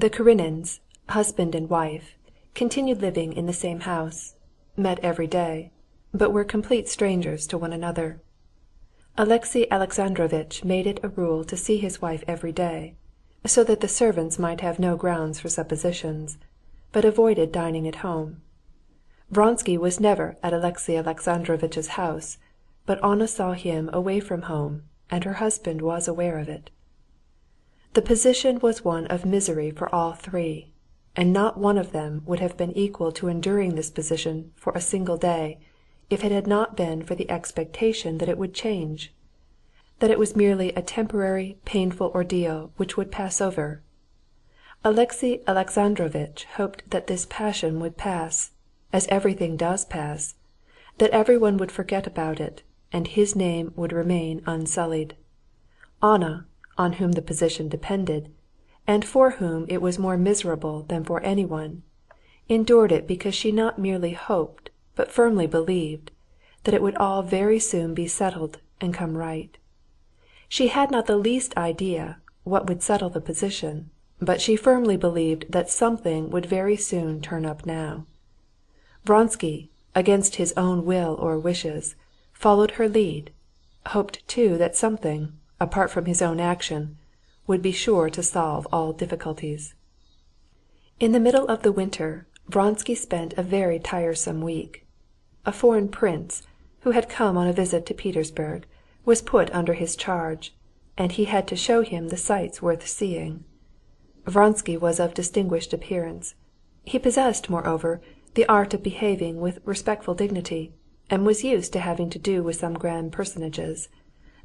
The Karenins, husband and wife, continued living in the same house, met every day, but were complete strangers to one another. Alexey Alexandrovitch made it a rule to see his wife every day, so that the servants might have no grounds for suppositions, but avoided dining at home. Vronsky was never at Alexey Alexandrovitch's house, but Anna saw him away from home, and her husband was aware of it. The position was one of misery for all three, and not one of them would have been equal to enduring this position for a single day if it had not been for the expectation that it would change, that it was merely a temporary painful ordeal which would pass over. Alexey Alexandrovitch hoped that this passion would pass, as everything does pass, that everyone would forget about it, and his name would remain unsullied. Anna, on whom the position depended, and for whom it was more miserable than for anyone, endured it because she not merely hoped, but firmly believed, that it would all very soon be settled and come right. She had not the least idea what would settle the position, but she firmly believed that something would very soon turn up now. Vronsky, against his own will or wishes, followed her lead, hoped too that something, apart from his own action, would be sure to solve all difficulties. In the middle of the winter, Vronsky spent a very tiresome week. A foreign prince, who had come on a visit to Petersburg, was put under his charge, and he had to show him the sights worth seeing. Vronsky was of distinguished appearance. He possessed, moreover, the art of behaving with respectful dignity, and was used to having to do with some grand personages.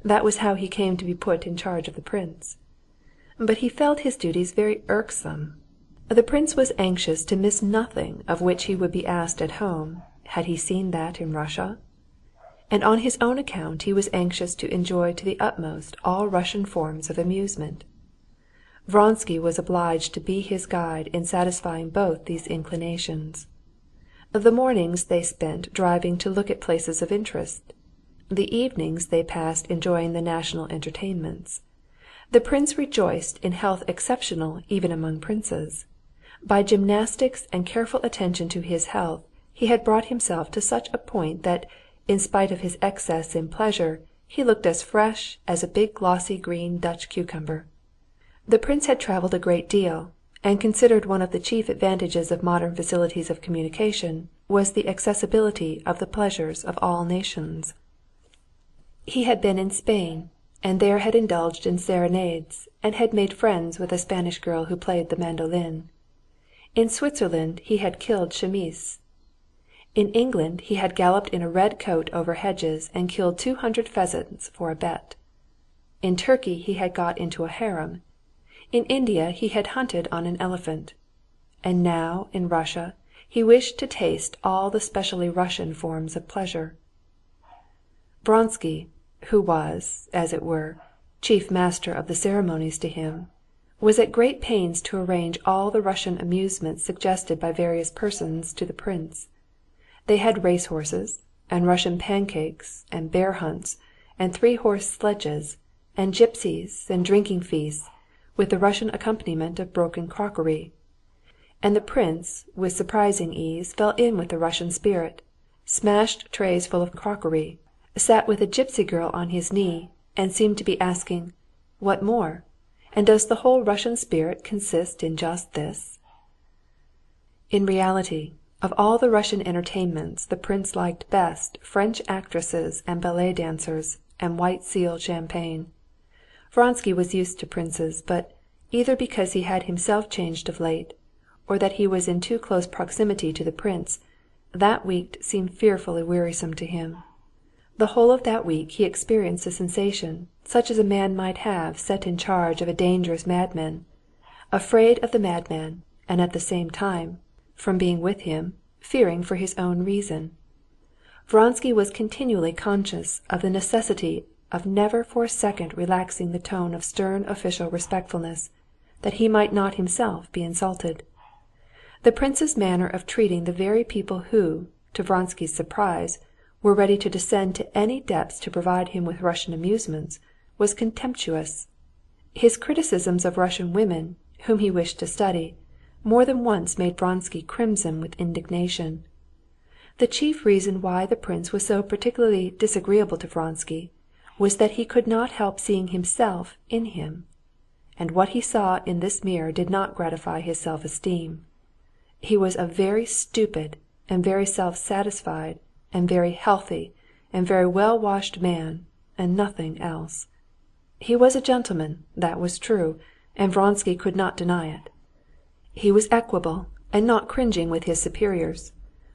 That was how he came to be put in charge of the prince. But he felt his duties very irksome. The prince was anxious to miss nothing of which he would be asked at home, had he seen that in Russia. And on his own account he was anxious to enjoy to the utmost all Russian forms of amusement. Vronsky was obliged to be his guide in satisfying both these inclinations. The mornings they spent driving to look at places of interest. The evenings they passed enjoying the national entertainments. The prince rejoiced in health exceptional even among princes. By gymnastics and careful attention to his health he had brought himself to such a point that, in spite of his excess in pleasure, he looked as fresh as a big glossy green Dutch cucumber. The prince had traveled a great deal, and considered one of the chief advantages of modern facilities of communication was the accessibility of the pleasures of all nations. He had been in Spain, and there had indulged in serenades, and had made friends with a Spanish girl who played the mandolin. In Switzerland he had killed chamois. In England he had galloped in a red coat over hedges and killed 200 pheasants for a bet. In Turkey he had got into a harem. In India he had hunted on an elephant. And now in Russia he wished to taste all the specially Russian forms of pleasure. Vronsky, who was, as it were, chief master of the ceremonies to him, was at great pains to arrange all the Russian amusements suggested by various persons to the prince. They had race-horses, and Russian pancakes, and bear hunts, and three-horse sledges, and gypsies, and drinking feasts, with the Russian accompaniment of broken crockery. And the prince, with surprising ease, fell in with the Russian spirit, smashed trays full of crockery, sat with a gypsy girl on his knee, and seemed to be asking, "What more? And does the whole Russian spirit consist in just this?" In reality, of all the Russian entertainments the prince liked best French actresses and ballet dancers and white seal champagne. Vronsky was used to princes, but, either because he had himself changed of late, or that he was in too close proximity to the prince, that week seemed fearfully wearisome to him. The whole of that week he experienced a sensation such as a man might have set in charge of a dangerous madman, afraid of the madman, and at the same time, from being with him, fearing for his own reason. Vronsky was continually conscious of the necessity of never for a second relaxing the tone of stern official respectfulness, that he might not himself be insulted. The prince's manner of treating the very people who, to Vronsky's surprise, were ready to descend to any depths to provide him with Russian amusements, was contemptuous. His criticisms of Russian women, whom he wished to study, more than once made Vronsky crimson with indignation. The chief reason why the prince was so particularly disagreeable to Vronsky was that he could not help seeing himself in him, and what he saw in this mirror did not gratify his self-esteem. He was a very stupid and very self-satisfied and very healthy and very well-washed man, and nothing else. He was a gentleman, that was true, and Vronsky could not deny it. He was equable and not cringing with his superiors,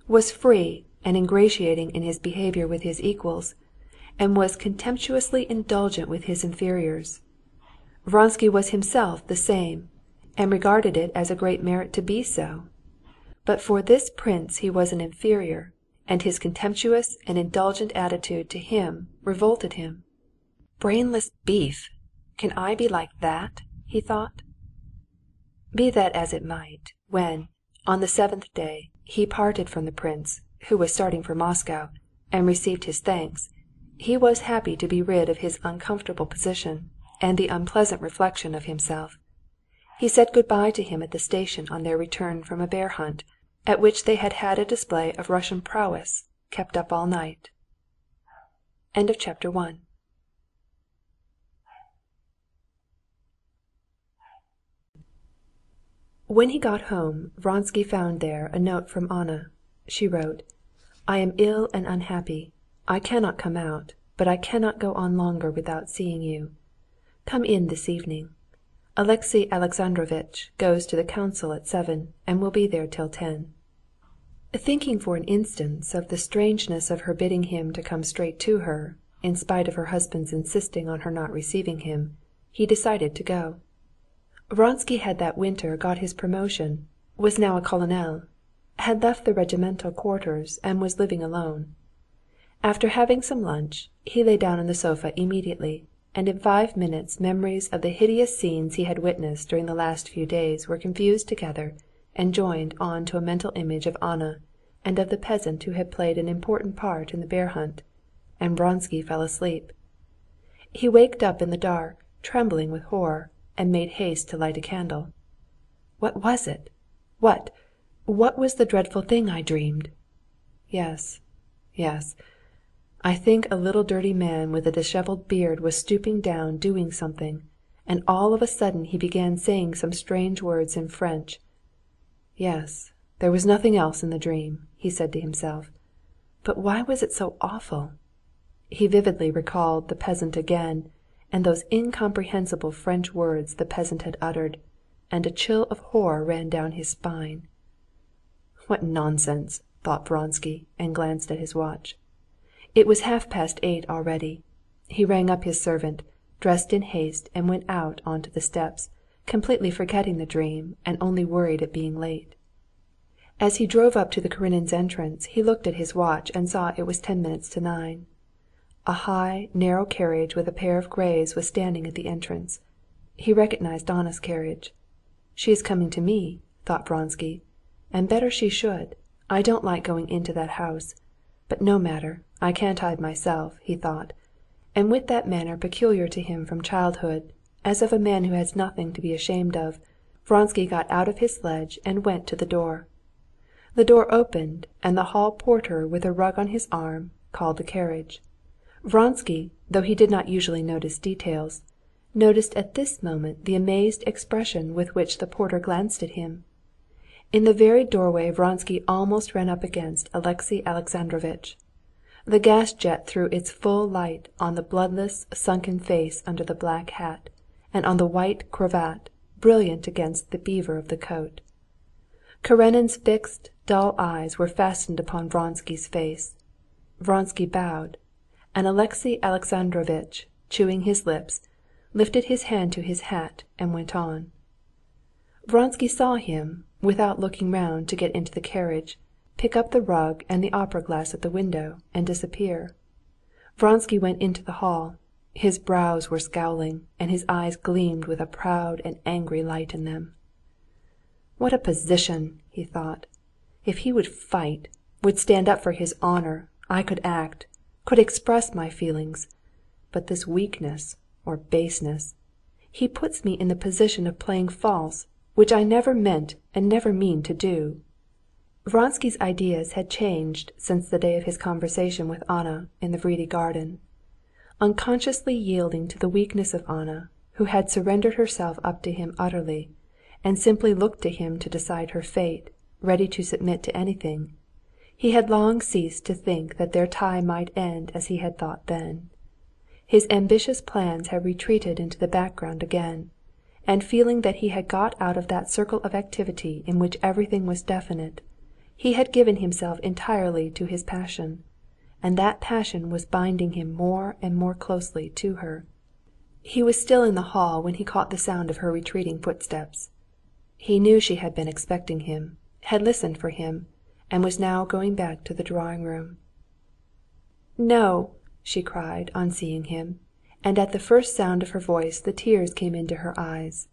was free and ingratiating in his behavior with his equals, and was contemptuously indulgent with his inferiors. Vronsky was himself the same, and regarded it as a great merit to be so. But for this prince he was an inferior, and his contemptuous and indulgent attitude to him revolted him. Brainless beef! Can I be like that? He thought. Be that as it might, when, on the 7th day, he parted from the prince, who was starting for Moscow, and received his thanks, he was happy to be rid of his uncomfortable position and the unpleasant reflection of himself. He said good-bye to him at the station on their return from a bear hunt, at which they had had a display of Russian prowess, kept up all night. End of chapter 1. When he got home, Vronsky found there a note from Anna. She wrote, "I am ill and unhappy. I cannot come out, but I cannot go on longer without seeing you. Come in this evening. Alexey Alexandrovitch goes to the council at 7 and will be there till 10." Thinking for an instant of the strangeness of her bidding him to come straight to her, in spite of her husband's insisting on her not receiving him, he decided to go. Vronsky had that winter got his promotion, was now a colonel, had left the regimental quarters and was living alone. After having some lunch, he lay down on the sofa immediately, and in 5 minutes memories of the hideous scenes he had witnessed during the last few days were confused together and joined on to a mental image of Anna and of the peasant who had played an important part in the bear hunt, and Vronsky fell asleep. He waked up in the dark, trembling with horror, and made haste to light a candle. What was it? What was the dreadful thing I dreamed? Yes. I think a little dirty man with a disheveled beard was stooping down doing something, and all of a sudden he began saying some strange words in French. Yes, there was nothing else in the dream, he said to himself. But why was it so awful? He vividly recalled the peasant again, and those incomprehensible French words the peasant had uttered, and a chill of horror ran down his spine. What nonsense, thought Vronsky, and glanced at his watch. It was 8:30 already. He rang up his servant, dressed in haste, and went out onto the steps, completely forgetting the dream and only worried at being late. As he drove up to the Karenins' entrance, he looked at his watch and saw it was 10 minutes to 9. A high, narrow carriage with a pair of greys was standing at the entrance. He recognized Anna's carriage. She is coming to me, thought Vronsky, and better she should. I don't like going into that house. But no matter, I can't hide myself, he thought, and with that manner peculiar to him from childhood, as of a man who has nothing to be ashamed of, Vronsky got out of his sledge and went to the door. The door opened, and the hall porter with a rug on his arm called the carriage. Vronsky, though he did not usually notice details, noticed at this moment the amazed expression with which the porter glanced at him. In the very doorway Vronsky almost ran up against Alexey Alexandrovitch. The gas jet threw its full light on the bloodless, sunken face under the black hat, and on the white cravat, brilliant against the beaver of the coat. Karenin's fixed, dull eyes were fastened upon Vronsky's face. Vronsky bowed, and Alexey Alexandrovitch, chewing his lips, lifted his hand to his hat and went on. Vronsky saw him, without looking round to get into the carriage, pick up the rug and the opera glass at the window and disappear. Vronsky went into the hall. His brows were scowling, and his eyes gleamed with a proud and angry light in them. What a position, he thought. If he would fight, would stand up for his honor, I could act, could express my feelings. But this weakness, or baseness, he puts me in the position of playing false which I never meant and never mean to do." Vronsky's ideas had changed since the day of his conversation with Anna in the Vrede garden. Unconsciously yielding to the weakness of Anna, who had surrendered herself up to him utterly, and simply looked to him to decide her fate, ready to submit to anything, he had long ceased to think that their tie might end as he had thought then. His ambitious plans had retreated into the background again, and feeling that he had got out of that circle of activity in which everything was definite, he had given himself entirely to his passion, and that passion was binding him more and more closely to her. He was still in the hall when he caught the sound of her retreating footsteps. He knew she had been expecting him, had listened for him, and was now going back to the drawing-room. "No!" she cried on seeing him, and at the first sound of her voice the tears came into her eyes.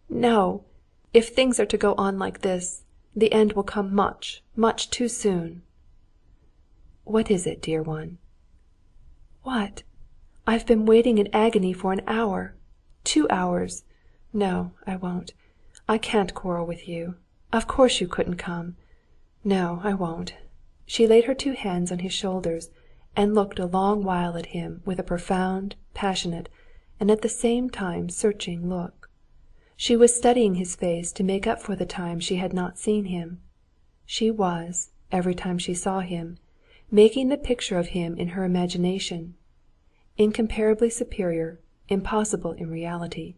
"No! If things are to go on like this, the end will come much, much too soon." "What is it, dear one?" "What? I've been waiting in agony for an hour, 2 hours. No, I won't. I can't quarrel with you. Of course you couldn't come. No, I won't." She laid her 2 hands on his shoulders and looked a long while at him with a profound, passionate, and at the same time searching look. She was studying his face to make up for the time she had not seen him. She was, every time she saw him, making the picture of him in her imagination, incomparably superior, impossible in reality,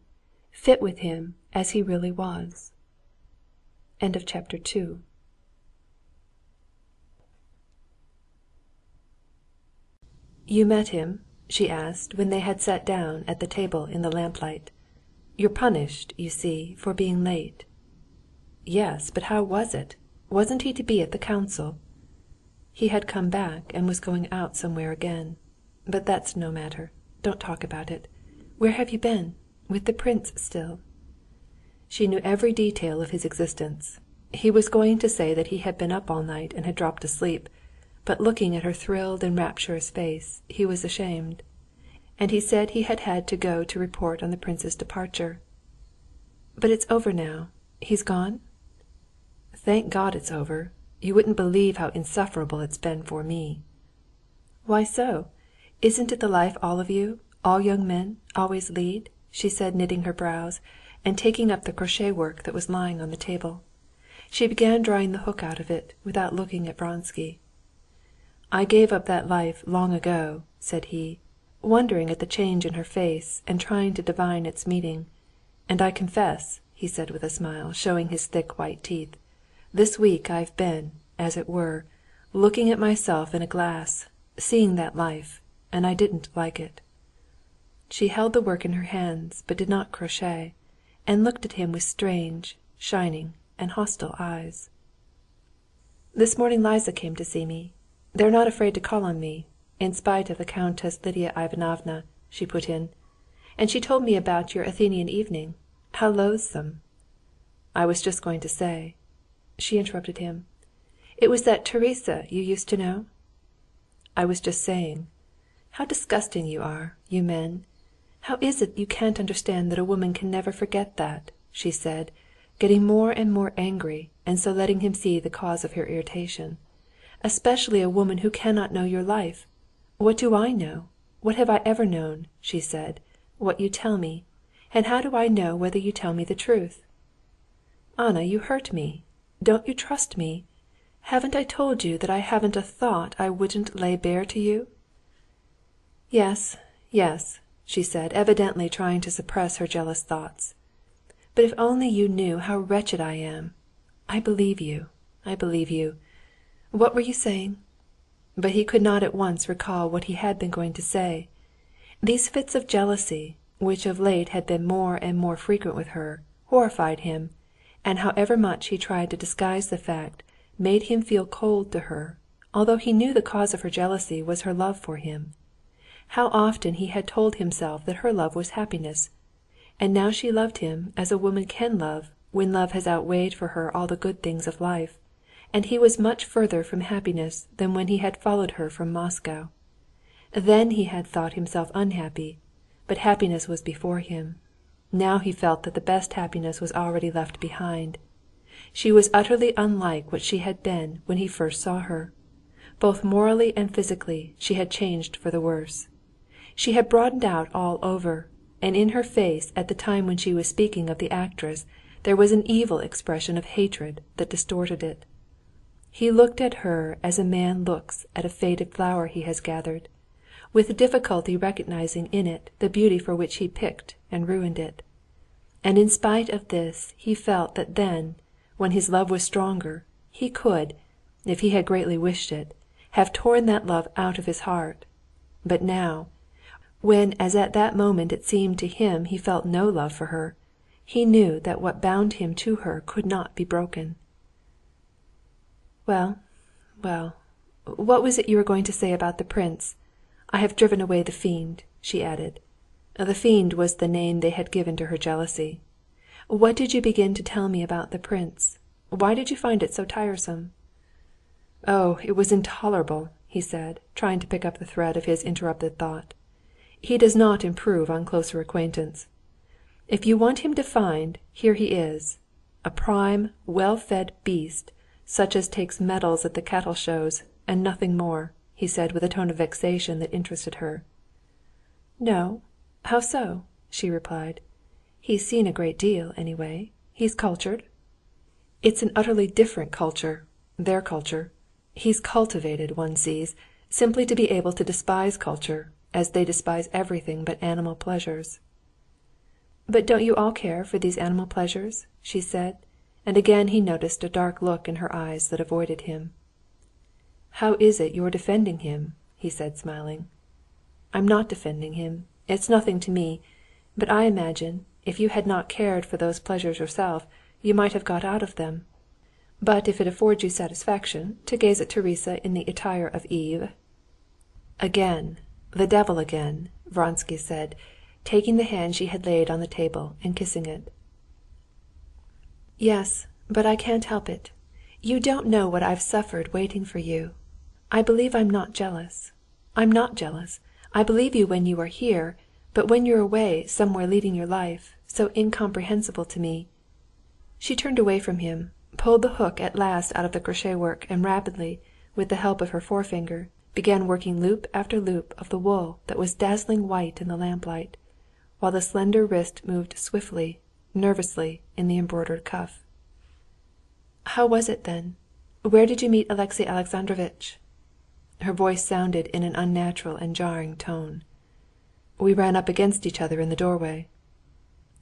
fit with him as he really was. End of chapter 2. "You met him?" she asked when they had sat down at the table in the lamplight. "You're punished, you see, for being late." "Yes, but how was it? Wasn't he to be at the council?" "He had come back and was going out somewhere again. But that's no matter. Don't talk about it. Where have you been? With the prince still?" She knew every detail of his existence. He was going to say that he had been up all night and had dropped asleep, but looking at her thrilled and rapturous face, he was ashamed. And he said he had had to go to report on the prince's departure. "But it's over now. He's gone?" "Thank God it's over. You wouldn't believe how insufferable it's been for me." "Why so? Isn't it the life all of you, all young men, always lead?" she said, knitting her brows, and taking up the crochet work that was lying on the table. She began drawing the hook out of it, without looking at Vronsky. "I gave up that life long ago," said he, wondering at the change in her face and trying to divine its meaning. "And I confess," he said with a smile, showing his thick white teeth, "this week I've been, as it were, looking at myself in a glass, seeing that life, and I didn't like it." She held the work in her hands, but did not crochet, and looked at him with strange, shining, and hostile eyes. "This morning Liza came to see me. They're not afraid to call on me, in spite of the Countess Lidia Ivanovna," she put in. "And she told me about your Athenian evening. How loathsome!" "I was just going to say." She interrupted him. "It was that Teresa you used to know?" "I was just saying. How disgusting you are, you men! How is it you can't understand that a woman can never forget that?" she said, getting more and more angry, and so letting him see the cause of her irritation. "Especially a woman who cannot know your life. What do I know? What have I ever known?" she said. "What you tell me. And how do I know whether you tell me the truth?" "Anna, you hurt me. Don't you trust me? Haven't I told you that I haven't a thought I wouldn't lay bare to you?" "Yes, yes," she said, evidently trying to suppress her jealous thoughts. "But if only you knew how wretched I am! I believe you, I believe you. What were you saying?" But he could not at once recall what he had been going to say. These fits of jealousy, which of late had been more and more frequent with her, horrified him, and however much he tried to disguise the fact, made him feel cold to her, although he knew the cause of her jealousy was her love for him. How often he had told himself that her love was happiness, and now she loved him as a woman can love when love has outweighed for her all the good things of life, and he was much further from happiness than when he had followed her from Moscow. Then he had thought himself unhappy, but happiness was before him. Now he felt that the best happiness was already left behind. She was utterly unlike what she had been when he first saw her. Both morally and physically she had changed for the worse. She had broadened out all over, and in her face at the time when she was speaking of the actress there was an evil expression of hatred that distorted it. He looked at her as a man looks at a faded flower he has gathered, with difficulty recognizing in it the beauty for which he picked and ruined it. And in spite of this he felt that then, when his love was stronger, he could, if he had greatly wished it, have torn that love out of his heart. But now, when as at that moment it seemed to him he felt no love for her, he knew that what bound him to her could not be broken. "Well, well, what was it you were going to say about the prince? I have driven away the fiend," she added. The fiend was the name they had given to her jealousy. "What did you begin to tell me about the prince? Why did you find it so tiresome?" "Oh, it was intolerable," he said, trying to pick up the thread of his interrupted thought. "He does not improve on closer acquaintance. If you want him defined, here he is. A prime, well-fed beast, such as takes medals at the cattle shows, and nothing more," he said with a tone of vexation that interested her. "No? How so?" she replied. "He's seen a great deal, anyway. He's cultured." "It's an utterly different culture, their culture. He's cultivated, one sees, simply to be able to despise culture, as they despise everything but animal pleasures." "But don't you all care for these animal pleasures?" she said, and again he noticed a dark look in her eyes that avoided him. "How is it you're defending him?" he said, smiling. "I'm not defending him. It's nothing to me. But I imagine, if you had not cared for those pleasures yourself, you might have got out of them. But if it affords you satisfaction to gaze at Teresa in the attire of Eve—" "Again, the devil again," Vronsky said, taking the hand she had laid on the table and kissing it. "Yes, but I can't help it. You don't know what I've suffered waiting for you. I believe I'm not jealous. I'm not jealous. I believe you when you are here, but when you're away somewhere leading your life, so incomprehensible to me." She turned away from him, pulled the hook at last out of the crochet work, and rapidly, with the help of her forefinger, began working loop after loop of the wool that was dazzling white in the lamplight, while the slender wrist moved swiftly, nervously in the embroidered cuff. "How was it then? Where did you meet Alexey Alexandrovitch?" Her voice sounded in an unnatural and jarring tone. "We ran up against each other in the doorway."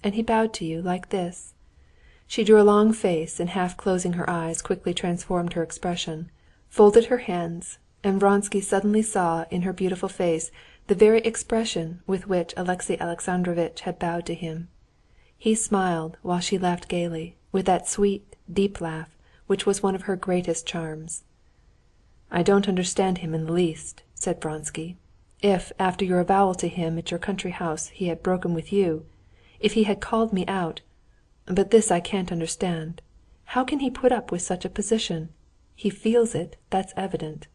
"And he bowed to you like this?" She drew a long face, and half closing her eyes quickly transformed her expression, folded her hands, and Vronsky suddenly saw in her beautiful face the very expression with which Alexey Alexandrovitch had bowed to him. He smiled, while she laughed gaily, with that sweet, deep laugh which was one of her greatest charms. "I don't understand him in the least," said Vronsky. "If, after your avowal to him at your country house, he had broken with you, if he had called me out. But this I can't understand. How can he put up with such a position? He feels it, that's evident."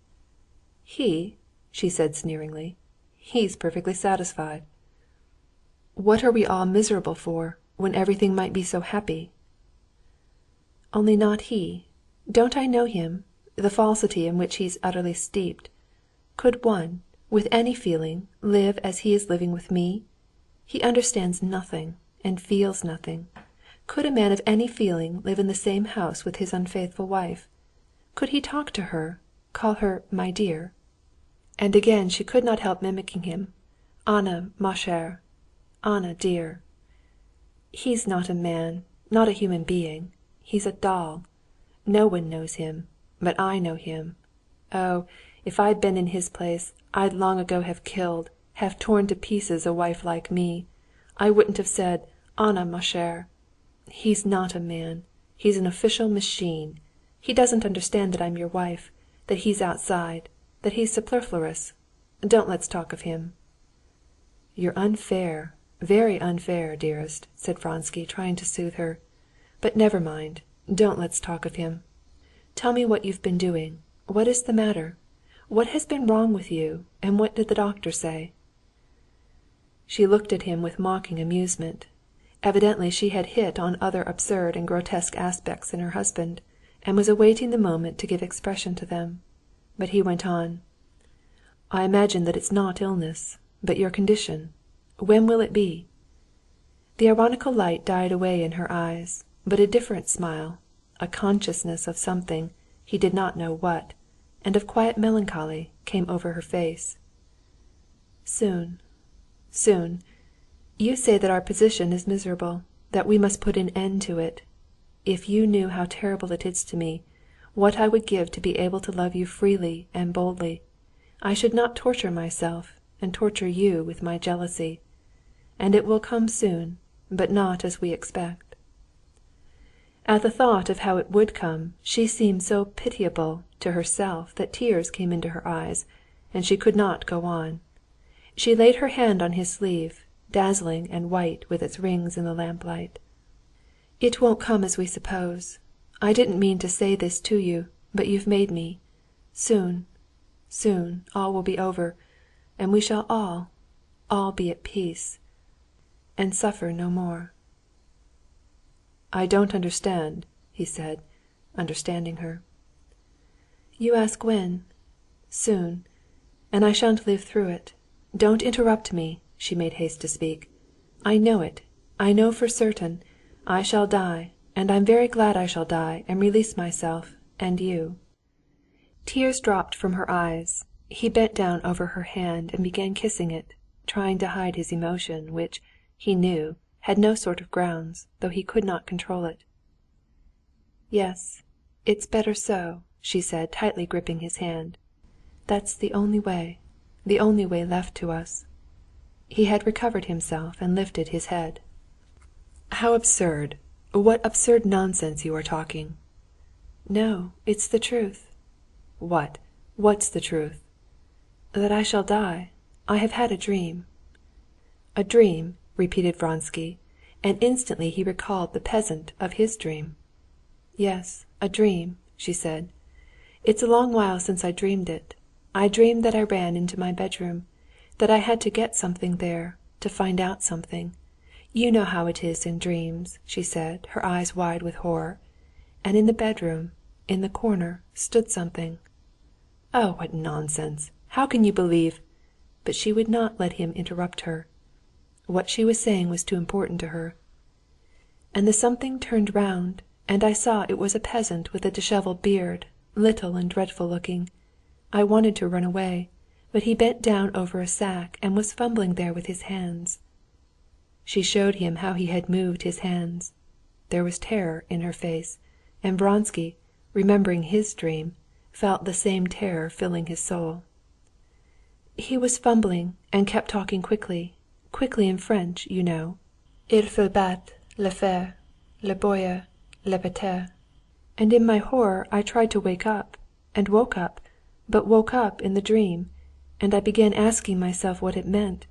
"He?" she said sneeringly. "He's perfectly satisfied." "What are we all miserable for, when everything might be so happy?" "Only not he. Don't I know him, the falsity in which he's utterly steeped? Could one, with any feeling, live as he is living with me? He understands nothing, and feels nothing. Could a man of any feeling live in the same house with his unfaithful wife? Could he talk to her, call her 'my dear'?" And again she could not help mimicking him. "Anna, ma chère. Anna, dear." "He's not a man, not a human being. He's a doll. No one knows him, but I know him. Oh, if I'd been in his place, I'd long ago have killed, have torn to pieces a wife like me. I wouldn't have said, 'Anna, ma chère.' He's not a man. He's an official machine. He doesn't understand that I'm your wife, that he's outside, that he's superfluous. Don't let's talk of him." "You're unfair, very unfair, dearest," said Vronsky, trying to soothe her. "But never mind, don't let's talk of him. Tell me what you've been doing. What is the matter? What has been wrong with you, and what did the doctor say?" She looked at him with mocking amusement. Evidently she had hit on other absurd and grotesque aspects in her husband, and was awaiting the moment to give expression to them. But he went on: "I imagine that it's not illness, but your condition. When will it be?" The ironical light died away in her eyes, but a different smile, a consciousness of something, he did not know what, and of quiet melancholy, came over her face. "Soon, soon. You say that our position is miserable, that we must put an end to it. If you knew how terrible it is to me, what I would give to be able to love you freely and boldly, I should not torture myself and torture you with my jealousy. And it will come soon, but not as we expect." At the thought of how it would come, she seemed so pitiable to herself that tears came into her eyes, and she could not go on. She laid her hand on his sleeve, dazzling and white with its rings in the lamplight. "It won't come as we suppose. I didn't mean to say this to you, but you've made me. Soon, soon, all will be over, and we shall all be at peace, and suffer no more." "I don't understand," he said, understanding her. "You ask when? Soon. And I shan't live through it. Don't interrupt me," she made haste to speak. "I know it. I know for certain. I shall die, and I'm very glad I shall die and release myself and you." Tears dropped from her eyes. He bent down over her hand and began kissing it, trying to hide his emotion, which, he knew, had no sort of grounds, though he could not control it. "Yes, it's better so," she said, tightly gripping his hand. "That's the only way left to us." He had recovered himself and lifted his head. "How absurd! What absurd nonsense you are talking!" "No, it's the truth." "What? What's the truth?" "That I shall die. I have had a dream." "A dream?" repeated Vronsky, and instantly he recalled the peasant of his dream. "Yes, a dream," she said. "It's a long while since I dreamed it. I dreamed that I ran into my bedroom, that I had to get something there, to find out something. You know how it is in dreams," she said, her eyes wide with horror. "And in the bedroom, in the corner, stood something." "Oh, what nonsense! How can you believe—" But she would not let him interrupt her. What she was saying was too important to her. "And the something turned round, and I saw it was a peasant with a dishevelled beard, little and dreadful looking. I wanted to run away, but he bent down over a sack and was fumbling there with his hands." She showed him how he had moved his hands. There was terror in her face, and Vronsky, remembering his dream, felt the same terror filling his soul. "He was fumbling and kept talking quickly in French, you know. Il faut battre, le fer, le boire, le péter. And in my horror I tried to wake up, and woke up, but woke up in the dream, and I began asking myself what it meant.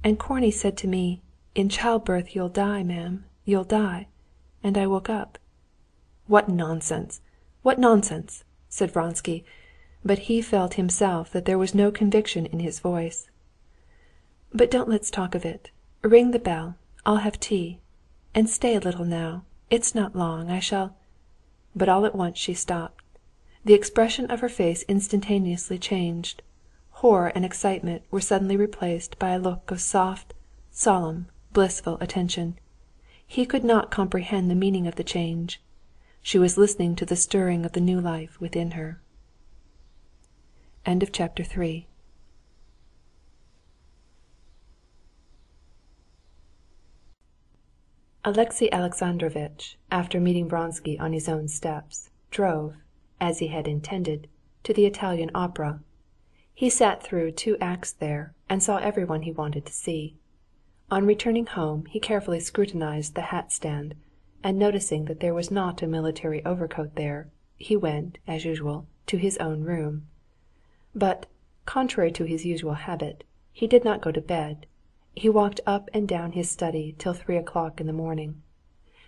And Korney said to me, 'In childbirth you'll die, ma'am, you'll die.' And I woke up." "What nonsense! What nonsense!" said Vronsky, but he felt himself that there was no conviction in his voice. "But don't let's talk of it. Ring the bell. I'll have tea. And stay a little now. It's not long. I shall—" But all at once she stopped. The expression of her face instantaneously changed. Horror and excitement were suddenly replaced by a look of soft, solemn, blissful attention. He could not comprehend the meaning of the change. She was listening to the stirring of the new life within her. Chapter 4. Alexey Alexandrovitch, after meeting Vronsky on his own steps, drove, as he had intended, to the Italian opera. He sat through 2 acts there, and saw everyone he wanted to see. On returning home he carefully scrutinized the hat stand, and noticing that there was not a military overcoat there, he went, as usual, to his own room. But, contrary to his usual habit, he did not go to bed. He walked up and down his study till 3 o'clock in the morning.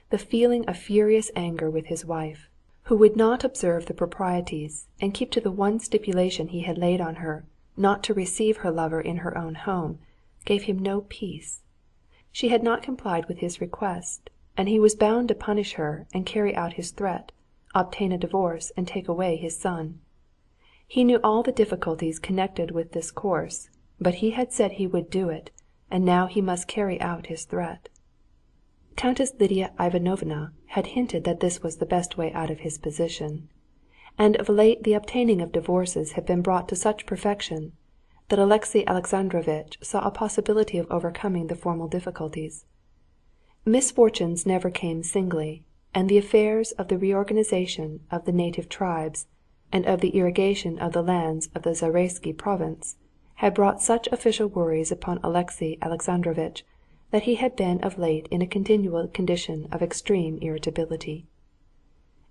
The feeling of furious anger with his wife, who would not observe the proprieties and keep to the one stipulation he had laid on her, not to receive her lover in her own home, gave him no peace. She had not complied with his request, and he was bound to punish her and carry out his threat, obtain a divorce and take away his son. He knew all the difficulties connected with this course, but he had said he would do it, and now he must carry out his threat. Countess Lidia Ivanovna had hinted that this was the best way out of his position, and of late the obtaining of divorces had been brought to such perfection that Alexey Alexandrovitch saw a possibility of overcoming the formal difficulties. Misfortunes never came singly, and the affairs of the reorganization of the native tribes and of the irrigation of the lands of the Zaraisky province had brought such official worries upon Alexey Alexandrovitch that he had been of late in a continual condition of extreme irritability.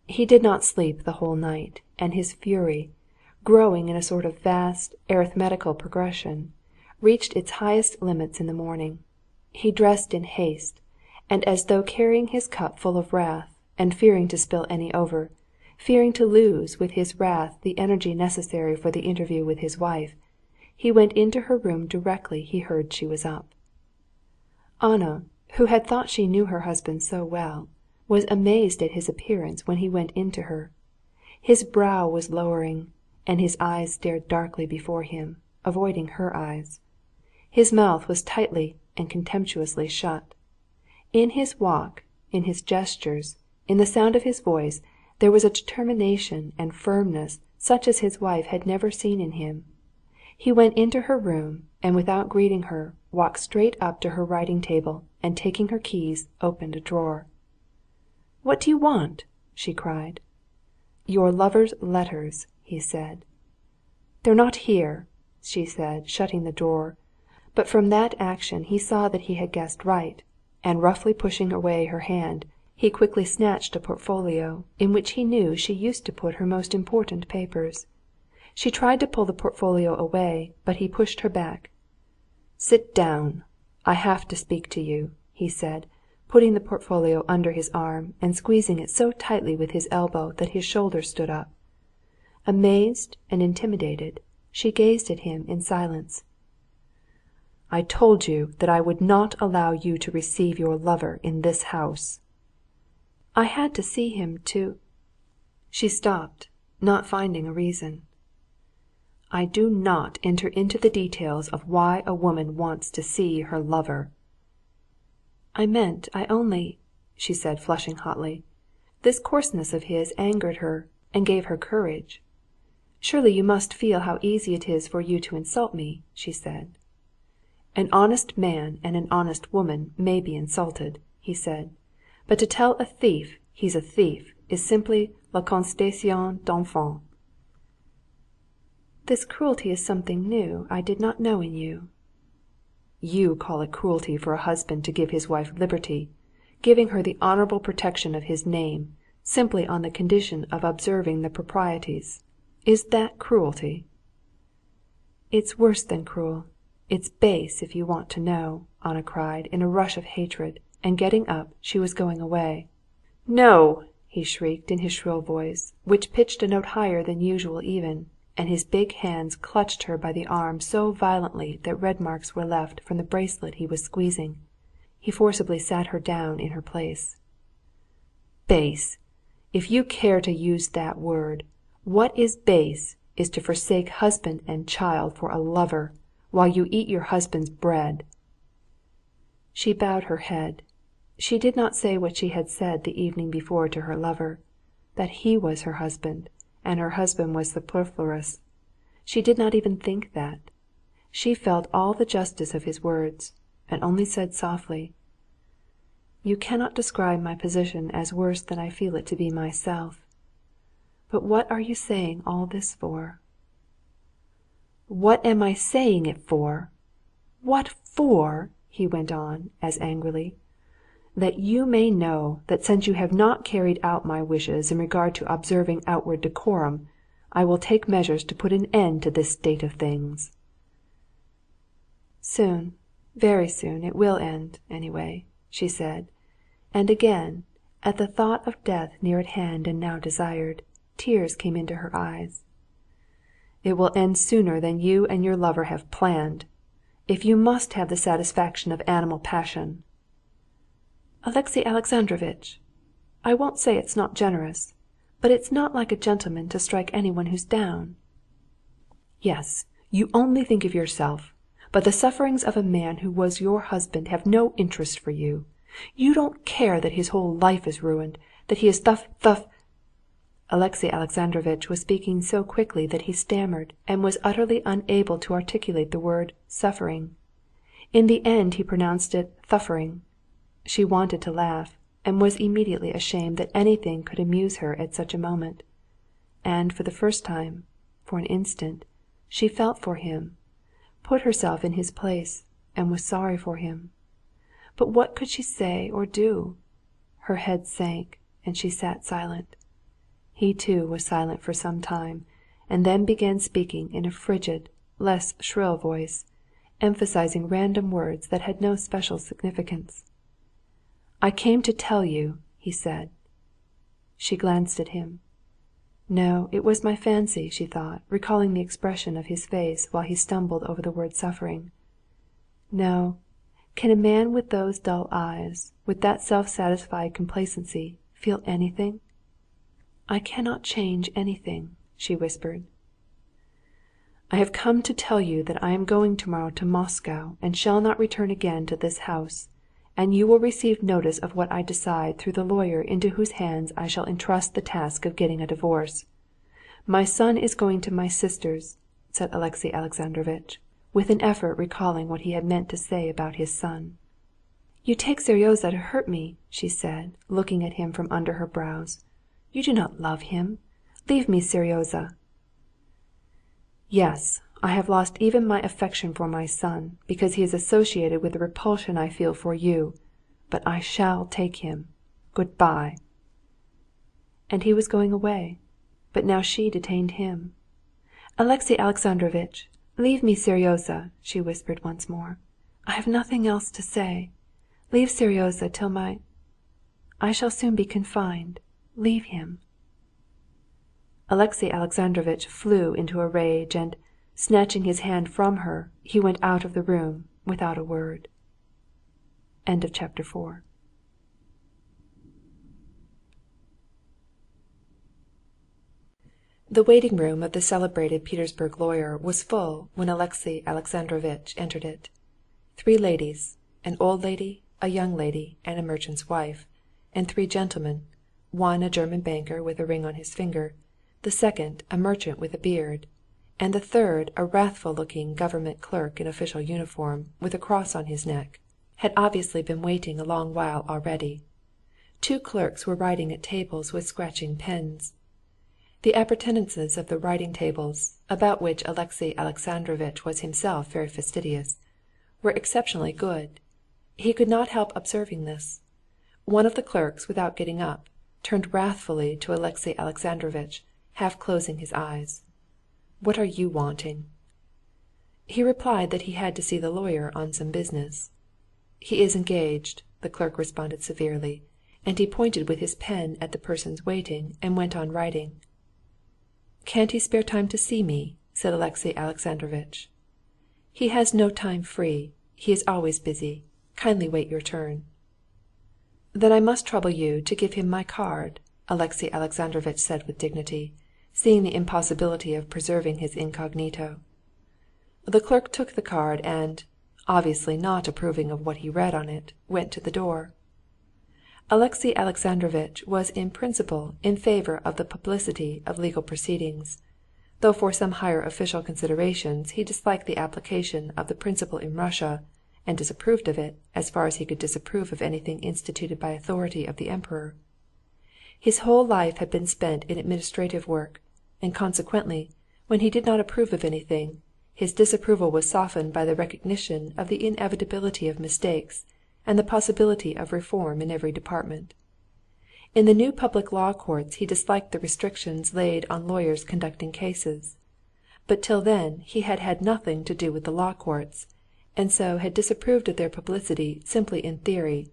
He did not sleep the whole night, and his fury, growing in a sort of vast arithmetical progression, reached its highest limits in the morning. He dressed in haste, and as though carrying his cup full of wrath, and fearing to spill any over, fearing to lose with his wrath the energy necessary for the interview with his wife, he went into her room directly he heard she was up. Anna, who had thought she knew her husband so well, was amazed at his appearance when he went in to her. His brow was lowering, and his eyes stared darkly before him, avoiding her eyes. His mouth was tightly and contemptuously shut. In his walk, in his gestures, in the sound of his voice, there was a determination and firmness such as his wife had never seen in him. He went into her room, and without greeting her, walked straight up to her writing table, and taking her keys, opened a drawer. "What do you want?" she cried. "Your lover's letters," he said. "They're not here," she said, shutting the drawer. But from that action he saw that he had guessed right, and roughly pushing away her hand, he quickly snatched a portfolio, in which he knew she used to put her most important papers. She tried to pull the portfolio away, but he pushed her back. "Sit down. I have to speak to you," he said, putting the portfolio under his arm and squeezing it so tightly with his elbow that his shoulders stood up. Amazed and intimidated, she gazed at him in silence. "I told you that I would not allow you to receive your lover in this house." "I had to see him to—" She stopped, not finding a reason. "I do not enter into the details of why a woman wants to see her lover." I only," she said, flushing hotly. This coarseness of his angered her and gave her courage. "Surely you must feel how easy it is for you to insult me," she said. "An honest man and an honest woman may be insulted," he said. "But to tell a thief he's a thief is simply la condescension d'enfant." "This cruelty is something new I did not know in you." "You call it cruelty for a husband to give his wife liberty, giving her the honorable protection of his name, simply on the condition of observing the proprieties. Is that cruelty?" "It's worse than cruel. It's base, if you want to know," Anna cried in a rush of hatred, and getting up, she was going away. "No!" he shrieked in his shrill voice, which pitched a note higher than usual even, and his big hands clutched her by the arm so violently that red marks were left from the bracelet he was squeezing. He forcibly sat her down in her place. "Base! If you care to use that word, what is base is to forsake husband and child for a lover, while you eat your husband's bread." She bowed her head. She did not say what she had said the evening before to her lover, that he was her husband, and her husband was superfluous. She did not even think that. She felt all the justice of his words, and only said softly, "You cannot describe my position as worse than I feel it to be myself. But what are you saying all this for?" "What am I saying it for? What for?" he went on, as angrily. "That you may know that since you have not carried out my wishes in regard to observing outward decorum, I will take measures to put an end to this state of things." "Soon, very soon it will end, anyway," she said, and again, at the thought of death near at hand and now desired, tears came into her eyes. "It will end sooner than you and your lover have planned. If you must have the satisfaction of animal passion, "Alexey Alexandrovitch, I won't say it's not generous, but it's not like a gentleman to strike anyone who's down." "Yes, you only think of yourself, but the sufferings of a man who was your husband have no interest for you. You don't care that his whole life is ruined, that he is thuff." Alexey Alexandrovitch was speaking so quickly that he stammered and was utterly unable to articulate the word "suffering." In the end he pronounced it "thuffering." She wanted to laugh, and was immediately ashamed that anything could amuse her at such a moment. And for the first time, for an instant, she felt for him, put herself in his place, and was sorry for him. But what could she say or do? Her head sank, and she sat silent. He too was silent for some time, and then began speaking in a frigid, less shrill voice, emphasizing random words that had no special significance. "I came to tell you," he said. She glanced at him. No, it was my fancy, she thought, recalling the expression of his face while he stumbled over the word suffering. No, can a man with those dull eyes, with that self-satisfied complacency, feel anything? "I cannot change anything," she whispered. "I have come to tell you that I am going tomorrow to Moscow and shall not return again to this house, and you will receive notice of what I decide through the lawyer into whose hands I shall entrust the task of getting a divorce. My son is going to my sister's," said Alexey Alexandrovitch, with an effort recalling what he had meant to say about his son. "You take Seryozha to hurt me," she said, looking at him from under her brows. "You do not love him. Leave me Seryozha." "Yes, I have lost even my affection for my son, because he is associated with the repulsion I feel for you. But I shall take him. Good‐bye." And he was going away, but now she detained him. "Alexey Alexandrovitch, leave me Seryozha," she whispered once more. "I have nothing else to say. Leave Seryozha till I shall soon be confined. Leave him." Alexey Alexandrovitch flew into a rage, and, snatching his hand from her, he went out of the room without a word. Chapter 4. The waiting room of the celebrated Petersburg lawyer was full when Alexey Alexandrovitch entered it. 3 ladies, an old lady, a young lady, and a merchant's wife, and 3 gentlemen, one a German banker with a ring on his finger, the second a merchant with a beard, and the third a wrathful-looking government clerk in official uniform with a cross on his neck, had obviously been waiting a long while already. 2 clerks were writing at tables with scratching pens. The appurtenances of the writing tables, about which Alexey Alexandrovitch was himself very fastidious, were exceptionally good. He could not help observing this. One of the clerks, without getting up, turned wrathfully to Alexey Alexandrovitch, half closing his eyes. "What are you wanting?" He replied that he had to see the lawyer on some business. "He is engaged," the clerk responded severely, and he pointed with his pen at the persons waiting, and went on writing. "Can't he spare time to see me?" said Alexey Alexandrovitch. "He has no time free. He is always busy. Kindly wait your turn." "Then I must trouble you to give him my card," Alexey Alexandrovitch said with dignity, seeing the impossibility of preserving his incognito. The clerk took the card and, obviously not approving of what he read on it, went to the door. Alexey Alexandrovitch was in principle in favor of the publicity of legal proceedings, though for some higher official considerations he disliked the application of the principle in Russia, and disapproved of it as far as he could disapprove of anything instituted by authority of the Emperor. His whole life had been spent in administrative work, and consequently, when he did not approve of anything, his disapproval was softened by the recognition of the inevitability of mistakes and the possibility of reform in every department. In the new public law courts he disliked the restrictions laid on lawyers conducting cases. But till then he had had nothing to do with the law courts, and so had disapproved of their publicity simply in theory.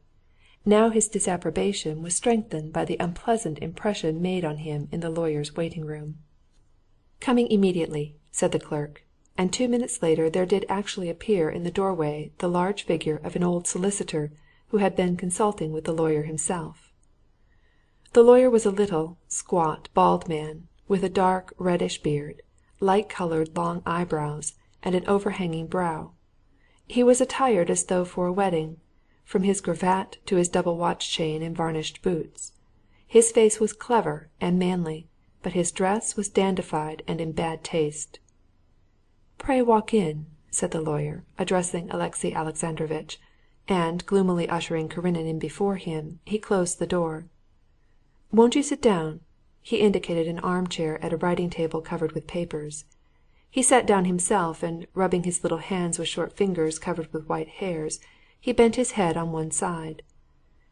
Now his disapprobation was strengthened by the unpleasant impression made on him in the lawyer's waiting-room. "Coming immediately," said the clerk, and 2 minutes later there did actually appear in the doorway the large figure of an old solicitor who had been consulting with the lawyer himself. The lawyer was a little, squat, bald man, with a dark reddish beard, light-coloured long eyebrows, and an overhanging brow. He was attired as though for a wedding, from his cravat to his double watch-chain and varnished boots. His face was clever and manly, but his dress was dandified and in bad taste. "Pray walk in," said the lawyer, addressing Alexey Alexandrovitch, and, gloomily ushering Karenin in before him, he closed the door. "Won't you sit down?" He indicated an arm-chair at a writing-table covered with papers. He sat down himself, and, rubbing his little hands with short fingers covered with white hairs, he bent his head on one side.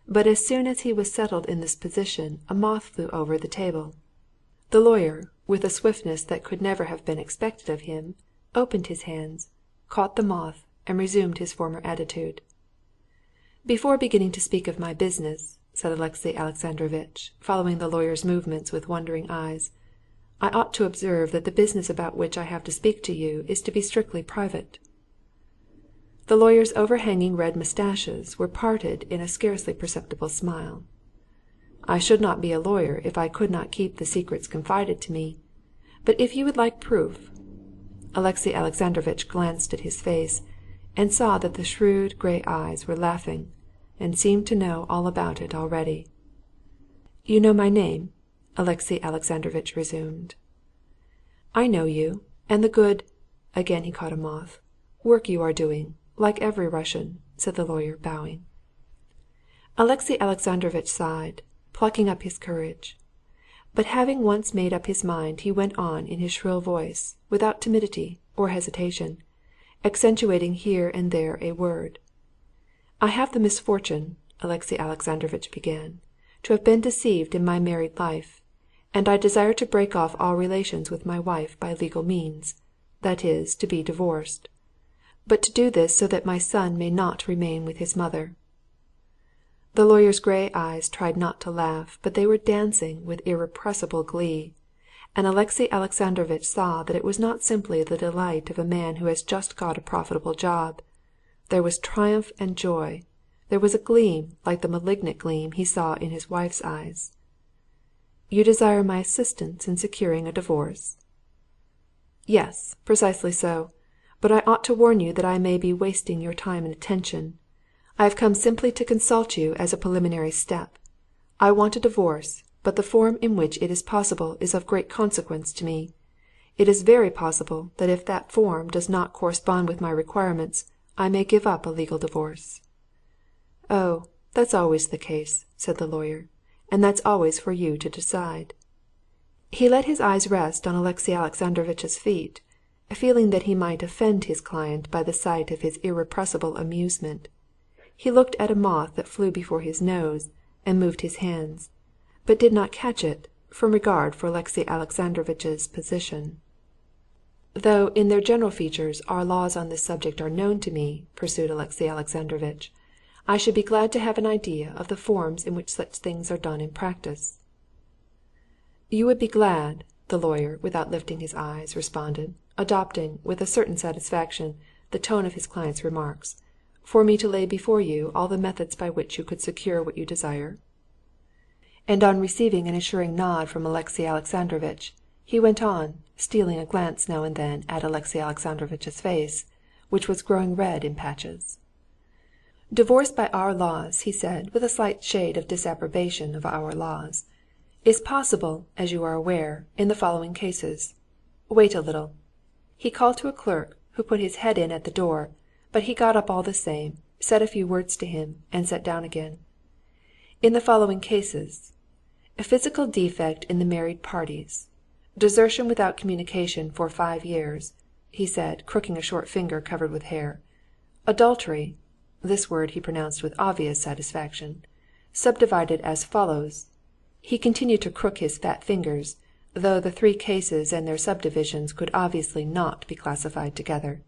But as soon as he was settled in this position, a moth flew over the table. The lawyer, with a swiftness that could never have been expected of him, opened his hands, caught the moth, and resumed his former attitude. "Before beginning to speak of my business," said Alexey Alexandrovitch, following the lawyer's movements with wondering eyes, "I ought to observe that the business about which I have to speak to you is to be strictly private." The lawyer's overhanging red moustaches were parted in a scarcely perceptible smile. "I should not be a lawyer if I could not keep the secrets confided to me. But if you would like proof—" Alexey Alexandrovitch glanced at his face, and saw that the shrewd grey eyes were laughing, and seemed to know all about it already. "You know my name?" Alexey Alexandrovitch resumed. "I know you, and the good—" again he caught a moth, "work you are doing, like every Russian," said the lawyer, bowing. Alexey Alexandrovitch sighed, plucking up his courage. But having once made up his mind, he went on in his shrill voice, without timidity or hesitation, accentuating here and there a word. "I have the misfortune," Alexey Alexandrovitch began, "to have been deceived in my married life, and I desire to break off all relations with my wife by legal means, that is, to be divorced, but to do this so that my son may not remain with his mother." The lawyer's grey eyes tried not to laugh, but they were dancing with irrepressible glee, and Alexey Alexandrovitch saw that it was not simply the delight of a man who has just got a profitable job. There was triumph and joy. There was a gleam like the malignant gleam he saw in his wife's eyes. "You desire my assistance in securing a divorce?" "Yes, precisely so. But I ought to warn you that I may be wasting your time and attention. I have come simply to consult you as a preliminary step. I want a divorce, but the form in which it is possible is of great consequence to me. It is very possible that if that form does not correspond with my requirements, I may give up a legal divorce." "Oh, that's always the case," said the lawyer, "and that's always for you to decide." He let his eyes rest on Alexey Alexandrovitch's feet, feeling that he might offend his client by the sight of his irrepressible amusement. He looked at a moth that flew before his nose, and moved his hands, but did not catch it, from regard for Alexey Alexandrovitch's position. "Though in their general features our laws on this subject are known to me," pursued Alexey Alexandrovitch, "I should be glad to have an idea of the forms in which such things are done in practice." "You would be glad," the lawyer, without lifting his eyes, responded, adopting, with a certain satisfaction, the tone of his client's remarks, "for me to lay before you all the methods by which you could secure what you desire?" And on receiving an assuring nod from Alexey Alexandrovitch, he went on, stealing a glance now and then at Alexey Alexandrovitch's face, which was growing red in patches. "Divorce by our laws," he said, with a slight shade of disapprobation of our laws, "is possible, as you are aware, in the following cases. Wait a little." He called to a clerk, who put his head in at the door, but he got up all the same, said a few words to him, and sat down again. "In the following cases: a physical defect in the married parties, desertion without communication for 5 years," he said, crooking a short finger covered with hair, "adultery," this word he pronounced with obvious satisfaction, "subdivided as follows." He continued to crook his fat fingers, though the 3 cases and their subdivisions could obviously not be classified together.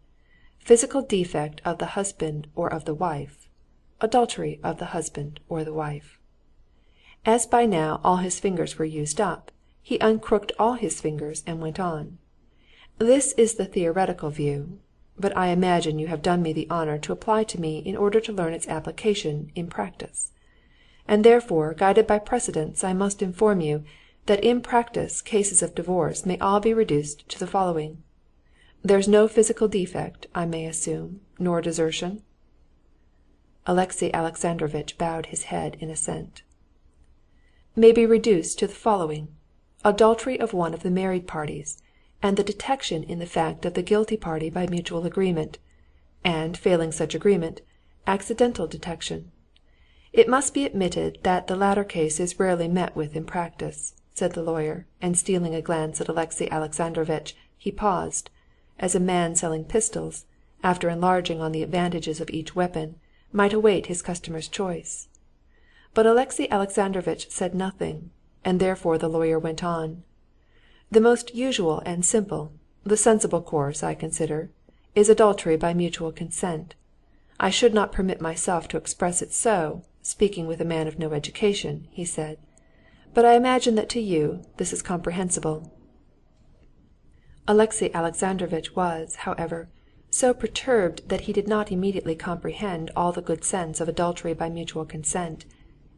Physical defect of the husband or of the wife, adultery of the husband or the wife. As by now all his fingers were used up, he uncrooked all his fingers and went on. "This is the theoretical view. but I imagine you have done me the honour to apply to me in order to learn its application in practice. And therefore, guided by precedents, I must inform you that in practice cases of divorce may all be reduced to the following. There's no physical defect, I may assume, nor desertion?" Alexey Alexandrovitch bowed his head in assent. "May be reduced to the following: adultery of one of the married parties, and the detection in the fact of the guilty party by mutual agreement, and, failing such agreement, accidental detection. It must be admitted that the latter case is rarely met with in practice," said the lawyer, and stealing a glance at Alexey Alexandrovitch, he paused, as a man selling pistols, after enlarging on the advantages of each weapon, might await his customer's choice. But Alexey Alexandrovitch said nothing, and therefore the lawyer went on. "The most usual and simple, the sensible course, I consider, is adultery by mutual consent. I should not permit myself to express it so, speaking with a man of no education," he said, "but I imagine that to you this is comprehensible." Alexey Alexandrovitch was, however, so perturbed that he did not immediately comprehend all the good sense of adultery by mutual consent,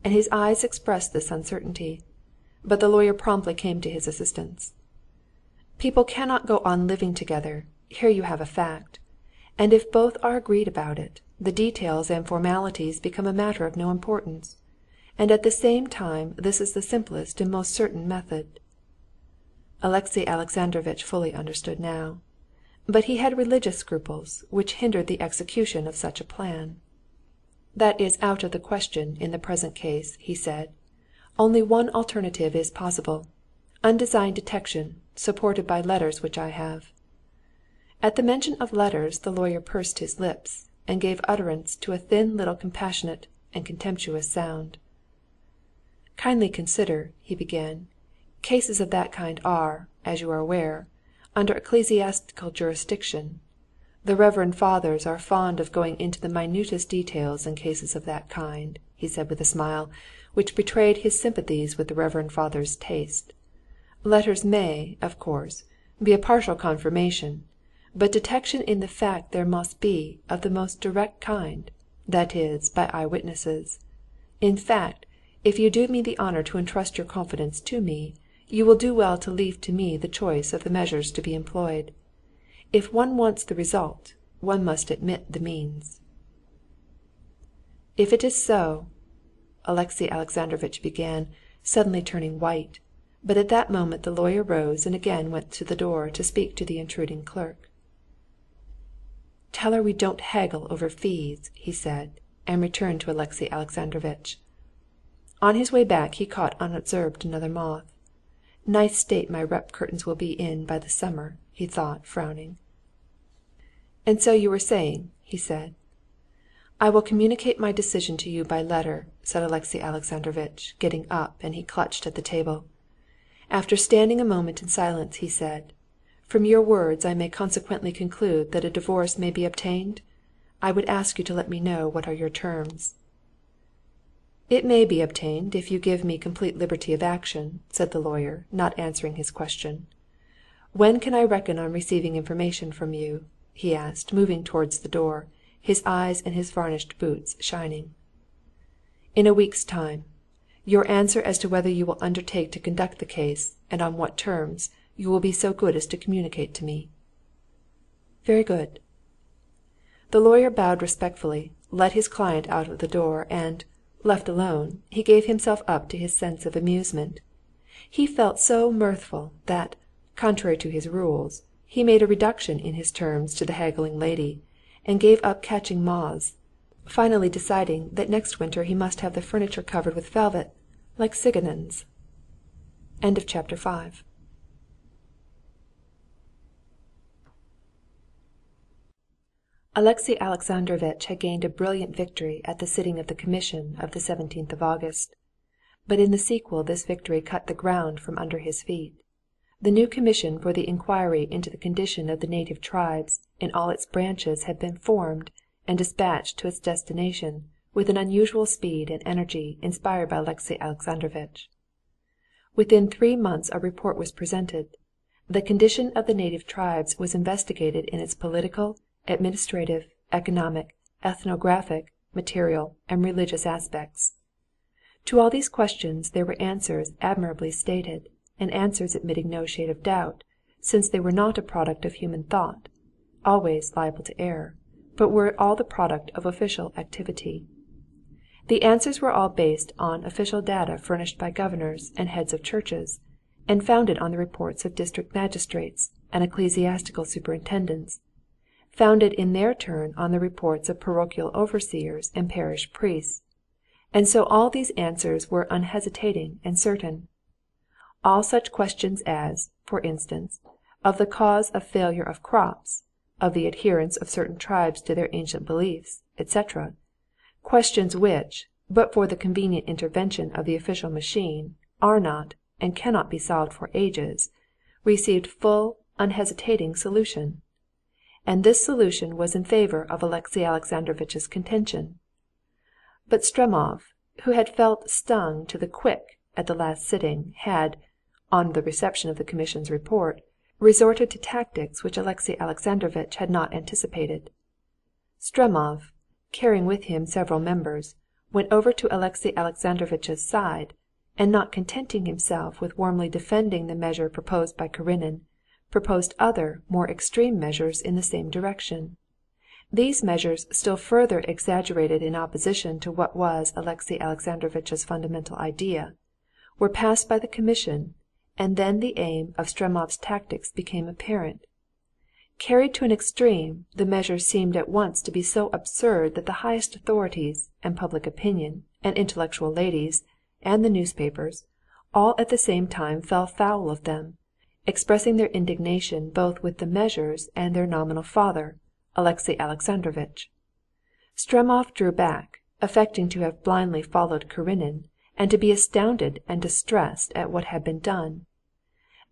and his eyes expressed this uncertainty. But the lawyer promptly came to his assistance. "People cannot go on living together, here you have a fact, and if both are agreed about it, the details and formalities become a matter of no importance, and at the same time this is the simplest and most certain method." Alexey Alexandrovitch fully understood now, but he had religious scruples which hindered the execution of such a plan. "That is out of the question in the present case," he said. "Only one alternative is possible: undesigned detection, supported by letters which I have." At the mention of letters the lawyer pursed his lips, and gave utterance to a thin little compassionate and contemptuous sound. "Kindly consider," he began. "Cases of that kind are, as you are aware, under ecclesiastical jurisdiction. The reverend fathers are fond of going into the minutest details in cases of that kind," he said with a smile, which betrayed his sympathies with the reverend father's taste. "Letters may, of course, be a partial confirmation, but detection in the fact there must be of the most direct kind, that is, by eyewitnesses. In fact, if you do me the honour to entrust your confidence to me, you will do well to leave to me the choice of the measures to be employed. If one wants the result, one must admit the means." "If it is so," Alexey Alexandrovitch began, suddenly turning white, but at that moment the lawyer rose and again went to the door to speak to the intruding clerk. "Tell her we don't haggle over fees," he said, and returned to Alexey Alexandrovitch. On his way back he caught unobserved another moth. "Nice state my rep curtains will be in by the summer," he thought, frowning. "And so you were saying," he said. "I will communicate my decision to you by letter," said Alexey Alexandrovitch, getting up, and he clutched at the table. After standing a moment in silence, he said, "From your words I may consequently conclude that a divorce may be obtained? I would ask you to let me know what are your terms." "It may be obtained if you give me complete liberty of action," said the lawyer, not answering his question. "When can I reckon on receiving information from you?" he asked, moving towards the door, his eyes and his varnished boots shining. "In a week's time. Your answer as to whether you will undertake to conduct the case, and on what terms, you will be so good as to communicate to me." "Very good." The lawyer bowed respectfully, let his client out of the door, and, left alone, he gave himself up to his sense of amusement. He felt so mirthful that, contrary to his rules, he made a reduction in his terms to the haggling lady, and gave up catching moths, finally deciding that next winter he must have the furniture covered with velvet, like Sigonin's. Chapter 6. Alexey Alexandrovitch had gained a brilliant victory at the sitting of the commission of the 17th of August, but in the sequel this victory cut the ground from under his feet. The new commission for the inquiry into the condition of the native tribes in all its branches had been formed and dispatched to its destination with an unusual speed and energy inspired by Alexey Alexandrovitch. Within 3 months a report was presented. The condition of the native tribes was investigated in its political, administrative, economic, ethnographic, material, and religious aspects. To all these questions there were answers admirably stated, and answers admitting no shade of doubt, since they were not a product of human thought, always liable to error, but were all the product of official activity. The answers were all based on official data furnished by governors and heads of churches, and founded on the reports of district magistrates and ecclesiastical superintendents, founded in their turn on the reports of parochial overseers and parish priests, and so all these answers were unhesitating and certain. All such questions as, for instance, of the cause of failure of crops, of the adherence of certain tribes to their ancient beliefs, etc., questions which, but for the convenient intervention of the official machine, are not, and cannot be solved for ages, received full, unhesitating solution. And this solution was in favor of Alexey Alexandrovitch's contention. But Stremov, who had felt stung to the quick at the last sitting, had, on the reception of the commission's report, resorted to tactics which Alexey Alexandrovitch had not anticipated. Stremov, carrying with him several members, went over to Alexey Alexandrovitch's side, and not contenting himself with warmly defending the measure proposed by Karenin, proposed other, more extreme measures in the same direction. These measures, still further exaggerated in opposition to what was Alexey Alexandrovitch's fundamental idea, were passed by the commission, and then the aim of Stremov's tactics became apparent. Carried to an extreme, the measures seemed at once to be so absurd that the highest authorities, and public opinion, and intellectual ladies, and the newspapers, all at the same time fell foul of them, expressing their indignation both with the measures and their nominal father, Alexey Alexandrovitch. Stremov drew back, affecting to have blindly followed Karenin, and to be astounded and distressed at what had been done.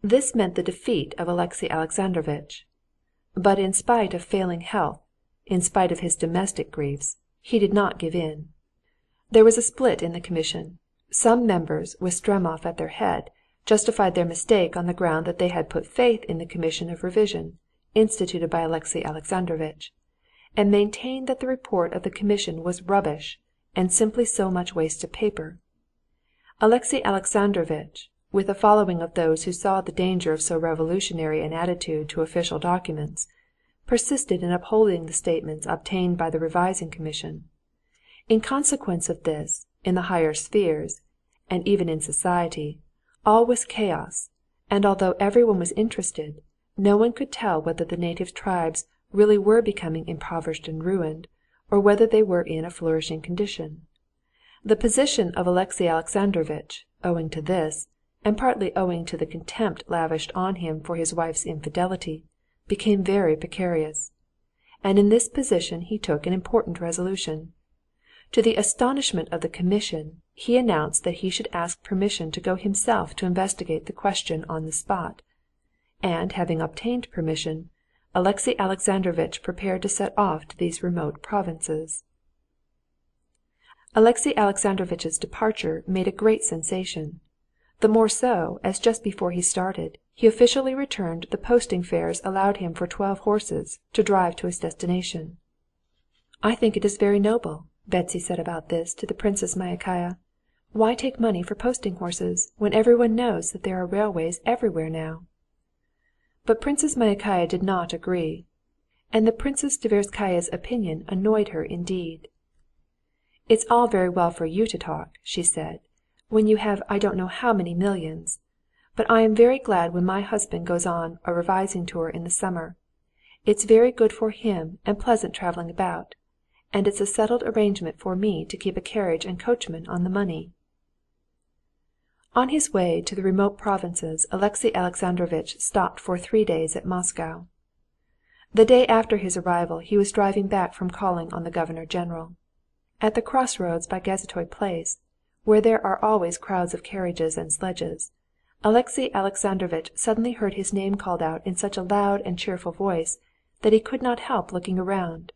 This meant the defeat of Alexey Alexandrovitch. But in spite of failing health, in spite of his domestic griefs, he did not give in. There was a split in the commission. Some members, with Stremov at their head, justified their mistake on the ground that they had put faith in the commission of revision, instituted by Alexey Alexandrovitch, and maintained that the report of the commission was rubbish and simply so much wasted paper. Alexey Alexandrovitch, with a following of those who saw the danger of so revolutionary an attitude to official documents, persisted in upholding the statements obtained by the revising commission. In consequence of this, in the higher spheres, and even in society, all was chaos, and although everyone was interested, no one could tell whether the native tribes really were becoming impoverished and ruined, or whether they were in a flourishing condition. The position of Alexey Alexandrovitch, owing to this, and partly owing to the contempt lavished on him for his wife's infidelity, became very precarious. And in this position he took an important resolution. To the astonishment of the commission, he announced that he should ask permission to go himself to investigate the question on the spot, and having obtained permission, Alexey Alexandrovitch prepared to set off to these remote provinces. Alexey Alexandrovitch's departure made a great sensation, the more so as just before he started he officially returned the posting fares allowed him for 12 horses to drive to his destination. "I think it is very noble," Betsy said about this to the Princess Myakaya. "Why take money for posting horses, when everyone knows that there are railways everywhere now?" But Princess Myakaya did not agree, and the Princess Tverskaya's opinion annoyed her indeed. "It's all very well for you to talk," she said, "when you have I don't know how many millions. But I am very glad when my husband goes on a revising tour in the summer. It's very good for him and pleasant traveling about, and it's a settled arrangement for me to keep a carriage and coachman on the money." On his way to the remote provinces Alexey Alexandrovitch stopped for 3 days at Moscow. The day after his arrival he was driving back from calling on the governor-general. At the crossroads by Gazetoy Place, where there are always crowds of carriages and sledges, Alexey Alexandrovitch suddenly heard his name called out in such a loud and cheerful voice that he could not help looking around.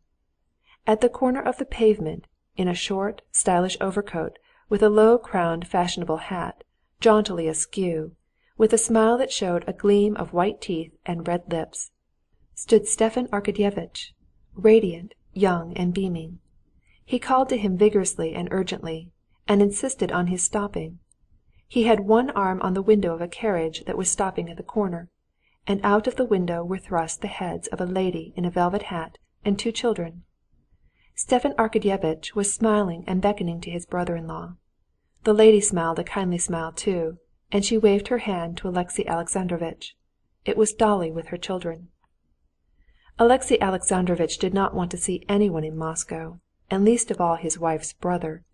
At the corner of the pavement, in a short, stylish overcoat, with a low-crowned fashionable hat, jauntily askew, with a smile that showed a gleam of white teeth and red lips, stood Stepan Arkadyevitch, radiant, young, and beaming. He called to him vigorously and urgently, and insisted on his stopping. He had one arm on the window of a carriage that was stopping at the corner, and out of the window were thrust the heads of a lady in a velvet hat and two children. Stepan Arkadyevitch was smiling and beckoning to his brother-in-law. The lady smiled a kindly smile too, and she waved her hand to Alexey Alexandrovitch. It was Dolly with her children. Alexey Alexandrovitch did not want to see anyone in Moscow, and least of all his wife's brother.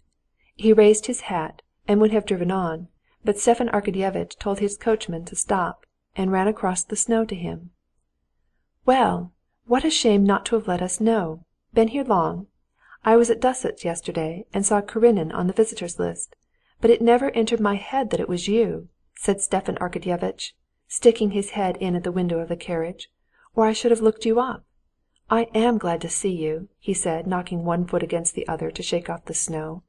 He raised his hat and would have driven on, but Stepan Arkadyevitch told his coachman to stop, and ran across the snow to him. "Well, what a shame not to have let us know! Been here long? I was at Dussots yesterday and saw Karenin on the visitors' list, but it never entered my head that it was you," said Stepan Arkadyevitch, sticking his head in at the window of the carriage, "or I should have looked you up. I am glad to see you," he said, knocking one foot against the other to shake off the snow.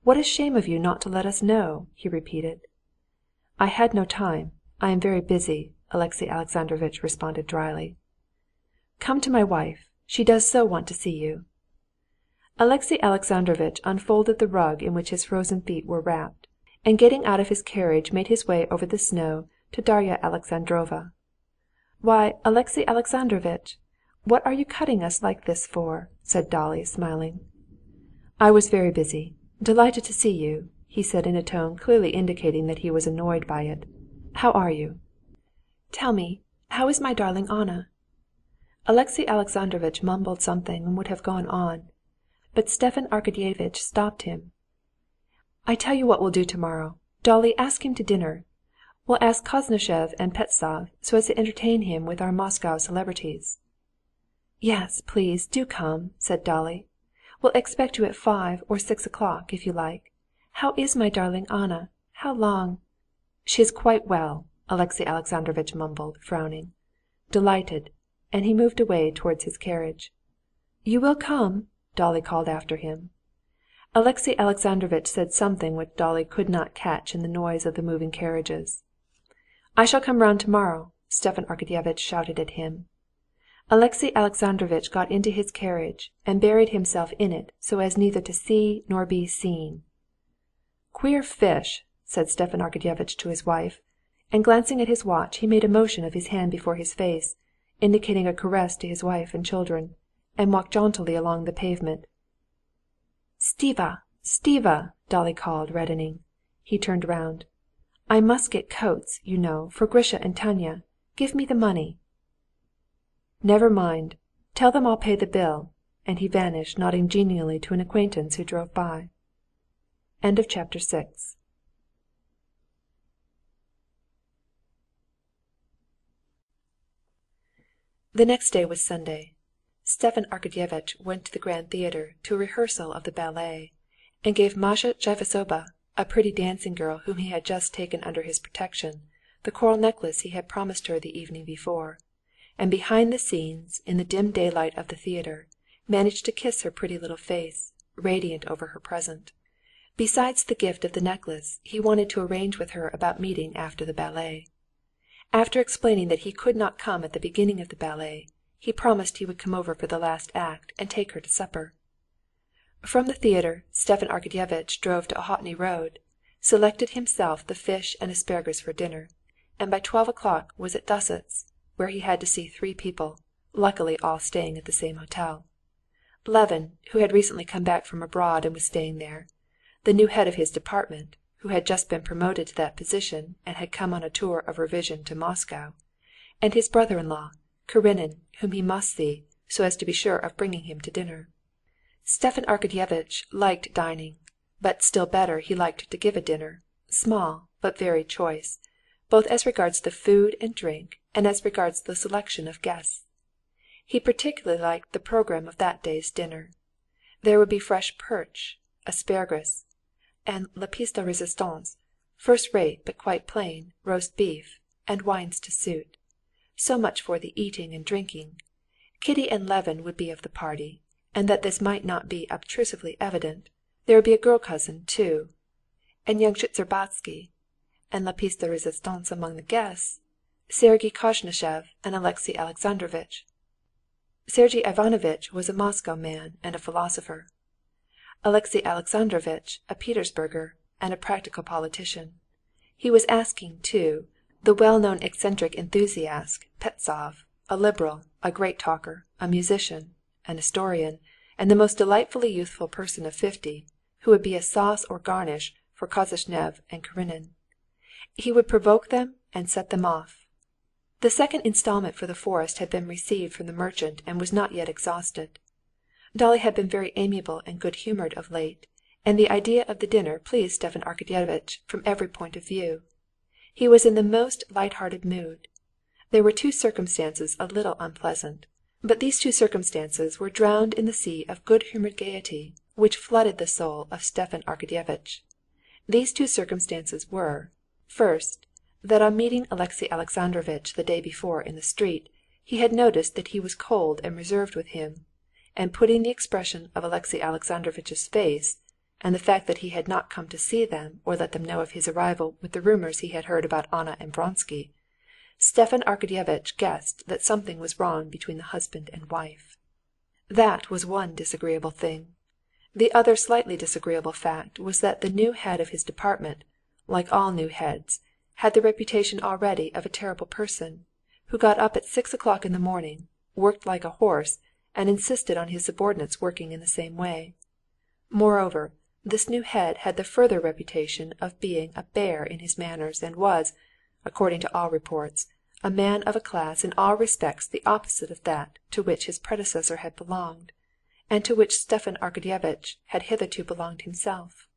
"What a shame of you not to let us know," he repeated. "I had no time. I am very busy," Alexey Alexandrovitch responded dryly. "Come to my wife. She does so want to see you." Alexey Alexandrovitch unfolded the rug in which his frozen feet were wrapped, and getting out of his carriage made his way over the snow to Darya Alexandrovna. "Why, Alexey Alexandrovitch, what are you cutting us like this for?" said Dolly, smiling. "I was very busy. Delighted to see you," he said in a tone clearly indicating that he was annoyed by it. "How are you?" "Tell me, how is my darling Anna?" Alexey Alexandrovitch mumbled something and would have gone on, but Stepan Arkadyevitch stopped him. "I tell you what we'll do tomorrow. Dolly, ask him to dinner. We'll ask Koznishev and Pestsov, so as to entertain him with our Moscow celebrities." "Yes, please, do come," said Dolly. "We'll expect you at 5 or 6 o'clock, if you like. How is my darling Anna? How long—" "She is quite well," Alexey Alexandrovitch mumbled, frowning. "Delighted," and he moved away towards his carriage. "You will come?" Dolly called after him. Alexey Alexandrovitch said something which Dolly could not catch in the noise of the moving carriages. "I shall come round tomorrow," Stepan Arkadyevitch shouted at him. Alexey Alexandrovitch got into his carriage and buried himself in it so as neither to see nor be seen. "Queer fish!" said Stepan Arkadyevitch to his wife, and glancing at his watch he made a motion of his hand before his face, indicating a caress to his wife and children, and walked jauntily along the pavement. "Stiva! Stiva!" Dolly called, reddening. He turned round. "I must get coats, you know, for Grisha and Tanya. Give me the money." "Never mind. Tell them I'll pay the bill," and he vanished, nodding genially to an acquaintance who drove by. Chapter 6. The next day was Sunday. Stepan Arkadyevitch went to the Grand Theatre to a rehearsal of the ballet, and gave Masha Tchaivasoba, a pretty dancing girl whom he had just taken under his protection, the coral necklace he had promised her the evening before, and behind the scenes, in the dim daylight of the theatre, managed to kiss her pretty little face, radiant over her present. Besides the gift of the necklace, he wanted to arrange with her about meeting after the ballet. After explaining that he could not come at the beginning of the ballet, he promised he would come over for the last act and take her to supper. From the theatre, Stepan Arkadyevitch drove to Ohotny Road, selected himself the fish and asparagus for dinner, and by 12 o'clock was at Dussots, where he had to see 3 people, luckily all staying at the same hotel. Levin, who had recently come back from abroad and was staying there, the new head of his department, who had just been promoted to that position and had come on a tour of revision to Moscow, and his brother-in-law, Karenin, whom he must see, so as to be sure of bringing him to dinner. Stepan Arkadyevitch liked dining, but still better he liked to give a dinner, small but very choice, both as regards the food and drink and as regards the selection of guests. He particularly liked the program of that day's dinner. There would be fresh perch, asparagus, and la pièce de résistance, first-rate but quite plain, roast beef, and wines to suit. So much for the eating and drinking. Kitty and Levin would be of the party, and that this might not be obtrusively evident, there would be a girl cousin too, and young Shtcherbatsky, and la pièce de résistance among the guests, Sergei Koznishev and Alexey Alexandrovitch. Sergey Ivanovitch was a Moscow man and a philosopher. Alexey Alexandrovitch a Petersburger and a practical politician. He was asking, too, the well-known eccentric enthusiast Pestsov, a liberal, a great talker, a musician, an historian, and the most delightfully youthful person of 50, who would be a sauce or garnish for Kozheshev and Karenin. He would provoke them and set them off. The second installment for the forest had been received from the merchant and was not yet exhausted. Dolly had been very amiable and good-humored of late, and the idea of the dinner pleased Stepan Arkadyevitch from every point of view. He was in the most light-hearted mood. There were two circumstances a little unpleasant, but these two circumstances were drowned in the sea of good-humored gaiety which flooded the soul of Stepan Arkadyevitch. These two circumstances were, first, that on meeting Alexey Alexandrovitch the day before in the street, he had noticed that he was cold and reserved with him, and putting the expression of Alexey Alexandrovitch's face, and the fact that he had not come to see them or let them know of his arrival with the rumors he had heard about Anna and Vronsky, Stepan Arkadyevitch guessed that something was wrong between the husband and wife. That was one disagreeable thing. The other slightly disagreeable fact was that the new head of his department, like all new heads, had the reputation already of a terrible person, who got up at 6 o'clock in the morning, worked like a horse, and insisted on his subordinates working in the same way. Moreover, this new head had the further reputation of being a bear in his manners and was, according to all reports, a man of a class in all respects the opposite of that to which his predecessor had belonged, and to which Stepan Arkadyevitch had hitherto belonged himself.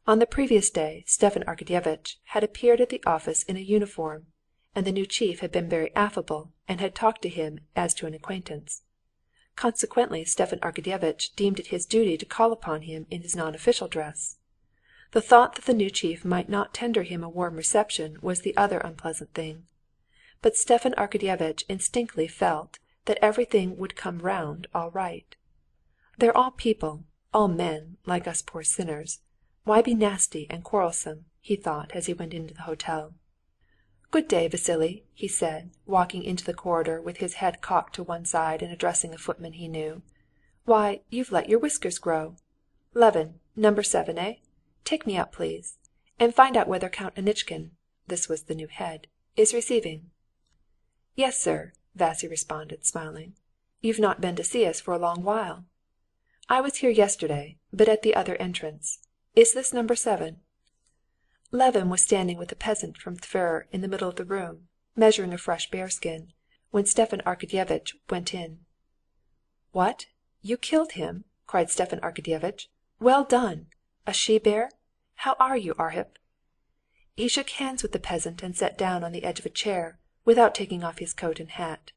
On the previous day Stepan Arkadyevitch had appeared at the office in a uniform, and the new chief had been very affable and had talked to him as to an acquaintance. Consequently Stepan Arkadyevitch deemed it his duty to call upon him in his non-official dress. The thought that the new chief might not tender him a warm reception was the other unpleasant thing. But Stepan Arkadyevitch instinctively felt that everything would come round all right. They're all people, all men, like us poor sinners. Why be nasty and quarrelsome, he thought as he went into the hotel. "Good day, Vassily," he said, walking into the corridor with his head cocked to one side and addressing a footman he knew. "Why, you've let your whiskers grow. Levin, number 7, eh? Take me up, please. And find out whether Count Anitchkin," this was the new head, "is receiving." "Yes, sir," Vassy responded, smiling. "You've not been to see us for a long while." "I was here yesterday, but at the other entrance. Is this number 7? Levin was standing with a peasant from Tver in the middle of the room, measuring a fresh bearskin, when Stepan Arkadyevitch went in. "What? You killed him?" cried Stepan Arkadyevitch. "Well done! A she-bear? How are you, Arhip?" He shook hands with the peasant and sat down on the edge of a chair, without taking off his coat and hat.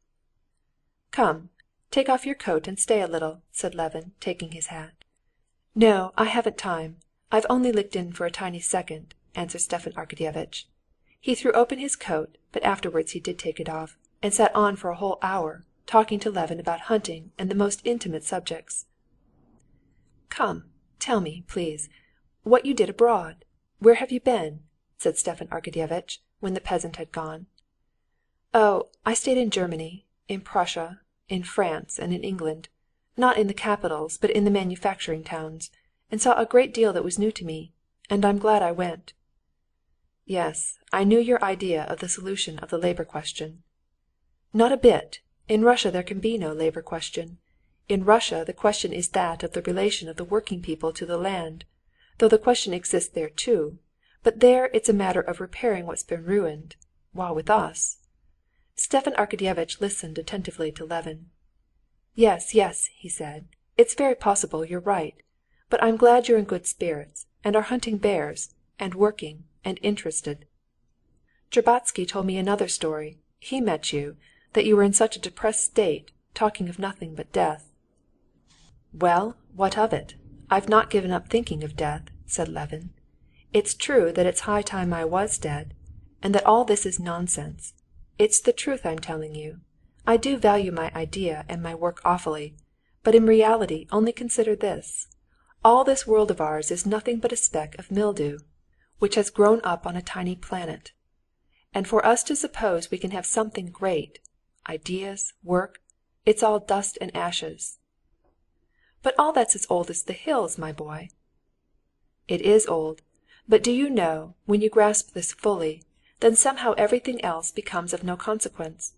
"Come, take off your coat and stay a little," said Levin, taking his hat. "No, I haven't time. I've only looked in for a tiny second," answered Stepan Arkadyevitch. He threw open his coat, but afterwards he did take it off, and sat on for a whole hour, talking to Levin about hunting and the most intimate subjects. "Come, tell me, please, what you did abroad. Where have you been?" said Stepan Arkadyevitch, when the peasant had gone. "Oh, I stayed in Germany, in Prussia, in France, and in England, not in the capitals, but in the manufacturing towns, and saw a great deal that was new to me, and I'm glad I went." "Yes, I knew your idea of the solution of the labor question." "Not a bit. In Russia there can be no labor question. In Russia the question is that of the relation of the working people to the land, though the question exists there too, but there it's a matter of repairing what's been ruined, while with us—" Stepan Arkadyevitch listened attentively to Levin. "Yes, yes," he said, "it's very possible you're right, but I'm glad you're in good spirits, and are hunting bears, and working, and interested. Drbatsky told me another story. He met you, that you were in such a depressed state, talking of nothing but death." "Well, what of it? I've not given up thinking of death," said Levin. "It's true that it's high time I was dead, and that all this is nonsense. It's the truth I'm telling you. I do value my idea and my work awfully, but in reality only consider this. All this world of ours is nothing but a speck of mildew, which has grown up on a tiny planet. And for us to suppose we can have something great, ideas, work, It's all dust and ashes." "But all that's as old as the hills, my boy." "It is old. But do you know, when you grasp this fully, then somehow everything else becomes of no consequence.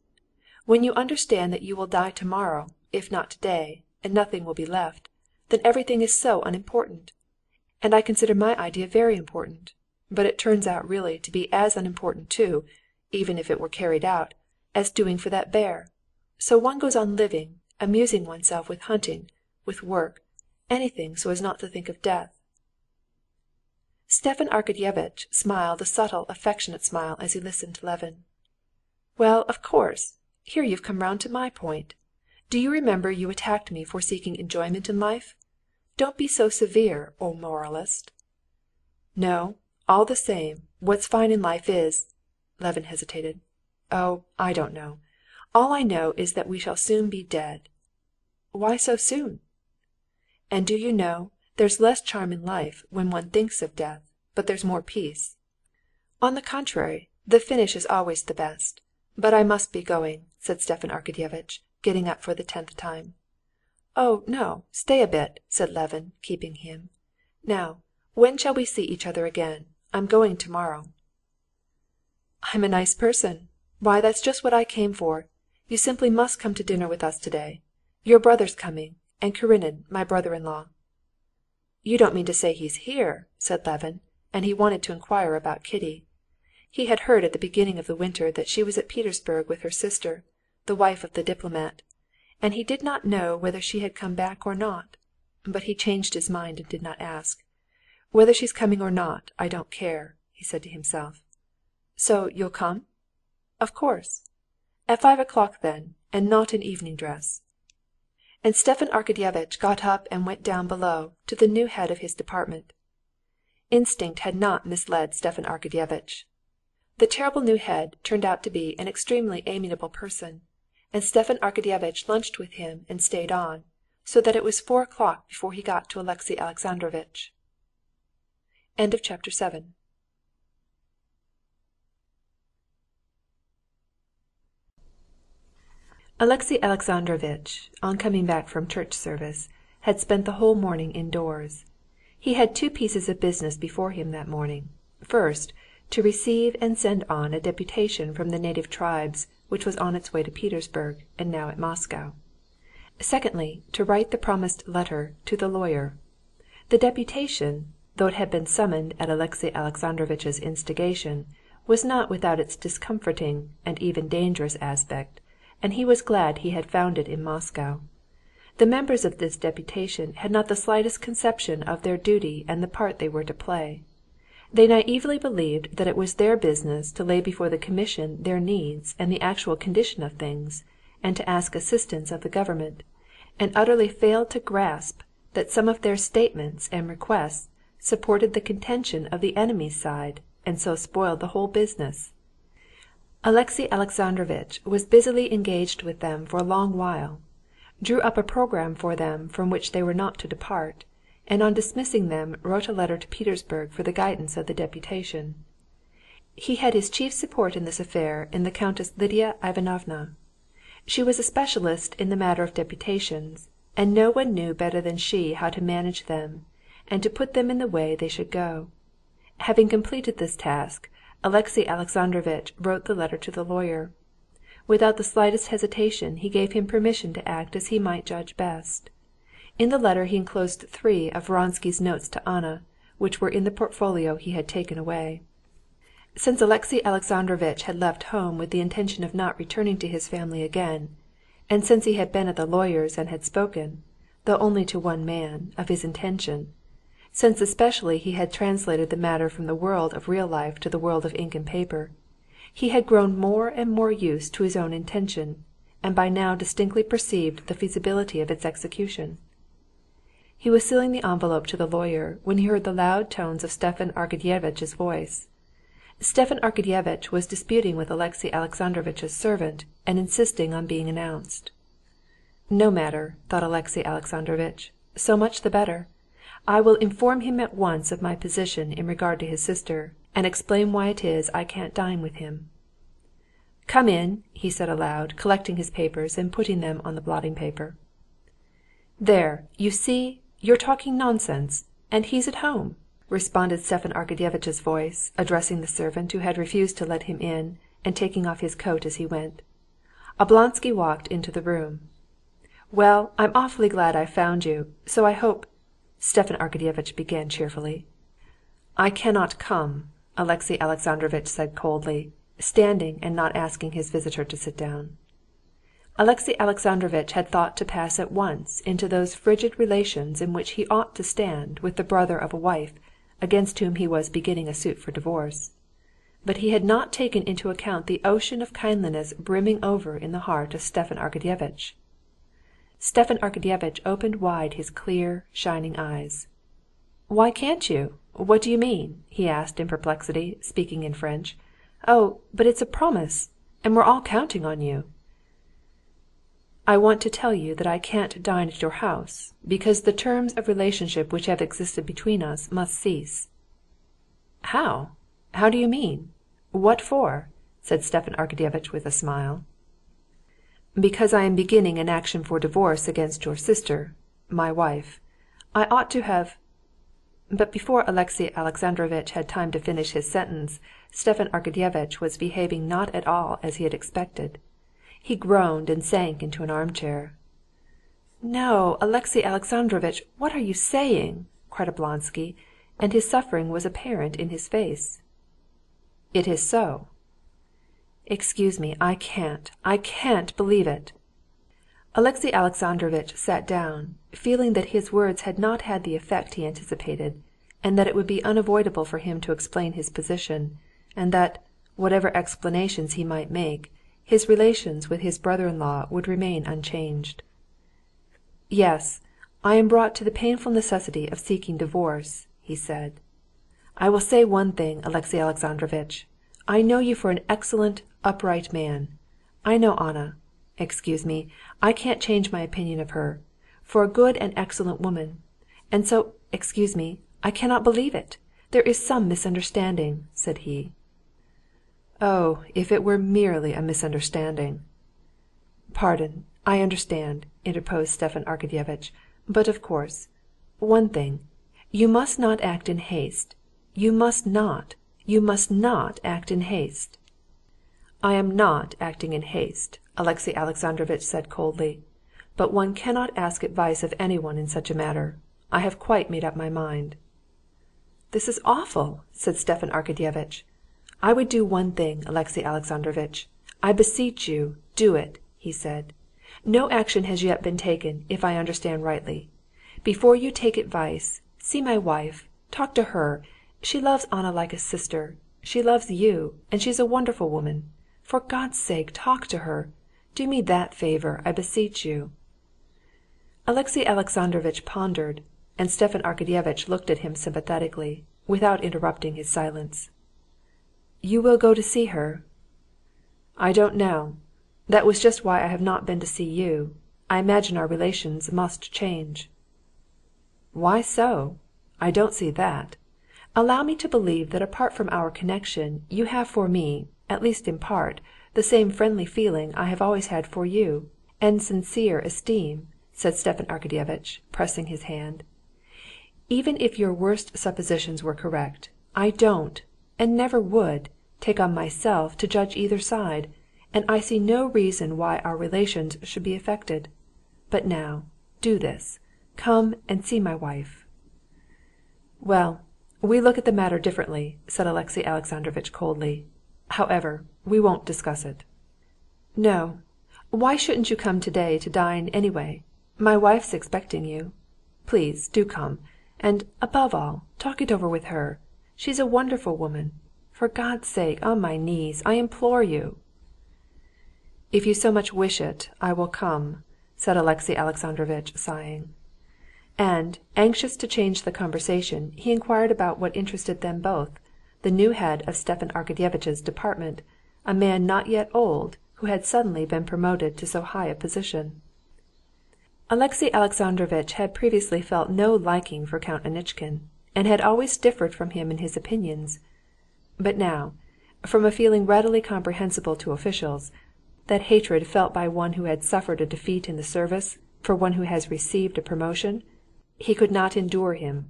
When you understand that you will die tomorrow, if not today, and nothing will be left, then everything is so unimportant. And I consider my idea very important. But it turns out really to be as unimportant too, even if it were carried out, as doing for that bear. So one goes on living, amusing oneself with hunting, with work, anything so as not to think of death." Stepan Arkadyevitch smiled a subtle, affectionate smile as he listened to Levin. "Well, of course, here you've come round to my point. Do you remember you attacked me for seeking enjoyment in life? Don't be so severe, O moralist." "No, all the same, what's fine in life is—" Levin hesitated. "Oh, I don't know. All I know is that we shall soon be dead." "Why so soon?" "And do you know, there's less charm in life when one thinks of death, but there's more peace." "On the contrary, the finish is always the best. But I must be going," said Stepan Arkadyevitch, getting up for the 10th time. "Oh, no, stay a bit," said Levin, keeping him. "Now, when shall we see each other again? I'm going tomorrow." "I'm a nice person! Why, that's just what I came for. You simply must come to dinner with us today. Your brother's coming, and Karenin, my brother-in-law." "You don't mean to say he's here?" said Levin, and he wanted to inquire about Kitty. He had heard at the beginning of the winter that she was at Petersburg with her sister, the wife of the diplomat, and he did not know whether she had come back or not. But he changed his mind and did not ask. "Whether she's coming or not, I don't care," he said to himself. "So you'll come?" "Of course." "At 5 o'clock then, and not in evening dress." And Stepan Arkadyevitch got up and went down below to the new head of his department. Instinct had not misled Stepan Arkadyevitch. The terrible new head turned out to be an extremely amiable person, and Stepan Arkadyevitch lunched with him and stayed on, so that it was 4 o'clock before he got to Alexey Alexandrovitch. Chapter 7. Alexey Alexandrovitch, on coming back from church service, had spent the whole morning indoors. He had 2 pieces of business before him that morning. First, to receive and send on a deputation from the native tribes which was on its way to Petersburg and now at Moscow. Secondly, to write the promised letter to the lawyer. The deputation, though it had been summoned at Alexey Alexandrovitch's instigation, was not without its discomforting and even dangerous aspect, and he was glad he had found it in Moscow. The members of this deputation had not the slightest conception of their duty and the part they were to play. They naively believed that it was their business to lay before the commission their needs and the actual condition of things, and to ask assistance of the government, and utterly failed to grasp that some of their statements and requests supported the contention of the enemy's side, and so spoiled the whole business. Alexey Alexandrovitch was busily engaged with them for a long while, drew up a program for them from which they were not to depart, and on dismissing them wrote a letter to Petersburg for the guidance of the deputation. He had his chief support in this affair in the Countess Lidia Ivanovna. She was a specialist in the matter of deputations, and no one knew better than she how to manage them, and to put them in the way they should go. Having completed this task, Alexey Alexandrovitch wrote the letter to the lawyer. Without the slightest hesitation he gave him permission to act as he might judge best. In the letter he enclosed 3 of Vronsky's notes to Anna, which were in the portfolio he had taken away. Since Alexey Alexandrovitch had left home with the intention of not returning to his family again, and since he had been at the lawyer's and had spoken, though only to one man, of his intention, since especially he had translated the matter from the world of real life to the world of ink and paper, he had grown more and more used to his own intention, and by now distinctly perceived the feasibility of its execution. He was sealing the envelope to the lawyer when he heard the loud tones of Stepan Arkadyevitch's voice. Stepan Arkadyevitch was disputing with Alexey Alexandrovitch's servant and insisting on being announced. "No matter," thought Alexey Alexandrovitch, "so much the better. I will inform him at once of my position in regard to his sister, and explain why it is I can't dine with him." "Come in," he said aloud, collecting his papers and putting them on the blotting paper. "There, you see, you're talking nonsense, and he's at home," responded Stepan Arkadyevitch's voice, addressing the servant who had refused to let him in, and taking off his coat as he went. Oblonsky walked into the room. "Well, I'm awfully glad I've found you, so I hope...." Stepan Arkadyevitch began cheerfully. "I cannot come," Alexey Alexandrovitch said coldly, standing and not asking his visitor to sit down. Alexey Alexandrovitch had thought to pass at once into those frigid relations in which he ought to stand with the brother of a wife against whom he was beginning a suit for divorce. But he had not taken into account the ocean of kindliness brimming over in the heart of Stepan Arkadyevitch. Stepan Arkadyevitch opened wide his clear, shining eyes. "Why can't you? What do you mean?" he asked in perplexity, speaking in French. "Oh, but it's a promise, and we're all counting on you." "I want to tell you that I can't dine at your house, because the terms of relationship which have existed between us must cease." "How? How do you mean? What for?" said Stepan Arkadyevitch with a smile. "Because I am beginning an action for divorce against your sister, my wife. I ought to have...." But before Alexey Alexandrovitch had time to finish his sentence, Stepan Arkadyevitch was behaving not at all as he had expected. He groaned and sank into an armchair. "No, Alexey Alexandrovitch, what are you saying?" cried Oblonsky, and his suffering was apparent in his face. "It is so." "Excuse me, I can't believe it." Alexey Alexandrovitch sat down, feeling that his words had not had the effect he anticipated, and that it would be unavoidable for him to explain his position, and that, whatever explanations he might make, his relations with his brother-in-law would remain unchanged. "Yes, I am brought to the painful necessity of seeking divorce," he said. "I will say one thing, Alexey Alexandrovitch. I know you for an excellent, upright man. I know Anna. Excuse me, I can't change my opinion of her, for a good and excellent woman. And so, excuse me, I cannot believe it. There is some misunderstanding," said he. "Oh, if it were merely a misunderstanding!" "Pardon, I understand," interposed Stepan Arkadyevitch. "But of course, one thing, you must not act in haste. You must not act in haste." "I am not acting in haste," Alexey Alexandrovitch said coldly. "But one cannot ask advice of anyone in such a matter. I have quite made up my mind." "This is awful," said Stepan Arkadyevitch. "I would do one thing, Alexey Alexandrovitch. I beseech you, do it," he said. "No action has yet been taken, if I understand rightly. Before you take advice, see my wife, talk to her. She loves Anna like a sister. She loves you, and she's a wonderful woman. For God's sake, talk to her. Do me that favor, I beseech you." Alexey Alexandrovitch pondered, and Stepan Arkadyevitch looked at him sympathetically, without interrupting his silence. "You will go to see her?" "I don't know. That was just why I have not been to see you. I imagine our relations must change." "Why so? I don't see that. Allow me to believe that apart from our connection you have for me, at least in part, the same friendly feeling I have always had for you, and sincere esteem," said Stepan Arkadyevitch, pressing his hand. "Even if your worst suppositions were correct, I don't, and never would, take on myself to judge either side, and I see no reason why our relations should be affected. But now, do this. Come and see my wife." "Well, we look at the matter differently," said Alexey Alexandrovitch coldly. "However, we won't discuss it." "No. Why shouldn't you come today to dine anyway? My wife's expecting you. Please, do come. And, above all, talk it over with her. She's a wonderful woman. For God's sake, on my knees, I implore you." "If you so much wish it, I will come," said Alexey Alexandrovitch, sighing. And, anxious to change the conversation, he inquired about what interested them both, the new head of Stepan Arkadyevitch's department, a man not yet old, who had suddenly been promoted to so high a position. Alexey Alexandrovitch had previously felt no liking for Count Anitchkin, and had always differed from him in his opinions. But now, from a feeling readily comprehensible to officials, that hatred felt by one who had suffered a defeat in the service for one who has received a promotion, he could not endure him.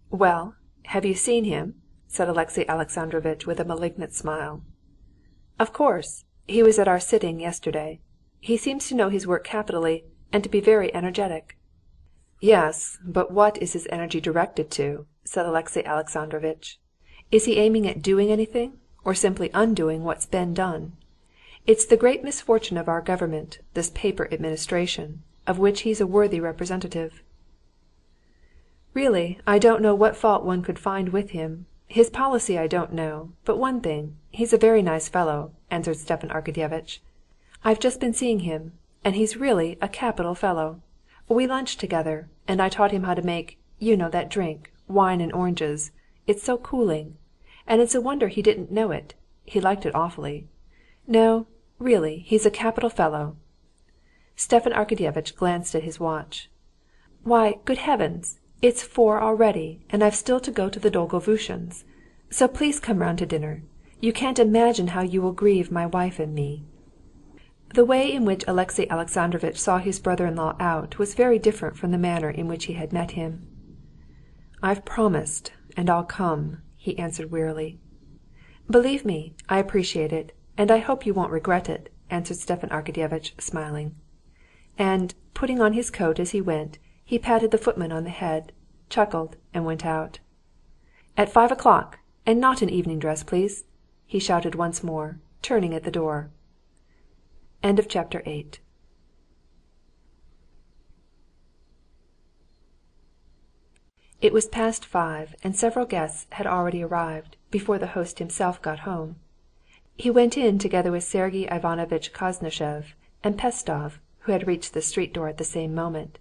"Well, have you seen him?" said Alexey Alexandrovitch with a malignant smile. "Of course. He was at our sitting yesterday. He seems to know his work capitally, and to be very energetic." "Yes, but what is his energy directed to?" said Alexey Alexandrovitch. "Is he aiming at doing anything, or simply undoing what's been done? It's the great misfortune of our government, this paper administration, of which he's a worthy representative." "Really, I don't know what fault one could find with him. His policy I don't know, but one thing, he's a very nice fellow," answered Stepan Arkadyevitch. "I've just been seeing him, and he's really a capital fellow. We lunched together, and I taught him how to make, you know that drink, wine and oranges. It's so cooling. And it's a wonder he didn't know it. He liked it awfully. No, really, he's a capital fellow." Stepan Arkadyevitch glanced at his watch. "Why, good heavens! It's 4 already, and I've still to go to the Dolgovushins'. So please come round to dinner. You can't imagine how you will grieve my wife and me." The way in which Alexey Alexandrovitch saw his brother-in-law out was very different from the manner in which he had met him. "I've promised, and I'll come," he answered wearily. "Believe me, I appreciate it, and I hope you won't regret it," answered Stepan Arkadyevitch, smiling. And, putting on his coat as he went, he patted the footman on the head, chuckled, and went out. "At 5 o'clock, and not in evening dress, please," he shouted once more, turning at the door. Chapter 8. It was past 5, and several guests had already arrived, before the host himself got home. He went in together with Sergey Ivanovitch Koznishev and Pestov, who had reached the street door at the same moment.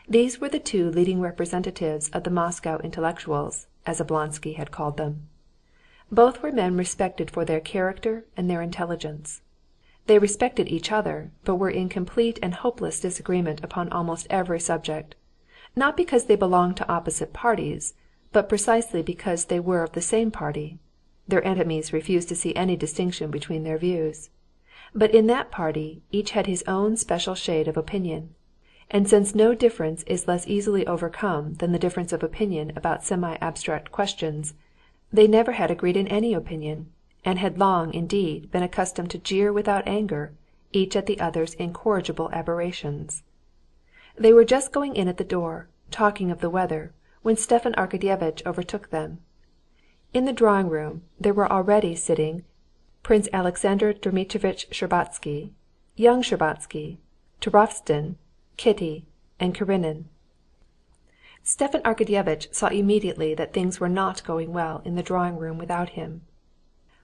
These were the two leading representatives of the Moscow intellectuals, as Oblonsky had called them. Both were men respected for their character and their intelligence. They respected each other, but were in complete and hopeless disagreement upon almost every subject, not because they belonged to opposite parties, but precisely because they were of the same party. Their enemies refused to see any distinction between their views. But in that party each had his own special shade of opinion, and since no difference is less easily overcome than the difference of opinion about semi-abstract questions, they never had agreed in any opinion, and had long, indeed, been accustomed to jeer without anger, each at the other's incorrigible aberrations. They were just going in at the door, talking of the weather, when Stepan Arkadyevitch overtook them. In the drawing-room there were already sitting Prince Alexander Dmitrovitch Shtcherbatsky, young Shtcherbatsky, Turovtsin, Kitty, and Karenin. Stepan Arkadyevitch saw immediately that things were not going well in the drawing-room without him.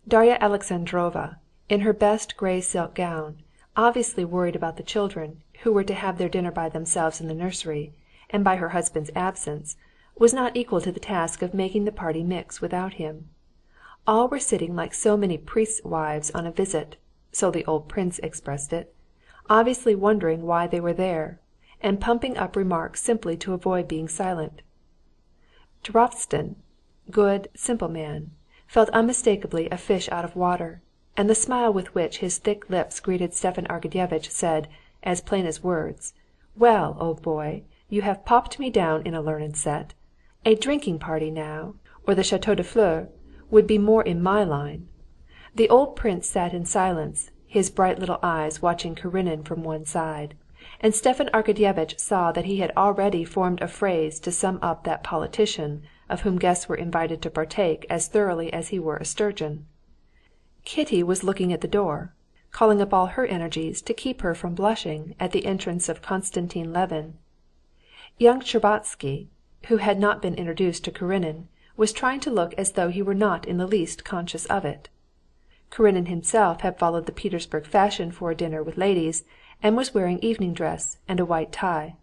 Darya Alexandrovna, in her best gray silk gown, obviously worried about the children, who were to have their dinner by themselves in the nursery, and by her husband's absence, was not equal to the task of making the party mix without him. All were sitting like so many priests' wives on a visit, so the old prince expressed it, obviously wondering why they were there, and pumping up remarks simply to avoid being silent. Turovtsin, good, simple man, felt unmistakably a fish out of water, and the smile with which his thick lips greeted Stepan Arkadyevitch said, as plain as words, "Well, old boy, you have popped me down in a learned set. A drinking party now, or the Château de Fleurs, would be more in my line." The old prince sat in silence, his bright little eyes watching Karenin from one side, and Stepan Arkadyevitch saw that he had already formed a phrase to sum up that politician of whom guests were invited to partake as thoroughly as he were a sturgeon. Kitty was looking at the door, calling up all her energies to keep her from blushing at the entrance of Konstantin Levin. Young Shtcherbatsky, who had not been introduced to Karenin, was trying to look as though he were not in the least conscious of it. Karenin himself had followed the Petersburg fashion for a dinner with ladies, and was wearing evening dress and a white tie.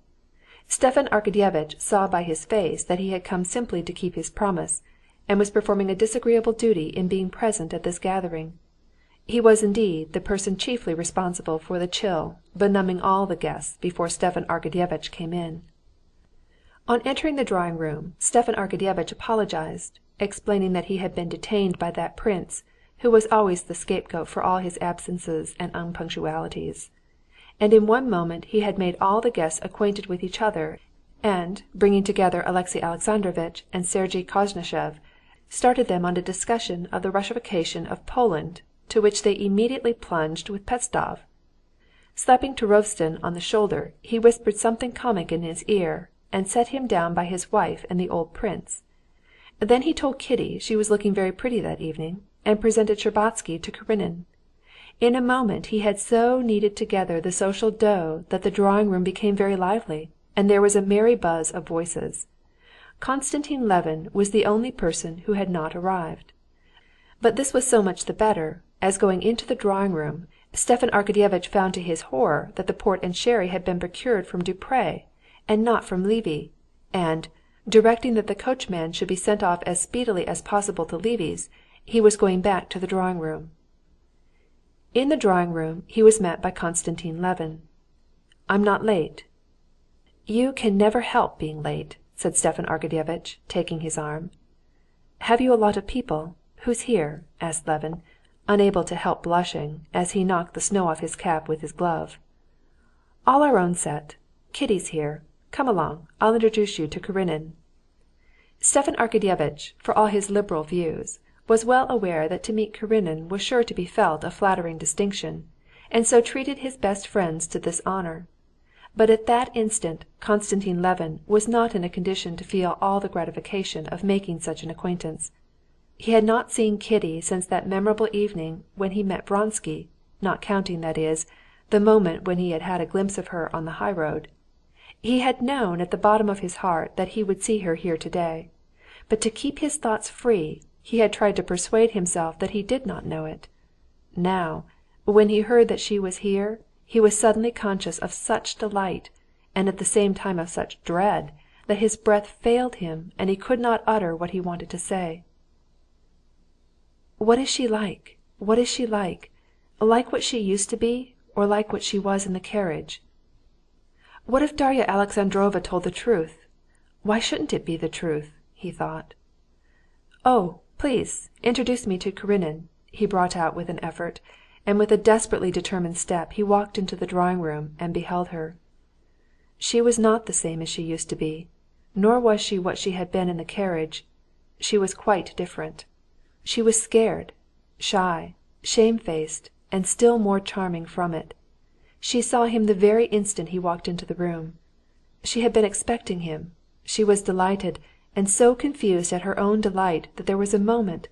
Stepan Arkadyevitch saw by his face that he had come simply to keep his promise, and was performing a disagreeable duty in being present at this gathering. He was indeed the person chiefly responsible for the chill benumbing all the guests before Stepan Arkadyevitch came in. On entering the drawing-room, Stepan Arkadyevitch apologized, explaining that he had been detained by that prince, who was always the scapegoat for all his absences and unpunctualities. And in one moment he had made all the guests acquainted with each other, and, bringing together Alexey Alexandrovitch and Sergey Koznishev, started them on a discussion of the Russification of Poland, to which they immediately plunged with Pestsov. Slapping Turovtsin on the shoulder, he whispered something comic in his ear, and set him down by his wife and the old prince. Then he told Kitty she was looking very pretty that evening, and presented Shtcherbatsky to Karenin. In a moment he had so kneaded together the social dough that the drawing-room became very lively, and there was a merry buzz of voices. Konstantin Levin was the only person who had not arrived. But this was so much the better, as going into the drawing-room, Stepan Arkadyevitch found to his horror that the port and sherry had been procured from Dupré, and not from Levy, and, directing that the coachman should be sent off as speedily as possible to Levy's, he was going back to the drawing-room. In the drawing-room he was met by Konstantin Levin. "I'm not late." "You can never help being late," said Stepan Arkadyevitch, taking his arm. "Have you a lot of people? Who's here?" asked Levin, unable to help blushing, as he knocked the snow off his cap with his glove. "All our own set. Kitty's here. Come along, I'll introduce you to Karenin." Stepan Arkadyevitch, for all his liberal views, was well aware that to meet Karenin was sure to be felt a flattering distinction, and so treated his best friends to this honor. But at that instant Konstantin Levin was not in a condition to feel all the gratification of making such an acquaintance. He had not seen Kitty since that memorable evening when he met Vronsky, not counting, that is, the moment when he had had a glimpse of her on the highroad. He had known at the bottom of his heart that he would see her here today, but to keep his thoughts free he had tried to persuade himself that he did not know it. Now, when he heard that she was here, he was suddenly conscious of such delight, and at the same time of such dread, that his breath failed him and he could not utter what he wanted to say. "What is she like? What is she like? Like what she used to be, or like what she was in the carriage? What if Darya Alexandrovna told the truth? Why shouldn't it be the truth?" he thought. "Oh, please, introduce me to Karenin," he brought out with an effort, and with a desperately determined step he walked into the drawing-room and beheld her. She was not the same as she used to be, nor was she what she had been in the carriage. She was quite different. She was scared, shy, shamefaced, and still more charming from it. She saw him the very instant he walked into the room. She had been expecting him. She was delighted, and so confused at her own delight that there was a moment,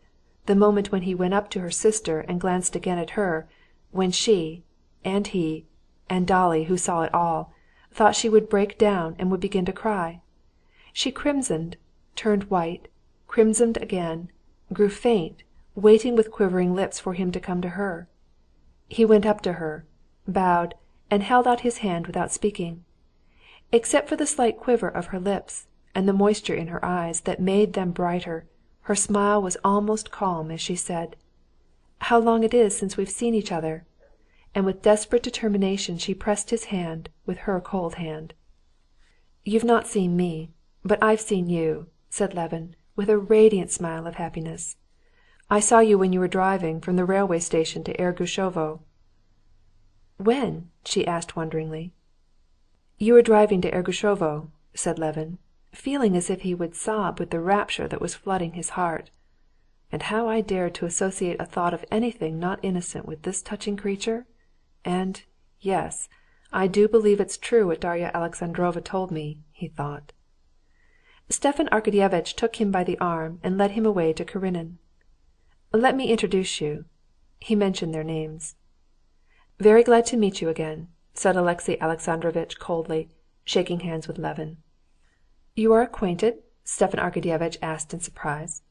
the moment when he went up to her sister and glanced again at her, when she, and he, and Dolly, who saw it all, thought she would break down and would begin to cry. She crimsoned, turned white, crimsoned again, grew faint, waiting with quivering lips for him to come to her. He went up to her, bowed, and held out his hand without speaking. Except for the slight quiver of her lips and the moisture in her eyes that made them brighter, her smile was almost calm as she said, "How long it is since we've seen each other!" And with desperate determination she pressed his hand with her cold hand. "You've not seen me, but I've seen you," said Levin, with a radiant smile of happiness. "I saw you when you were driving from the railway station to Ergushovo." "When?" she asked wonderingly. "You were driving to Ergushovo," said Levin, feeling as if he would sob with the rapture that was flooding his heart. And how I dared to associate a thought of anything not innocent with this touching creature? And, yes, I do believe it's true what Darya Alexandrovna told me, he thought. Stepan Arkadyevitch took him by the arm and led him away to Karenin. "Let me introduce you." He mentioned their names. "Very glad to meet you again," said Alexey Alexandrovitch coldly, shaking hands with Levin. "You are acquainted?" Stepan Arkadyevitch asked in surprise.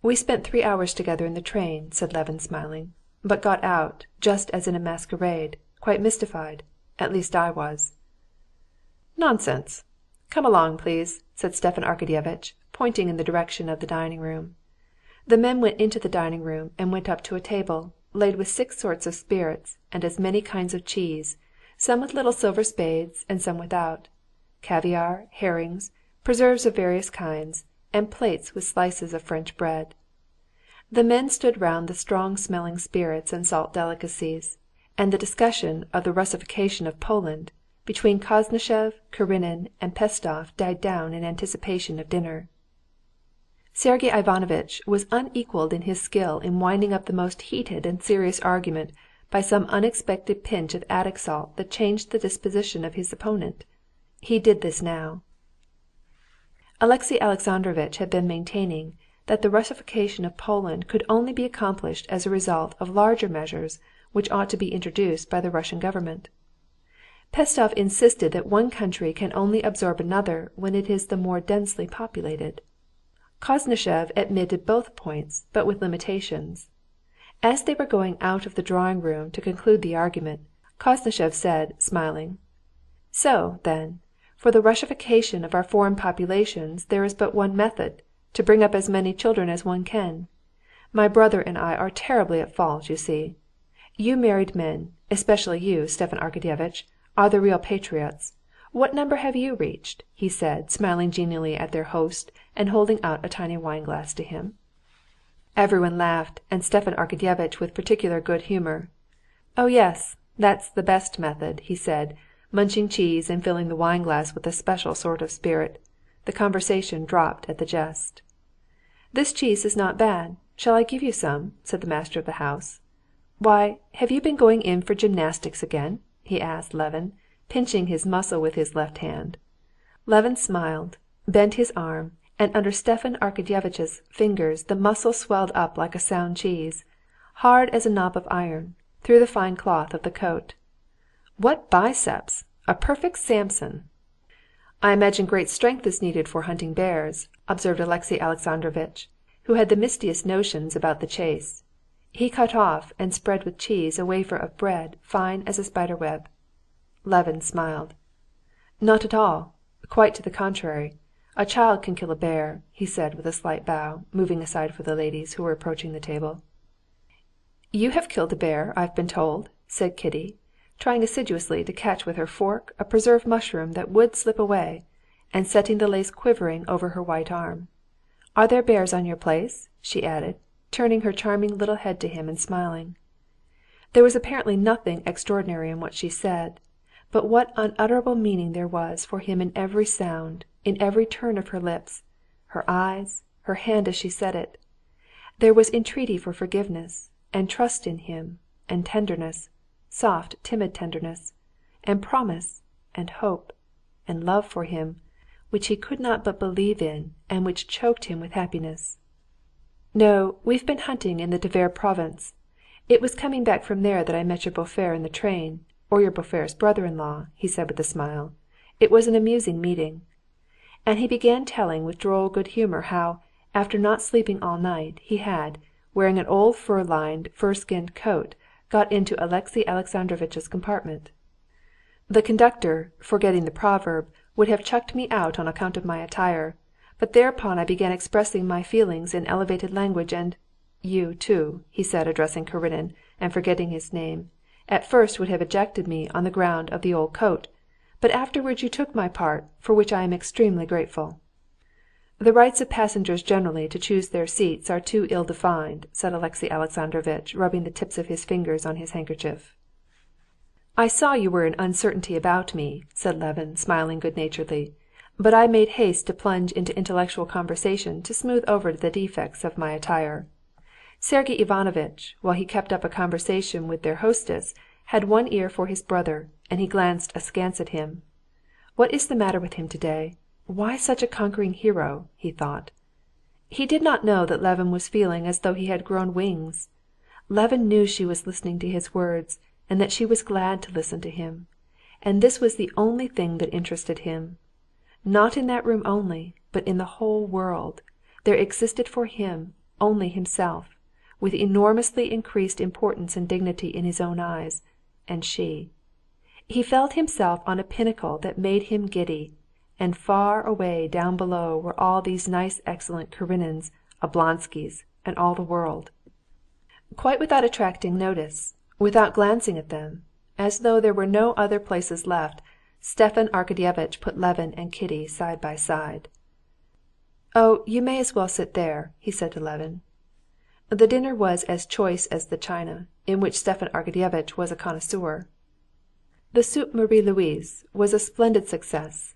"We spent 3 hours together in the train," said Levin, smiling, "but got out, just as in a masquerade, quite mystified. At least I was." "Nonsense! Come along, please," said Stepan Arkadyevitch, pointing in the direction of the dining-room. The men went into the dining-room and went up to a table, laid with 6 sorts of spirits and as many kinds of cheese, some with little silver spades and some without, caviar, herrings, preserves of various kinds, and plates with slices of French bread. The men stood round the strong-smelling spirits and salt delicacies, and the discussion of the Russification of Poland between Koznishev, Karenin, and Pestov died down in anticipation of dinner. Sergey Ivanovitch was unequalled in his skill in winding up the most heated and serious argument by some unexpected pinch of Attic salt that changed the disposition of his opponent. He did this now. Alexey Alexandrovitch had been maintaining that the Russification of Poland could only be accomplished as a result of larger measures which ought to be introduced by the Russian government. Pestov insisted that one country can only absorb another when it is the more densely populated. Koznishev admitted both points, but with limitations. As they were going out of the drawing-room to conclude the argument, Koznishev said, smiling, "So, then, for the Russification of our foreign populations there is but one method, to bring up as many children as one can. My brother and I are terribly at fault, you see. You married men, especially you, Stepan Arkadyevitch, are the real patriots. What number have you reached?" he said, smiling genially at their host and holding out a tiny wine-glass to him. Everyone laughed, and Stepan Arkadyevitch with particular good humor. "Oh yes, that's the best method," he said, munching cheese and filling the wine-glass with a special sort of spirit. The conversation dropped at the jest. "This cheese is not bad. Shall I give you some?" said the master of the house. "Why, have you been going in for gymnastics again?" he asked Levin, pinching his muscle with his left hand. Levin smiled, bent his arm, and under Stepan Arkadyevitch's fingers the muscle swelled up like a sound cheese, hard as a knob of iron, through the fine cloth of the coat. "What biceps! A perfect Samson!" "I imagine great strength is needed for hunting bears," observed Alexey Alexandrovitch, who had the mistiest notions about the chase. He cut off and spread with cheese a wafer of bread fine as a spider-web. Levin smiled. "Not at all. Quite to the contrary. A child can kill a bear," he said with a slight bow, moving aside for the ladies who were approaching the table. "You have killed a bear, I've been told," said Kitty, trying assiduously to catch with her fork a preserved mushroom that would slip away, and setting the lace quivering over her white arm. "Are there bears on your place?" she added, turning her charming little head to him and smiling. There was apparently nothing extraordinary in what she said, but what unutterable meaning there was for him in every sound, in every turn of her lips, her eyes, her hand as she said it. There was entreaty for forgiveness, and trust in him, and tenderness, soft, timid tenderness, and promise, and hope, and love for him, which he could not but believe in, and which choked him with happiness. "No, we've been hunting in the Tver province. It was coming back from there that I met your beau-frère in the train, or your beau-frère's brother-in-law," he said with a smile. "It was an amusing meeting." And he began telling with droll good humor how, after not sleeping all night, he had, wearing an old fur-lined, fur-skinned coat, got into Alexey Alexandrovitch's compartment. "The conductor, forgetting the proverb, would have chucked me out on account of my attire, but thereupon I began expressing my feelings in elevated language, and you, too," he said, addressing Karenin, and forgetting his name, "at first would have ejected me on the ground of the old coat, but afterwards you took my part, for which I am extremely grateful." "The rights of passengers generally to choose their seats are too ill-defined," said Alexey Alexandrovitch, rubbing the tips of his fingers on his handkerchief. "I saw you were in uncertainty about me," said Levin, smiling good-naturedly, "but I made haste to plunge into intellectual conversation to smooth over the defects of my attire." Sergey Ivanovitch, while he kept up a conversation with their hostess, had one ear for his brother, and he glanced askance at him. "What is the matter with him today? Why such a conquering hero?" he thought. He did not know that Levin was feeling as though he had grown wings. Levin knew she was listening to his words, and that she was glad to listen to him. And this was the only thing that interested him. Not in that room only, but in the whole world, there existed for him only himself, with enormously increased importance and dignity in his own eyes, and she. He felt himself on a pinnacle that made him giddy, and far away down below were all these nice excellent Karenins, Oblonskys, and all the world. Quite without attracting notice, without glancing at them, as though there were no other places left, Stepan Arkadyevitch put Levin and Kitty side by side. "Oh, you may as well sit there," he said to Levin. The dinner was as choice as the china, in which Stepan Arkadyevitch was a connoisseur. The soup Marie Louise was a splendid success.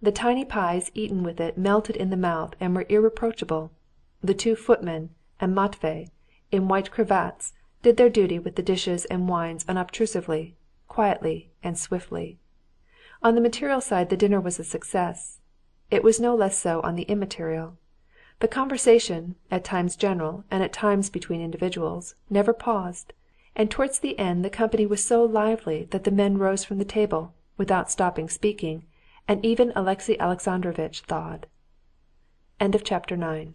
The tiny pies eaten with it melted in the mouth and were irreproachable. The two footmen and Matvey, in white cravats, did their duty with the dishes and wines unobtrusively, quietly, and swiftly. On the material side the dinner was a success. It was no less so on the immaterial. The conversation, at times general and at times between individuals, never paused, and towards the end the company was so lively that the men rose from the table, without stopping speaking, and even Alexey Alexandrovitch thawed. Chapter 10.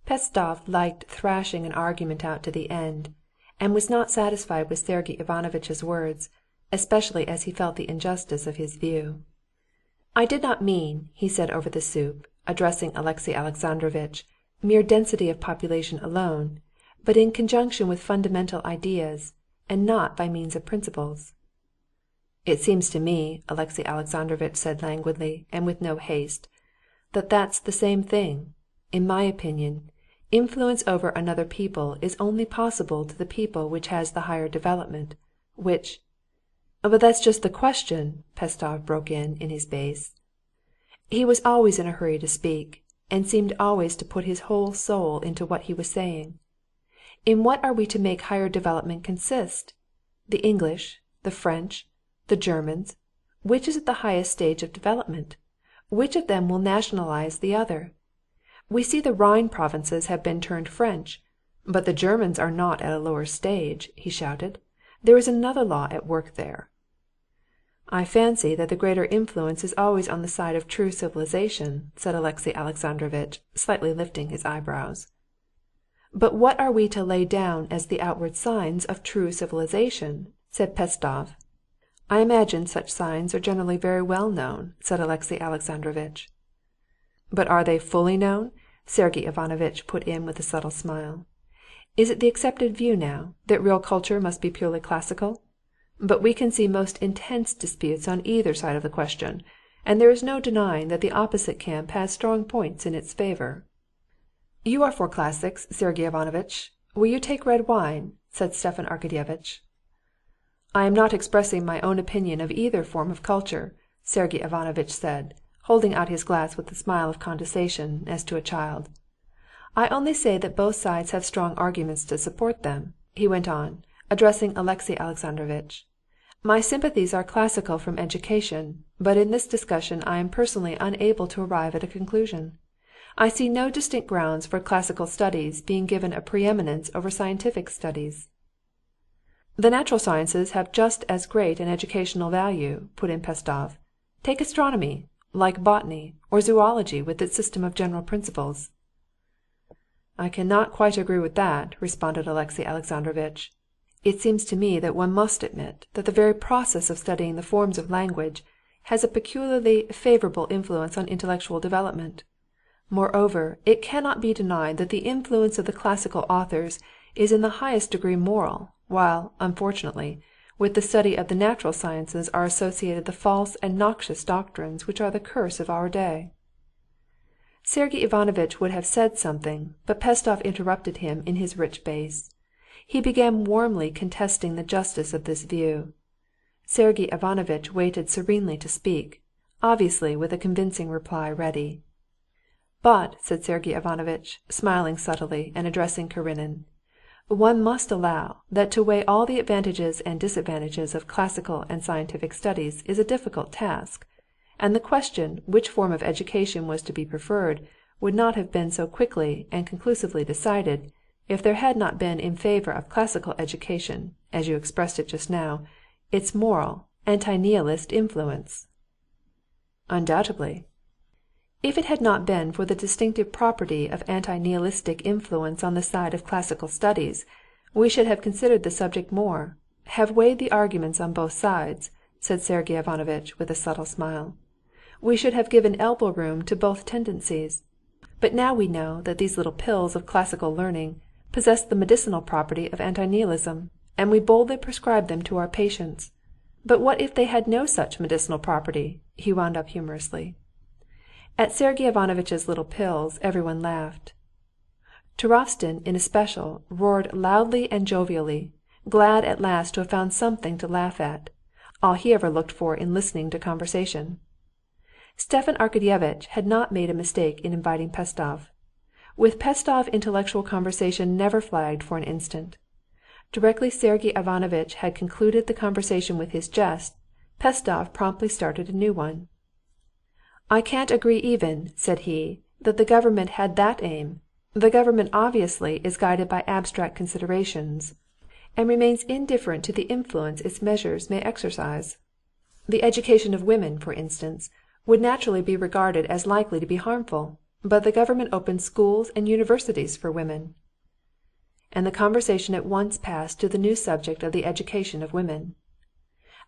Pestov liked thrashing an argument out to the end, and was not satisfied with Sergey Ivanovitch's words, especially as he felt the injustice of his view. "I did not mean," he said over the soup, addressing Alexey Alexandrovitch, "mere density of population alone, but in conjunction with fundamental ideas, and not by means of principles." "It seems to me," Alexey Alexandrovitch said languidly, and with no haste, "that that's the same thing. In my opinion, influence over another people is only possible to the people which has the higher development, which—" "But that's just the question," Pestov broke in his bass. He was always in a hurry to speak, and seemed always to put his whole soul into what he was saying. "In what are we to make higher development consist? The English, the French, the Germans? Which is at the highest stage of development? Which of them will nationalize the other? We see the Rhine provinces have been turned French, but the Germans are not at a lower stage," he shouted. "There is another law at work there." "I fancy that the greater influence is always on the side of true civilization," said Alexey Alexandrovitch, slightly lifting his eyebrows. "But what are we to lay down as the outward signs of true civilization?" said Pestov. "I imagine such signs are generally very well known," said Alexey Alexandrovitch. "But are they fully known?" Sergey Ivanovitch put in with a subtle smile. "Is it the accepted view now that real culture must be purely classical? But we can see most intense disputes on either side of the question, and there is no denying that the opposite camp has strong points in its favor." "You are for classics, Sergey Ivanovitch. Will you take red wine?" said Stepan Arkadyevitch. "I am not expressing my own opinion of either form of culture," Sergey Ivanovitch said, holding out his glass with a smile of condescension as to a child. "I only say that both sides have strong arguments to support them," he went on, addressing Alexey Alexandrovitch. "My sympathies are classical from education, but in this discussion I am personally unable to arrive at a conclusion. I see no distinct grounds for classical studies being given a preeminence over scientific studies." "The natural sciences have just as great an educational value," put in Pestov. "Take astronomy, like botany, or zoology with its system of general principles." "I cannot quite agree with that," responded Alexey Alexandrovitch. "It seems to me that one must admit that the very process of studying the forms of language has a peculiarly favorable influence on intellectual development. Moreover, it cannot be denied that the influence of the classical authors is in the highest degree moral, while, unfortunately, with the study of the natural sciences are associated the false and noxious doctrines which are the curse of our day." Sergey Ivanovitch would have said something, but Pestov interrupted him in his rich bass. He began warmly contesting the justice of this view. Sergey Ivanovitch waited serenely to speak, obviously with a convincing reply ready. "But," said Sergey Ivanovitch, smiling subtly and addressing Karenin, "one must allow that to weigh all the advantages and disadvantages of classical and scientific studies is a difficult task, and the question which form of education was to be preferred would not have been so quickly and conclusively decided if there had not been in favor of classical education, as you expressed it just now, its moral, anti-nihilist influence." "Undoubtedly." "If it had not been for the distinctive property of anti-nihilistic influence on the side of classical studies, we should have considered the subject more, have weighed the arguments on both sides," said Sergey Ivanovitch with a subtle smile. "We should have given elbow room to both tendencies. But now we know that these little pills of classical learning possess the medicinal property of anti-nihilism, and we boldly prescribe them to our patients. But what if they had no such medicinal property?" he wound up humorously. At Sergey Ivanovitch's little pills everyone laughed. Turovtsin in especial roared loudly and jovially, glad at last to have found something to laugh at, all he ever looked for in listening to conversation. Stepan Arkadyevitch had not made a mistake in inviting Pestsov. With Pestsov intellectual conversation never flagged for an instant. Directly Sergey Ivanovitch had concluded the conversation with his jest, Pestsov promptly started a new one. "I can't agree even," said he, "that the government had that aim. The government obviously is guided by abstract considerations, and remains indifferent to the influence its measures may exercise. The education of women, for instance, would naturally be regarded as likely to be harmful, but the government opens schools and universities for women." And the conversation at once passed to the new subject of the education of women.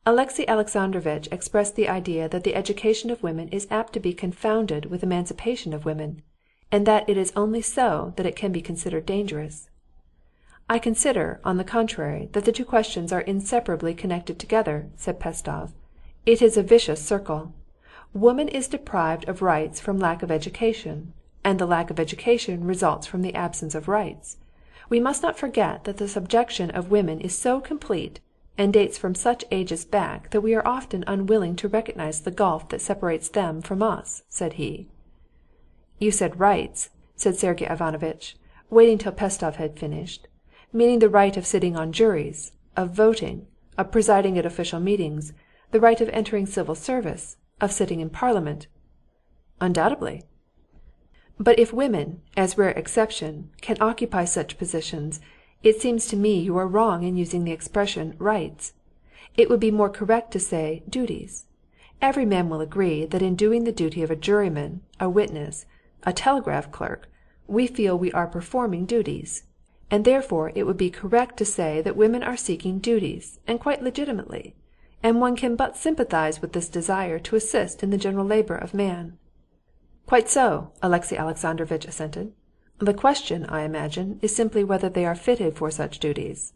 Alexey Alexandrovitch expressed the idea that the education of women is apt to be confounded with emancipation of women, and that it is only so that it can be considered dangerous. "I consider, on the contrary, that the two questions are inseparably connected together," said Pestsov. "It is a vicious circle. Woman is deprived of rights from lack of education, and the lack of education results from the absence of rights. We must not forget that the subjection of women is so complete, and dates from such ages back that we are often unwilling to recognize the gulf that separates them from us," said he. "You said rights," said Sergey Ivanovitch, waiting till Pestsov had finished, "meaning the right of sitting on juries, of voting, of presiding at official meetings, the right of entering civil service, of sitting in parliament." "Undoubtedly." "But if women, as rare exception, can occupy such positions, it seems to me you are wrong in using the expression 'rights.' It would be more correct to say 'duties.' Every man will agree that in doing the duty of a juryman, a witness, a telegraph clerk, we feel we are performing duties, and therefore it would be correct to say that women are seeking duties, and quite legitimately, and one can but sympathize with this desire to assist in the general labor of man." "Quite so," Alexey Alexandrovitch assented. "The question, I imagine, is simply whether they are fitted for such duties."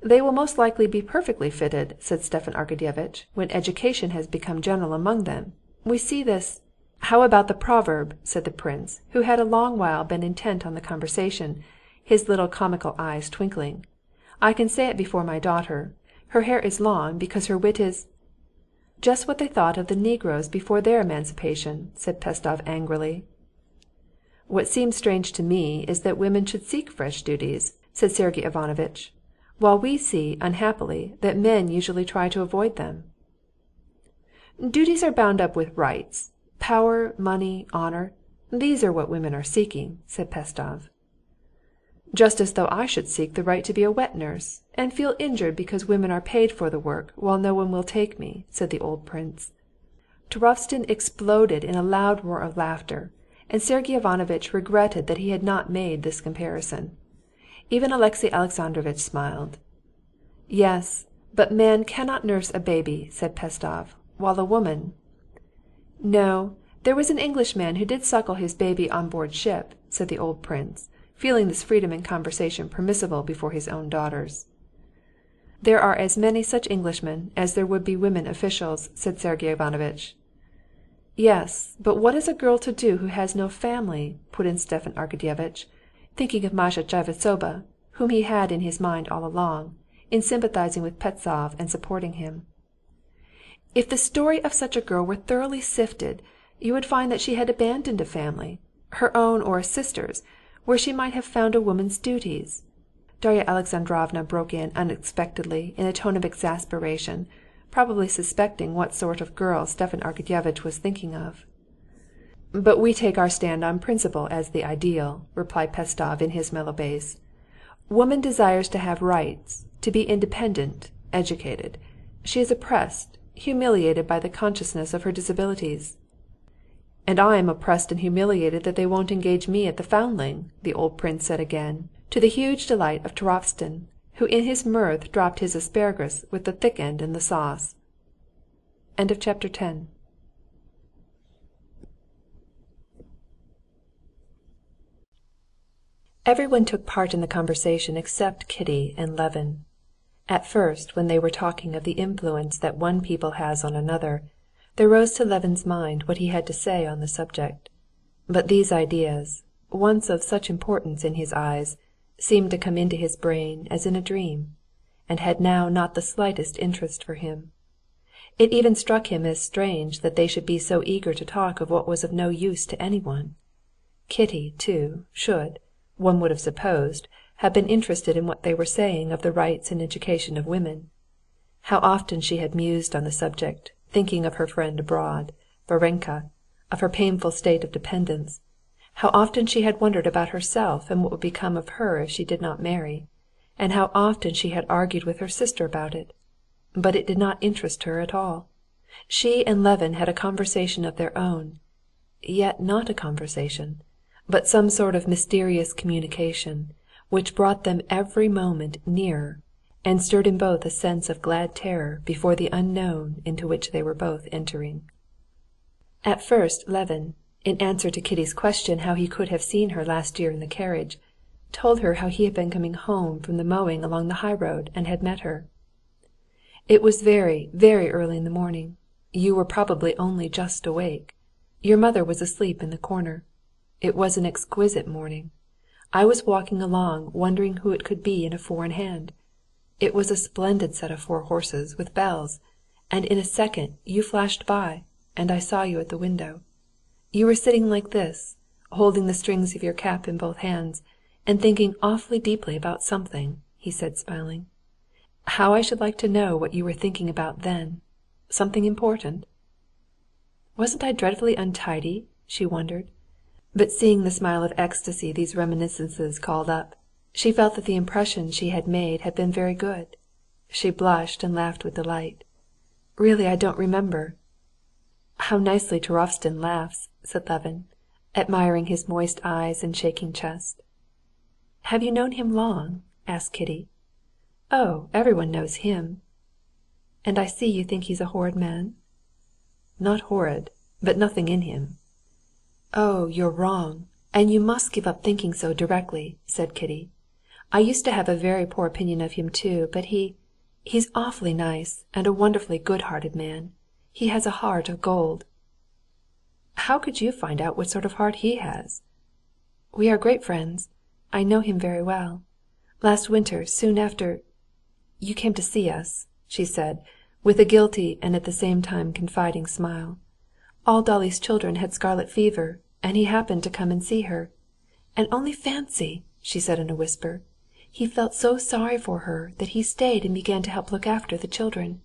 "They will most likely be perfectly fitted," said Stepan Arkadyevitch, "when education has become general among them. We see this—" "How about the proverb?" said the prince, who had a long while been intent on the conversation, his little comical eyes twinkling. "I can say it before my daughter. Her hair is long because her wit is—" "Just what they thought of the negroes before their emancipation," said Pestsov angrily. "What seems strange to me is that women should seek fresh duties," said Sergey Ivanovitch, "while we see, unhappily, that men usually try to avoid them." "Duties are bound up with rights. Power, money, honor, these are what women are seeking," said Pestsov. "Just as though I should seek the right to be a wet nurse, and feel injured because women are paid for the work, while no one will take me," said the old prince. Turovtsin exploded in a loud roar of laughter, and Sergey Ivanovitch regretted that he had not made this comparison. Even Alexey Alexandrovitch smiled. "Yes, but man cannot nurse a baby," said Pestsov, "while a woman—" "No, there was an Englishman who did suckle his baby on board ship," said the old prince, feeling this freedom in conversation permissible before his own daughters. "There are as many such Englishmen as there would be women officials," said Sergey Ivanovitch. "Yes, but what is a girl to do who has no family?" put in Stepan Arkadyevitch, thinking of Masha Tchaivatsova, whom he had in his mind all along, in sympathizing with Pestsov and supporting him. "If the story of such a girl were thoroughly sifted, you would find that she had abandoned a family, her own or a sister's, where she might have found a woman's duties." Darya Alexandrovna broke in unexpectedly in a tone of exasperation, probably suspecting what sort of girl Stepan Arkadyevitch was thinking of. "But we take our stand on principle as the ideal," replied Pestsov in his mellow bass. "Woman desires to have rights, to be independent, educated. She is oppressed, humiliated by the consciousness of her disabilities." "And I am oppressed and humiliated that they won't engage me at the Foundling," the old prince said again, to the huge delight of Turovtsin, who in his mirth dropped his asparagus with the thick end in the sauce. Chapter 10. Everyone took part in the conversation except Kitty and Levin. At first, when they were talking of the influence that one people has on another, there rose to Levin's mind what he had to say on the subject. But these ideas, once of such importance in his eyes, seemed to come into his brain as in a dream, and had now not the slightest interest for him. It even struck him as strange that they should be so eager to talk of what was of no use to anyone. Kitty, too, should, one would have supposed, have been interested in what they were saying of the rights and education of women. How often she had mused on the subject, thinking of her friend abroad, Varenka, of her painful state of dependence. How often she had wondered about herself and what would become of her if she did not marry, and how often she had argued with her sister about it. But it did not interest her at all. She and Levin had a conversation of their own, yet not a conversation, but some sort of mysterious communication, which brought them every moment nearer, and stirred in both a sense of glad terror before the unknown into which they were both entering. At first Levin, in answer to Kitty's question how he could have seen her last year in the carriage, told her how he had been coming home from the mowing along the high-road and had met her. "It was very, very early in the morning. You were probably only just awake. Your mother was asleep in the corner. It was an exquisite morning. I was walking along wondering who it could be in a four-in-hand. It was a splendid set of 4 horses with bells, and in a second you flashed by, and I saw you at the window. You were sitting like this, holding the strings of your cap in both hands, and thinking awfully deeply about something," he said, smiling. "How I should like to know what you were thinking about then. Something important?" "Wasn't I dreadfully untidy?" she wondered. But seeing the smile of ecstasy these reminiscences called up, she felt that the impression she had made had been very good. She blushed and laughed with delight. "Really, I don't remember." "How nicely Turovtsin laughs," said Levin, admiring his moist eyes and shaking chest. "Have you known him long?" asked Kitty. "Oh, everyone knows him." "And I see you think he's a horrid man?" "Not horrid, but nothing in him." "Oh, you're wrong, and you must give up thinking so directly," said Kitty. "I used to have a very poor opinion of him too, but he's awfully nice and a wonderfully good-hearted man. He has a heart of gold." "How could you find out what sort of heart he has?" "We are great friends. I know him very well. Last winter, soon after you came to see us," she said, with a guilty and at the same time confiding smile, "all Dolly's children had scarlet fever, and he happened to come and see her. And only fancy," she said in a whisper, "he felt so sorry for her that he stayed and began to help look after the children.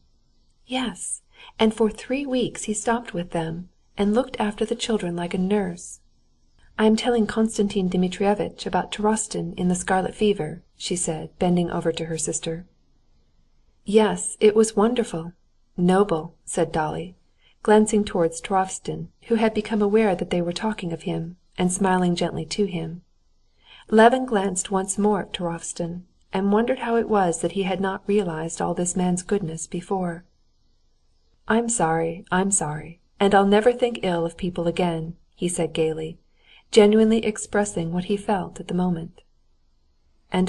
Yes, and for 3 weeks he stopped with them, and looked after the children like a nurse. I am telling Konstantin Dmitrievitch about Turovtsin in the scarlet fever," she said, bending over to her sister. "Yes, it was wonderful, noble," said Dolly, glancing towards Turovtsin, who had become aware that they were talking of him, and smiling gently to him. Levin glanced once more at Turovtsin, and wondered how it was that he had not realized all this man's goodness before. I'm sorry, and I'll never think ill of people again," he said gaily, genuinely expressing what he felt at the moment.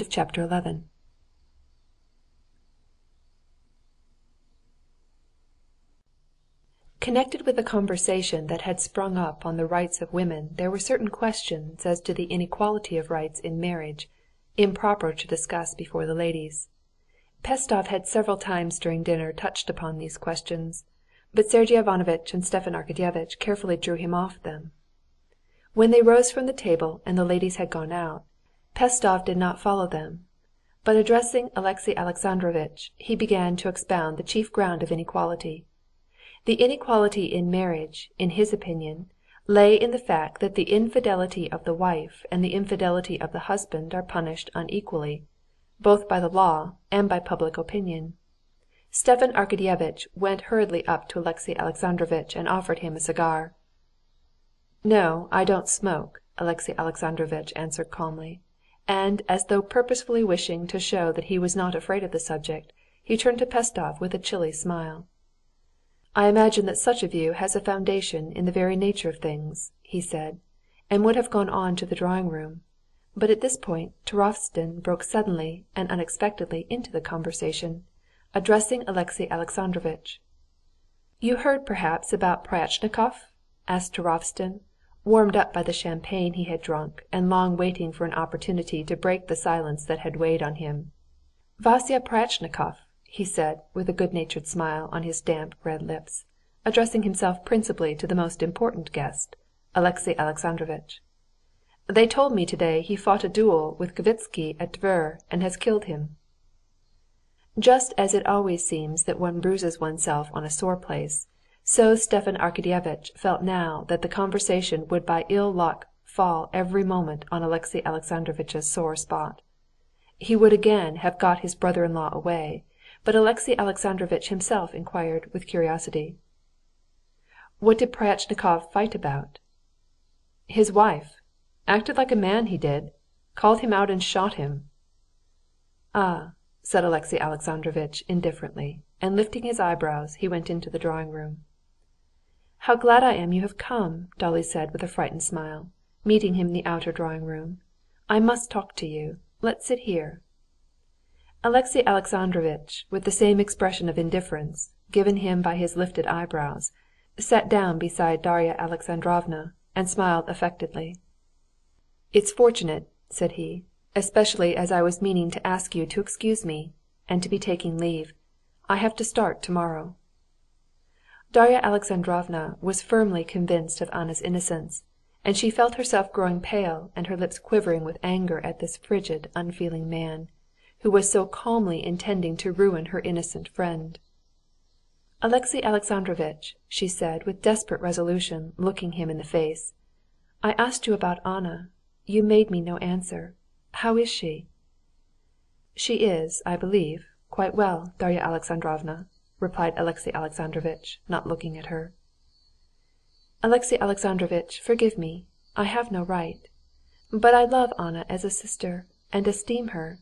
Chapter 11. Connected with the conversation that had sprung up on the rights of women there were certain questions as to the inequality of rights in marriage, improper to discuss before the ladies. Pestov had several times during dinner touched upon these questions, but Sergey Ivanovitch and Stepan Arkadyevitch carefully drew him off them. When they rose from the table and the ladies had gone out, Pestov did not follow them, but addressing Alexey Alexandrovitch, he began to expound the chief ground of inequality. The inequality in marriage, in his opinion, lay in the fact that the infidelity of the wife and the infidelity of the husband are punished unequally, both by the law and by public opinion. Stepan Arkadyevitch went hurriedly up to Alexey Alexandrovitch and offered him a cigar. "No, I don't smoke," Alexey Alexandrovitch answered calmly, and as though purposefully wishing to show that he was not afraid of the subject, he turned to Pestov with a chilly smile. "I imagine that such a view has a foundation in the very nature of things," he said, and would have gone on to the drawing-room. But at this point Turovtsin broke suddenly and unexpectedly into the conversation, addressing Alexey Alexandrovitch. "You heard perhaps about Pryatchnikov?" asked Turovtsin, warmed up by the champagne he had drunk, and long waiting for an opportunity to break the silence that had weighed on him. "Vasya Pryatchnikov," he said, with a good-natured smile on his damp red lips, addressing himself principally to the most important guest, Alexey Alexandrovitch. "They told me today he fought a duel with Kvitsky at Tver and has killed him." Just as it always seems that one bruises oneself on a sore place, so Stepan Arkadyevitch felt now that the conversation would by ill luck fall every moment on Alexey Alexandrovitch's sore spot. He would again have got his brother-in-law away, but Alexey Alexandrovitch himself inquired with curiosity: "What did Pryatchnikov fight about?" "His wife. Acted like a man, he did. Called him out and shot him." "Ah," said Alexey Alexandrovitch indifferently, and lifting his eyebrows, he went into the drawing-room. "How glad I am you have come," Dolly said with a frightened smile, meeting him in the outer drawing-room. "I must talk to you. Let's sit here." Alexey Alexandrovitch, with the same expression of indifference, given him by his lifted eyebrows, sat down beside Darya Alexandrovna and smiled affectedly. "It's fortunate," said he, "especially as I was meaning to ask you to excuse me, and to be taking leave. I have to start tomorrow." Darya Alexandrovna was firmly convinced of Anna's innocence, and she felt herself growing pale and her lips quivering with anger at this frigid, unfeeling man, who was so calmly intending to ruin her innocent friend. "Alexey Alexandrovitch," she said with desperate resolution, looking him in the face, "I asked you about Anna. You made me no answer. How is she?" "She is, I believe, quite well, Darya Alexandrovna," replied Alexey Alexandrovitch, not looking at her. "Alexey Alexandrovitch, forgive me. I have no right. But I love Anna as a sister, and esteem her.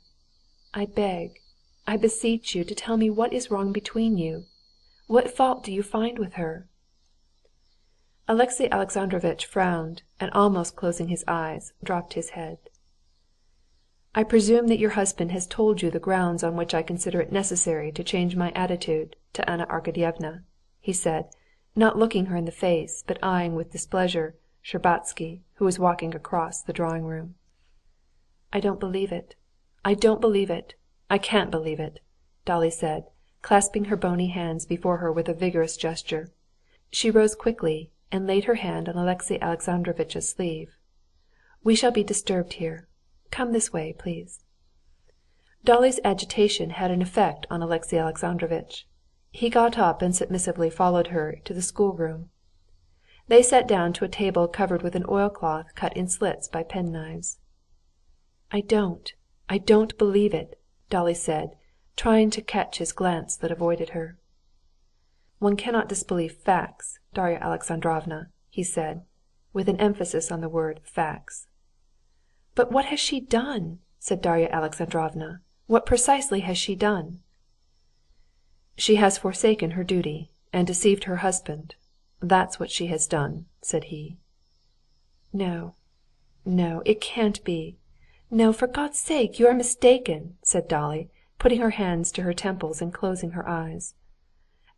I beg, I beseech you to tell me what is wrong between you. What fault do you find with her?" Alexey Alexandrovitch frowned, and almost closing his eyes, dropped his head. "I presume that your husband has told you the grounds on which I consider it necessary to change my attitude to Anna Arkadyevna," he said, not looking her in the face, but eyeing with displeasure Shtcherbatsky, who was walking across the drawing-room. "I don't believe it. I don't believe it. I can't believe it," Dolly said, clasping her bony hands before her with a vigorous gesture. She rose quickly and laid her hand on Alexey Alexandrovitch's sleeve. "We shall be disturbed here. Come this way, please." Dolly's agitation had an effect on Alexey Alexandrovitch. He got up and submissively followed her to the schoolroom. They sat down to a table covered with an oilcloth cut in slits by penknives. I don't believe it," Dolly said, trying to catch his glance that avoided her. "One cannot disbelieve facts, Darya Alexandrovna," he said, with an emphasis on the word facts. "But what has she done?" said Darya Alexandrovna. "What precisely has she done?" "She has forsaken her duty, and deceived her husband. That's what she has done," said he. "No, no, it can't be. No, for God's sake, you are mistaken," said Dolly, putting her hands to her temples and closing her eyes.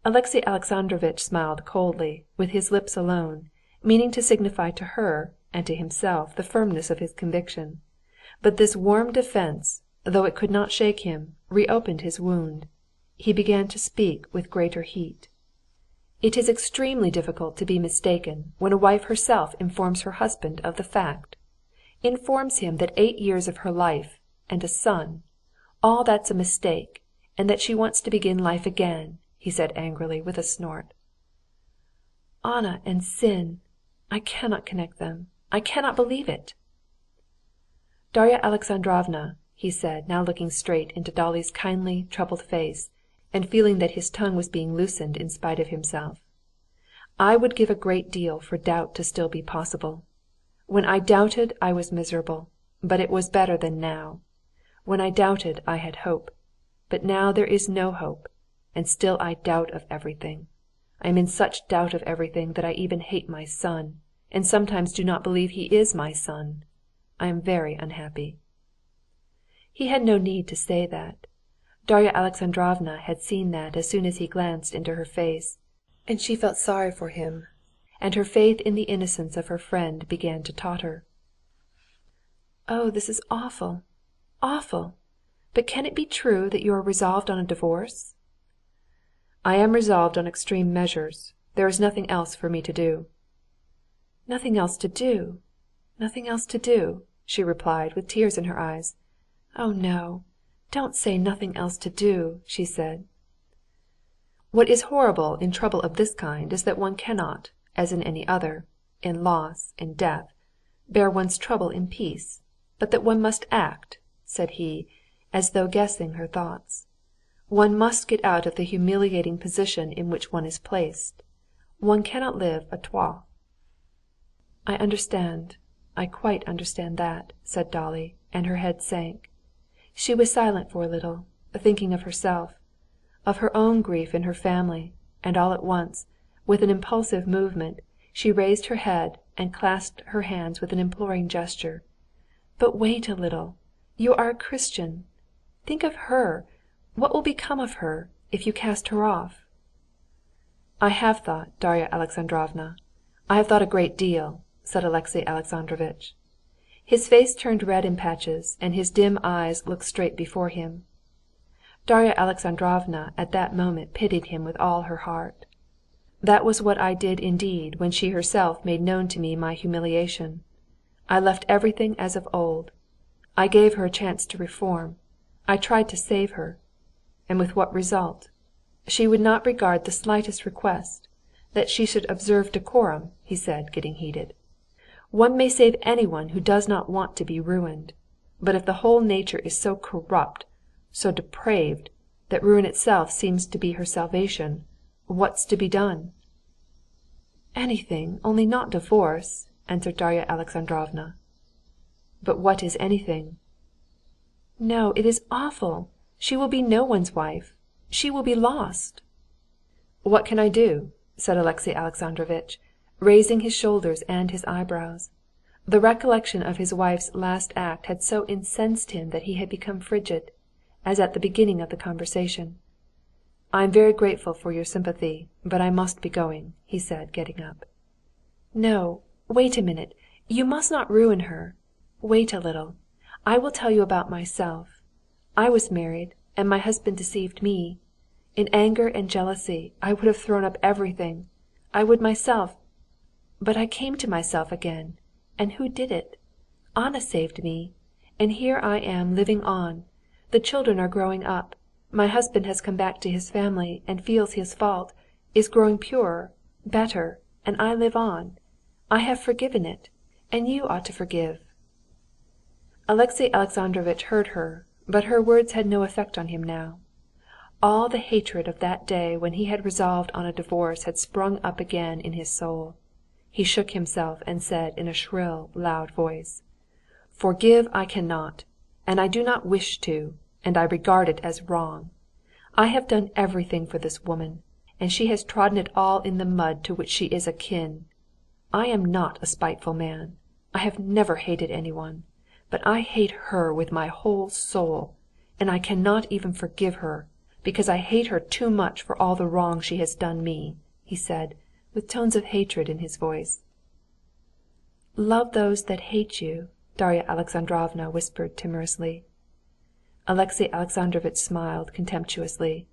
Alexey Alexandrovitch smiled coldly, with his lips alone, meaning to signify to her and to himself the firmness of his conviction. But this warm defense, though it could not shake him, reopened his wound. He began to speak with greater heat. "It is extremely difficult to be mistaken when a wife herself informs her husband of the fact. Informs him that 8 years of her life, and a son, all that's a mistake, and that she wants to begin life again," he said angrily, with a snort. "Anna and sin! I cannot connect them. I cannot believe it." "Darya Alexandrovna," he said, now looking straight into Dolly's kindly, troubled face, and feeling that his tongue was being loosened in spite of himself, "I would give a great deal for doubt to still be possible. When I doubted, I was miserable, but it was better than now. When I doubted, I had hope, but now there is no hope, and still I doubt of everything. I am in such doubt of everything that I even hate my son, and sometimes do not believe he is my son. I am very unhappy." He had no need to say that. Darya Alexandrovna had seen that as soon as he glanced into her face, and she felt sorry for him, and her faith in the innocence of her friend began to totter. "Oh, this is awful, awful! But can it be true that you are resolved on a divorce?" "I am resolved on extreme measures. There is nothing else for me to do." "Nothing else to do? Nothing else to do?" she replied, with tears in her eyes. "Oh no, don't say nothing else to do," she said. What is horrible in trouble of this kind is that one cannot, as in any other, in loss, in death, bear one's trouble in peace, but that one must act, said he, as though guessing her thoughts. One must get out of the humiliating position in which one is placed. One cannot live à trois. "I understand, I quite understand that," said Dolly, and her head sank. She was silent for a little, thinking of herself, of her own grief in her family, and all at once, with an impulsive movement, she raised her head and clasped her hands with an imploring gesture. "But wait a little. You are a Christian. Think of her. What will become of her, if you cast her off?" "I have thought, Darya Alexandrovna. I have thought a great deal," said Alexey Alexandrovitch. His face turned red in patches, and his dim eyes looked straight before him. Darya Alexandrovna at that moment pitied him with all her heart. "That was what I did indeed when she herself made known to me my humiliation. I left everything as of old. I gave her a chance to reform. I tried to save her. And with what result? She would not regard the slightest request. That she should observe decorum," he said, getting heated. "One may save anyone who does not want to be ruined. But if the whole nature is so corrupt, so depraved, that ruin itself seems to be her salvation, what's to be done?" "Anything, only not divorce," answered Darya Alexandrovna. "But what is anything?" "No, it is awful. She will be no one's wife. She will be lost." "What can I do?" said Alexey Alexandrovitch, raising his shoulders and his eyebrows. The recollection of his wife's last act had so incensed him that he had become frigid, as at the beginning of the conversation. "I am very grateful for your sympathy, but I must be going," he said, getting up. "No, wait a minute. You must not ruin her. Wait a little. I will tell you about myself. I was married, and my husband deceived me. In anger and jealousy I would have thrown up everything. I would myself. But I came to myself again. And who did it? Anna saved me. And here I am living on. The children are growing up. My husband has come back to his family and feels his fault, is growing purer, better, and I live on. I have forgiven it, and you ought to forgive." Alexey Alexandrovitch heard her, but her words had no effect on him now. All the hatred of that day when he had resolved on a divorce had sprung up again in his soul. He shook himself and said in a shrill, loud voice, "Forgive I cannot, and I do not wish to, and I regard it as wrong. I have done everything for this woman, and she has trodden it all in the mud to which she is akin. I am not a spiteful man. I have never hated anyone, but I hate her with my whole soul, and I cannot even forgive her, because I hate her too much for all the wrong she has done me," he said, with tones of hatred in his voice. "Love those that hate you," Darya Alexandrovna whispered timorously. Alexey Alexandrovitch smiled contemptuously.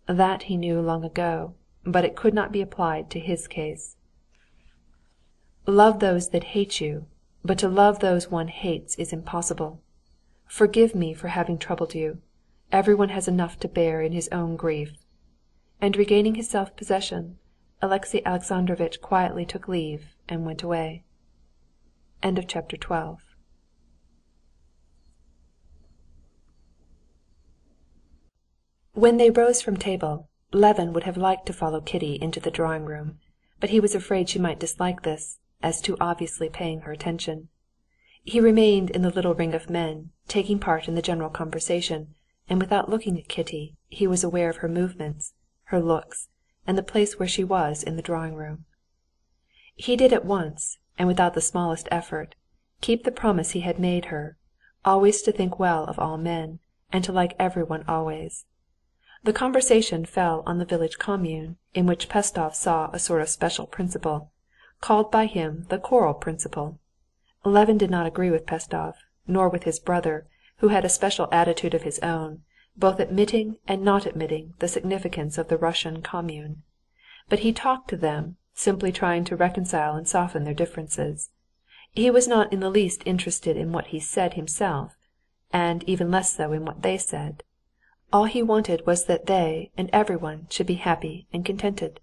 That he knew long ago, but it could not be applied to his case. "Love those that hate you, but to love those one hates is impossible. Forgive me for having troubled you. Everyone has enough to bear in his own grief." And regaining his self-possession, Alexey Alexandrovitch quietly took leave and went away. End of chapter 12. When they rose from table, Levin would have liked to follow Kitty into the drawing-room, but he was afraid she might dislike this, as too obviously paying her attention. He remained in the little ring of men, taking part in the general conversation, and without looking at Kitty, he was aware of her movements, her looks, and the place where she was in the drawing-room. He did at once, and without the smallest effort, keep the promise he had made her, always to think well of all men, and to like everyone always. The conversation fell on the village commune, in which Pestov saw a sort of special principle, called by him the choral principle. Levin did not agree with Pestov, nor with his brother, who had a special attitude of his own, both admitting and not admitting the significance of the Russian commune. But he talked to them, simply trying to reconcile and soften their differences. He was not in the least interested in what he said himself, and even less so in what they said. All he wanted was that they and everyone should be happy and contented.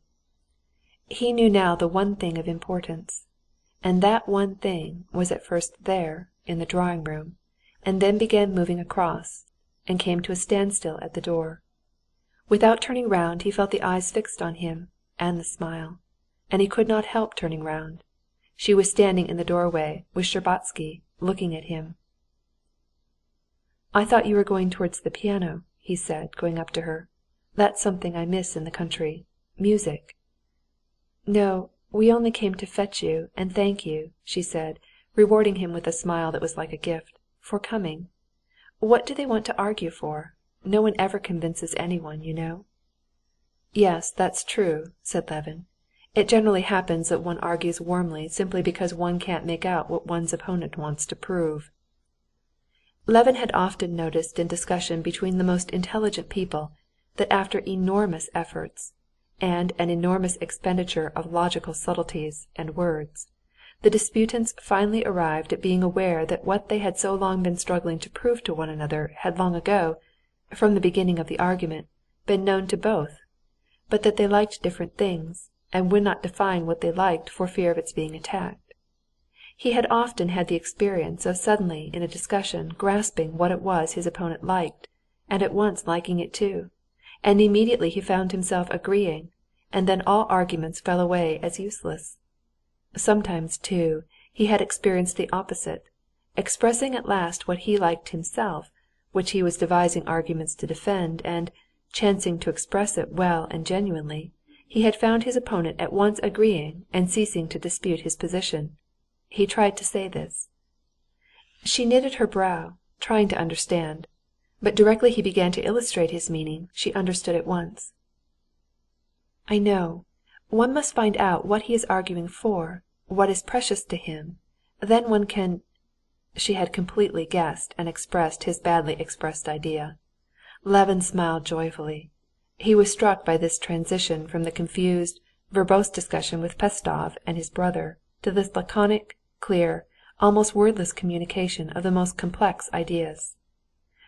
He knew now the one thing of importance, and that one thing was at first there in the drawing-room, and then began moving across, and came to a standstill at the door. Without turning round he felt the eyes fixed on him, and the smile, and he could not help turning round. She was standing in the doorway with Shtcherbatsky, looking at him. "I thought you were going towards the piano," he said, going up to her. "That's something I miss in the country. Music." "No, we only came to fetch you and thank you," she said, rewarding him with a smile that was like a gift, "for coming. What do they want to argue for? No one ever convinces anyone, you know." "Yes, that's true," said Levin. "It generally happens that one argues warmly simply because one can't make out what one's opponent wants to prove." Levin had often noticed in discussion between the most intelligent people that after enormous efforts, and an enormous expenditure of logical subtleties and words, the disputants finally arrived at being aware that what they had so long been struggling to prove to one another had long ago, from the beginning of the argument, been known to both, but that they liked different things, and would not define what they liked for fear of its being attacked. He had often had the experience of suddenly in a discussion grasping what it was his opponent liked, and at once liking it too, and immediately he found himself agreeing, and then all arguments fell away as useless. Sometimes, too, he had experienced the opposite, expressing at last what he liked himself, which he was devising arguments to defend, and, chancing to express it well and genuinely, he had found his opponent at once agreeing and ceasing to dispute his position. He tried to say this. She knitted her brow, trying to understand, but directly he began to illustrate his meaning, she understood at once. "I know. One must find out what he is arguing for, what is precious to him. Then one can—" She had completely guessed and expressed his badly expressed idea. Levin smiled joyfully. He was struck by this transition from the confused, verbose discussion with Pestov and his brother to this laconic, clear, almost wordless communication of the most complex ideas.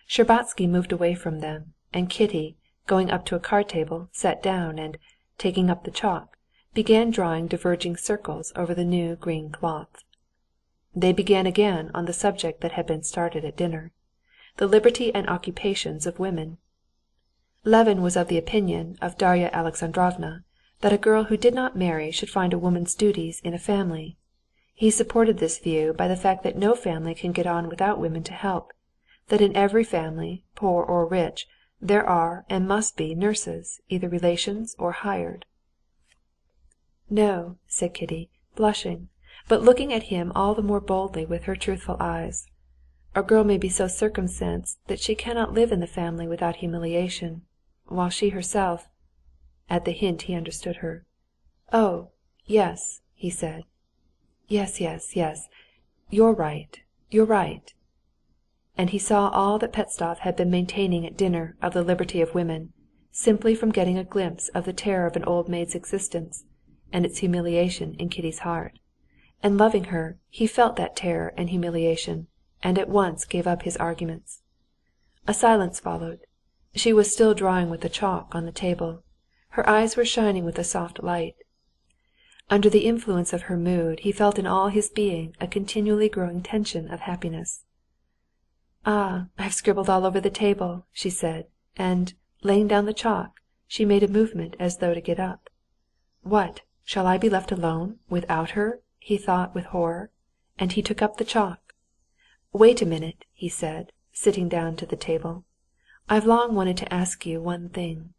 Shtcherbatsky moved away from them, and Kitty, going up to a card table, sat down and, taking up the chalk, began drawing diverging circles over the new green cloth. They began again on the subject that had been started at dinner, the liberty and occupations of women. Levin was of the opinion of Darya Alexandrovna that a girl who did not marry should find a woman's duties in a family. He supported this view by the fact that no family can get on without women to help, that in every family, poor or rich, there are and must be nurses, either relations or hired. "No," said Kitty, blushing, but looking at him all the more boldly with her truthful eyes. "A girl may be so circumstanced that she cannot live in the family without humiliation, while she herself—" At the hint he understood her. "Oh, yes," he said. "Yes, yes, yes. You're right, you're right." And he saw all that Pestov had been maintaining at dinner of the liberty of women, simply from getting a glimpse of the terror of an old maid's existence, and its humiliation in Kitty's heart. And loving her, he felt that terror and humiliation, and at once gave up his arguments. A silence followed. She was still drawing with the chalk on the table. Her eyes were shining with a soft light. Under the influence of her mood he felt in all his being a continually growing tension of happiness. "Ah, I've scribbled all over the table," she said, and, laying down the chalk, she made a movement as though to get up. "What, shall I be left alone, without her?" he thought with horror, and he took up the chalk. "Wait a minute," he said, sitting down to the table. "I've long wanted to ask you one thing."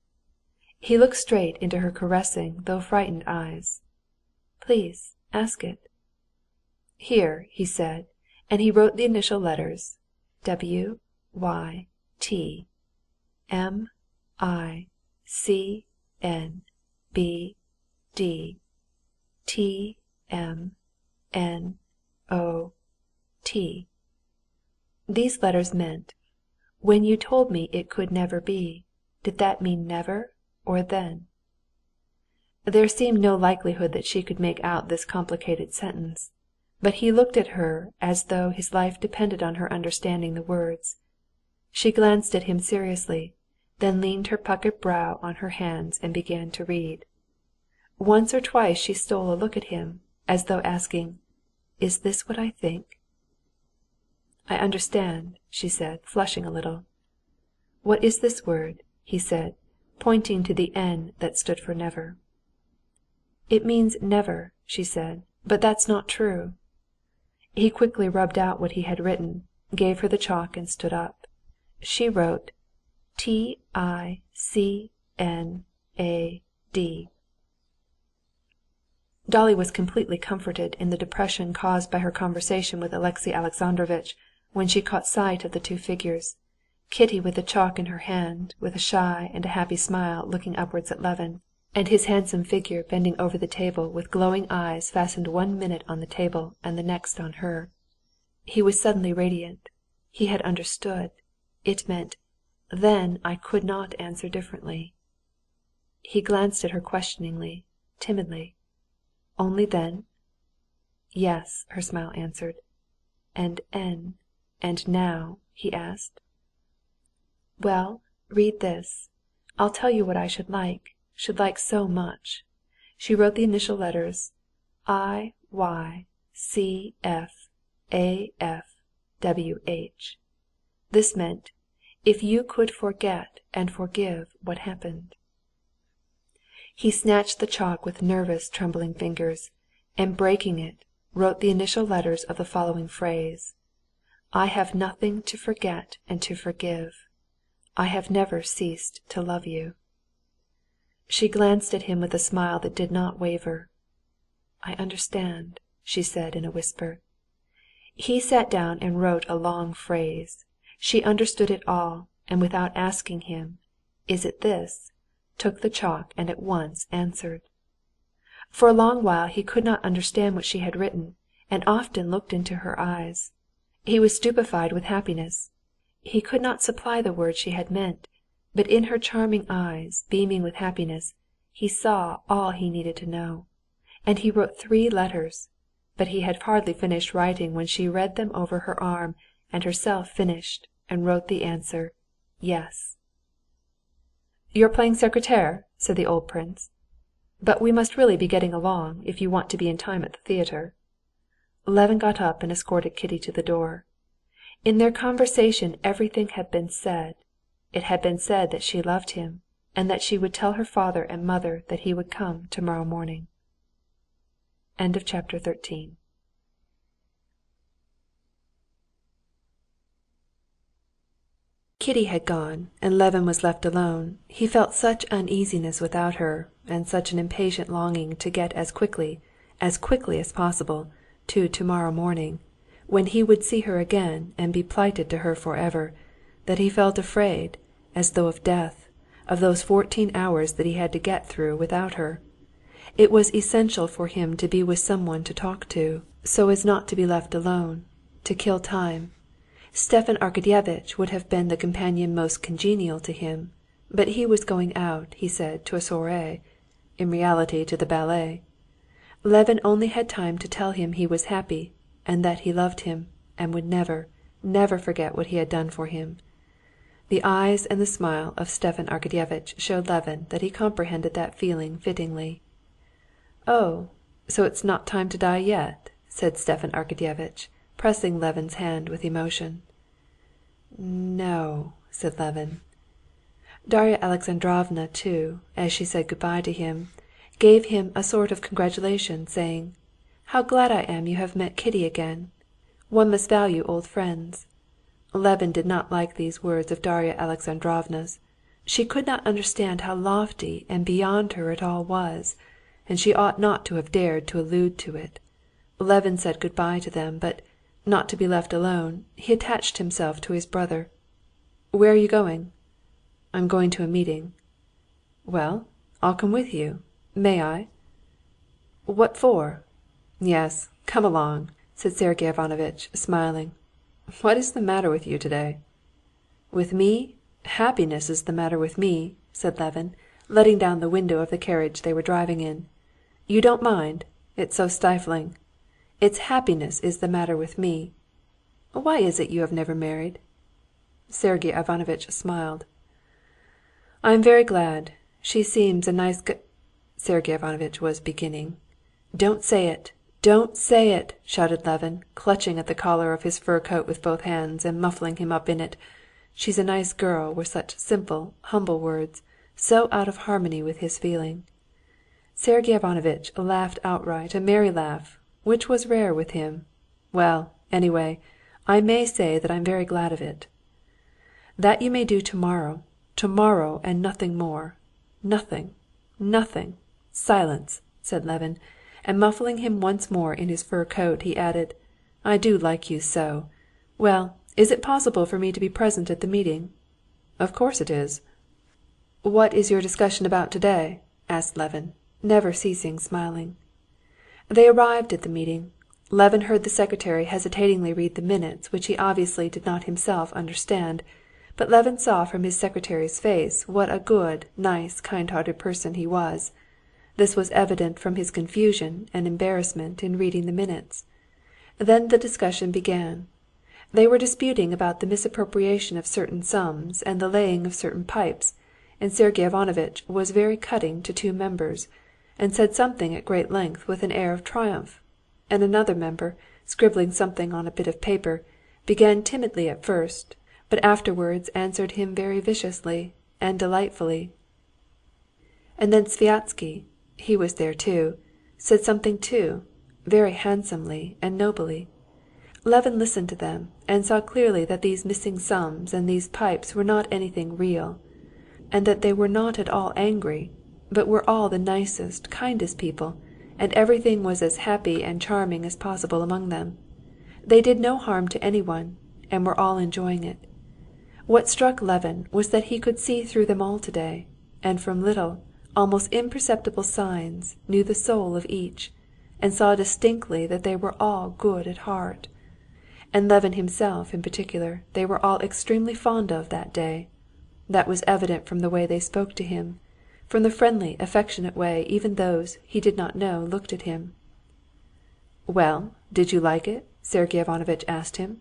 He looked straight into her caressing though frightened eyes. "Please, ask it." "Here," he said, and he wrote the initial letters W, Y, T, M, I C N B D T M N O T. These letters meant, when you told me it could never be, did that mean never or then? There seemed no likelihood that she could make out this complicated sentence, but he looked at her as though his life depended on her understanding the words. She glanced at him seriously, then leaned her puckered brow on her hands and began to read. Once or twice she stole a look at him, as though asking, "Is this what I think?" "I understand," she said, flushing a little. "What is this word?" he said, pointing to the N that stood for never. "It means never," she said, "but that's not true." He quickly rubbed out what he had written, gave her the chalk and stood up. She wrote TICNAD. Dolly was completely comforted in the depression caused by her conversation with Alexey Alexandrovitch when she caught sight of the two figures, Kitty with the chalk in her hand, with a shy and a happy smile looking upwards at Levin, and his handsome figure bending over the table with glowing eyes fastened 1 minute on the table and the next on her. He was suddenly radiant. He had understood. It meant, then I could not answer differently. He glanced at her questioningly, timidly. "Only then?" "Yes," her smile answered. "And now?" he asked. "Well, read this. I'll tell you what I should like so much." She wrote the initial letters IYCFAFWH. This meant, if you could forget and forgive what happened. He snatched the chalk with nervous, trembling fingers, and breaking it, wrote the initial letters of the following phrase: "I have nothing to forget and to forgive. I have never ceased to love you." She glanced at him with a smile that did not waver. "I understand," she said in a whisper. He sat down and wrote a long phrase. She understood it all, and without asking him, "Is it this?" took the chalk and at once answered. For a long while he could not understand what she had written, and often looked into her eyes. He was stupefied with happiness. He could not supply the words she had meant, but in her charming eyes, beaming with happiness, he saw all he needed to know. And he wrote 3 letters, but he had hardly finished writing when she read them over her arm, and herself finished, and wrote the answer, "Yes." "You're playing secrétaire?" said the old prince. "But we must really be getting along, if you want to be in time at the theatre." Levin got up and escorted Kitty to the door. In their conversation everything had been said. It had been said that she loved him, and that she would tell her father and mother that he would come tomorrow morning. Chapter 13. Kitty had gone, and Levin was left alone. He felt such uneasiness without her, and such an impatient longing to get as quickly as possible, to tomorrow morning, when he would see her again and be plighted to her forever, that he felt afraid, as though of death, of those 14 hours that he had to get through without her. It was essential for him to be with someone to talk to, so as not to be left alone, to kill time. Stepan Arkadyevitch would have been the companion most congenial to him, but he was going out, he said, to a soirée, in reality to the ballet. Levin only had time to tell him he was happy, and that he loved him, and would never, never forget what he had done for him. The eyes and the smile of Stepan Arkadyevitch showed Levin that he comprehended that feeling fittingly. "Oh, so it's not time to die yet?" said Stepan Arkadyevitch, pressing Levin's hand with emotion. "No," said Levin. Darya Alexandrovna, too, as she said good-bye to him, gave him a sort of congratulation, saying, "How glad I am you have met Kitty again. One must value old friends." Levin did not like these words of Darya Alexandrovna's. She could not understand how lofty and beyond her it all was, and she ought not to have dared to allude to it. Levin said good-bye to them, but, not to be left alone, he attached himself to his brother. "Where are you going?" I'm going to a meeting." "Well, I'll come with you. May I?" "What for?" "Yes, come along," said Sergey Ivanovitch, smiling. "What is the matter with you today?" "With me? Happiness is the matter with me," said Levin, letting down the window of the carriage they were driving in. "You don't mind? It's so stifling. It's happiness is the matter with me. Why is it you have never married?" Sergey Ivanovitch smiled. "I am very glad. She seems a nice Sergey Ivanovitch was beginning. "Don't say it! Don't say it!" shouted Levin, clutching at the collar of his fur coat with both hands, and muffling him up in it. "She's a nice girl" were such simple, humble words, so out of harmony with his feeling. Sergey Ivanovitch laughed outright, a merry laugh, which was rare with him. "Well, anyway, I may say that I'm very glad of it." "That you may do tomorrow. Tomorrow and nothing more. Nothing, nothing. Silence!" said Levin, and muffling him once more in his fur coat, he added, "I do like you so. Well, is it possible for me to be present at the meeting?" "Of course it is." "What is your discussion about today?" asked Levin, never ceasing smiling. They arrived at the meeting. Levin heard the secretary hesitatingly read the minutes, which he obviously did not himself understand, but Levin saw from his secretary's face what a good, nice, kind-hearted person he was. This was evident from his confusion and embarrassment in reading the minutes. Then the discussion began. They were disputing about the misappropriation of certain sums and the laying of certain pipes, and Sergey Ivanovitch was very cutting to two members, and said something at great length with an air of triumph, and another member, scribbling something on a bit of paper, began timidly at first, but afterwards answered him very viciously and delightfully. And then Sviazhsky, he was there too, said something too, very handsomely and nobly. Levin listened to them and saw clearly that these missing sums and these pipes were not anything real, and that they were not at all angry, but were all the nicest, kindest people, and everything was as happy and charming as possible among them. They did no harm to anyone, and were all enjoying it. What struck Levin was that he could see through them all today, and from little, almost imperceptible signs knew the soul of each, and saw distinctly that they were all good at heart. And Levin himself in particular they were all extremely fond of that day. That was evident from the way they spoke to him, from the friendly, affectionate way even those he did not know looked at him. "Well, did you like it?" Sergey Ivanovitch asked him.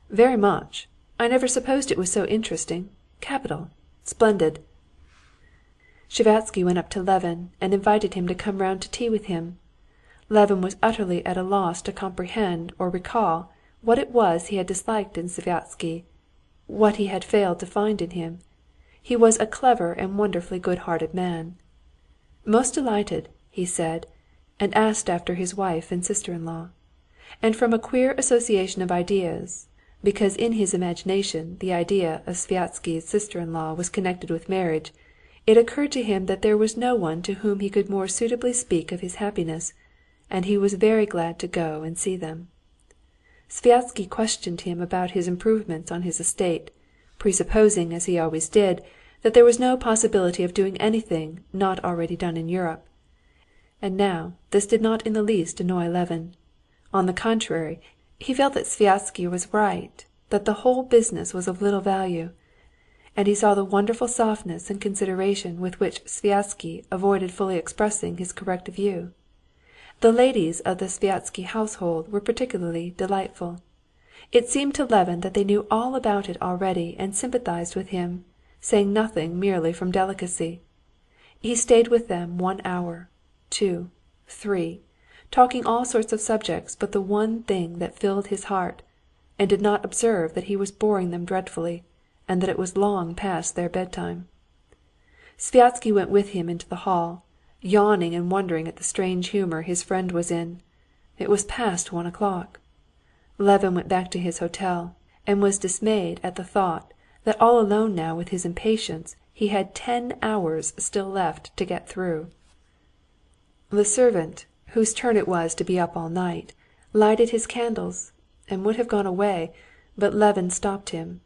"Very much. I never supposed it was so interesting. Capital! Splendid!" Sviazhsky went up to Levin and invited him to come round to tea with him. Levin was utterly at a loss to comprehend or recall what it was he had disliked in Sviazhsky, what he had failed to find in him. He was a clever and wonderfully good-hearted man. "Most delighted," he said, and asked after his wife and sister-in-law. And from a queer association of ideas, because in his imagination the idea of Sviazhsky's sister-in-law was connected with marriage, it occurred to him that there was no one to whom he could more suitably speak of his happiness, and he was very glad to go and see them. Sviazhsky questioned him about his improvements on his estate, presupposing, as he always did, that there was no possibility of doing anything not already done in Europe. And now this did not in the least annoy Levin. On the contrary, he felt that Sviazhsky was right, that the whole business was of little value, and he saw the wonderful softness and consideration with which Sviazhsky avoided fully expressing his correct view. The ladies of the Sviazhsky household were particularly delightful. It seemed to Levin that they knew all about it already and sympathized with him, saying nothing merely from delicacy. He stayed with them 1 hour, 2, 3, talking all sorts of subjects but the one thing that filled his heart, and did not observe that he was boring them dreadfully, and that it was long past their bedtime. Sviazhsky went with him into the hall, yawning and wondering at the strange humor his friend was in. It was past 1 o'clock. Levin went back to his hotel, and was dismayed at the thought that all alone now with his impatience he had 10 hours still left to get through. The servant, whose turn it was to be up all night, lighted his candles, and would have gone away, but Levin stopped him.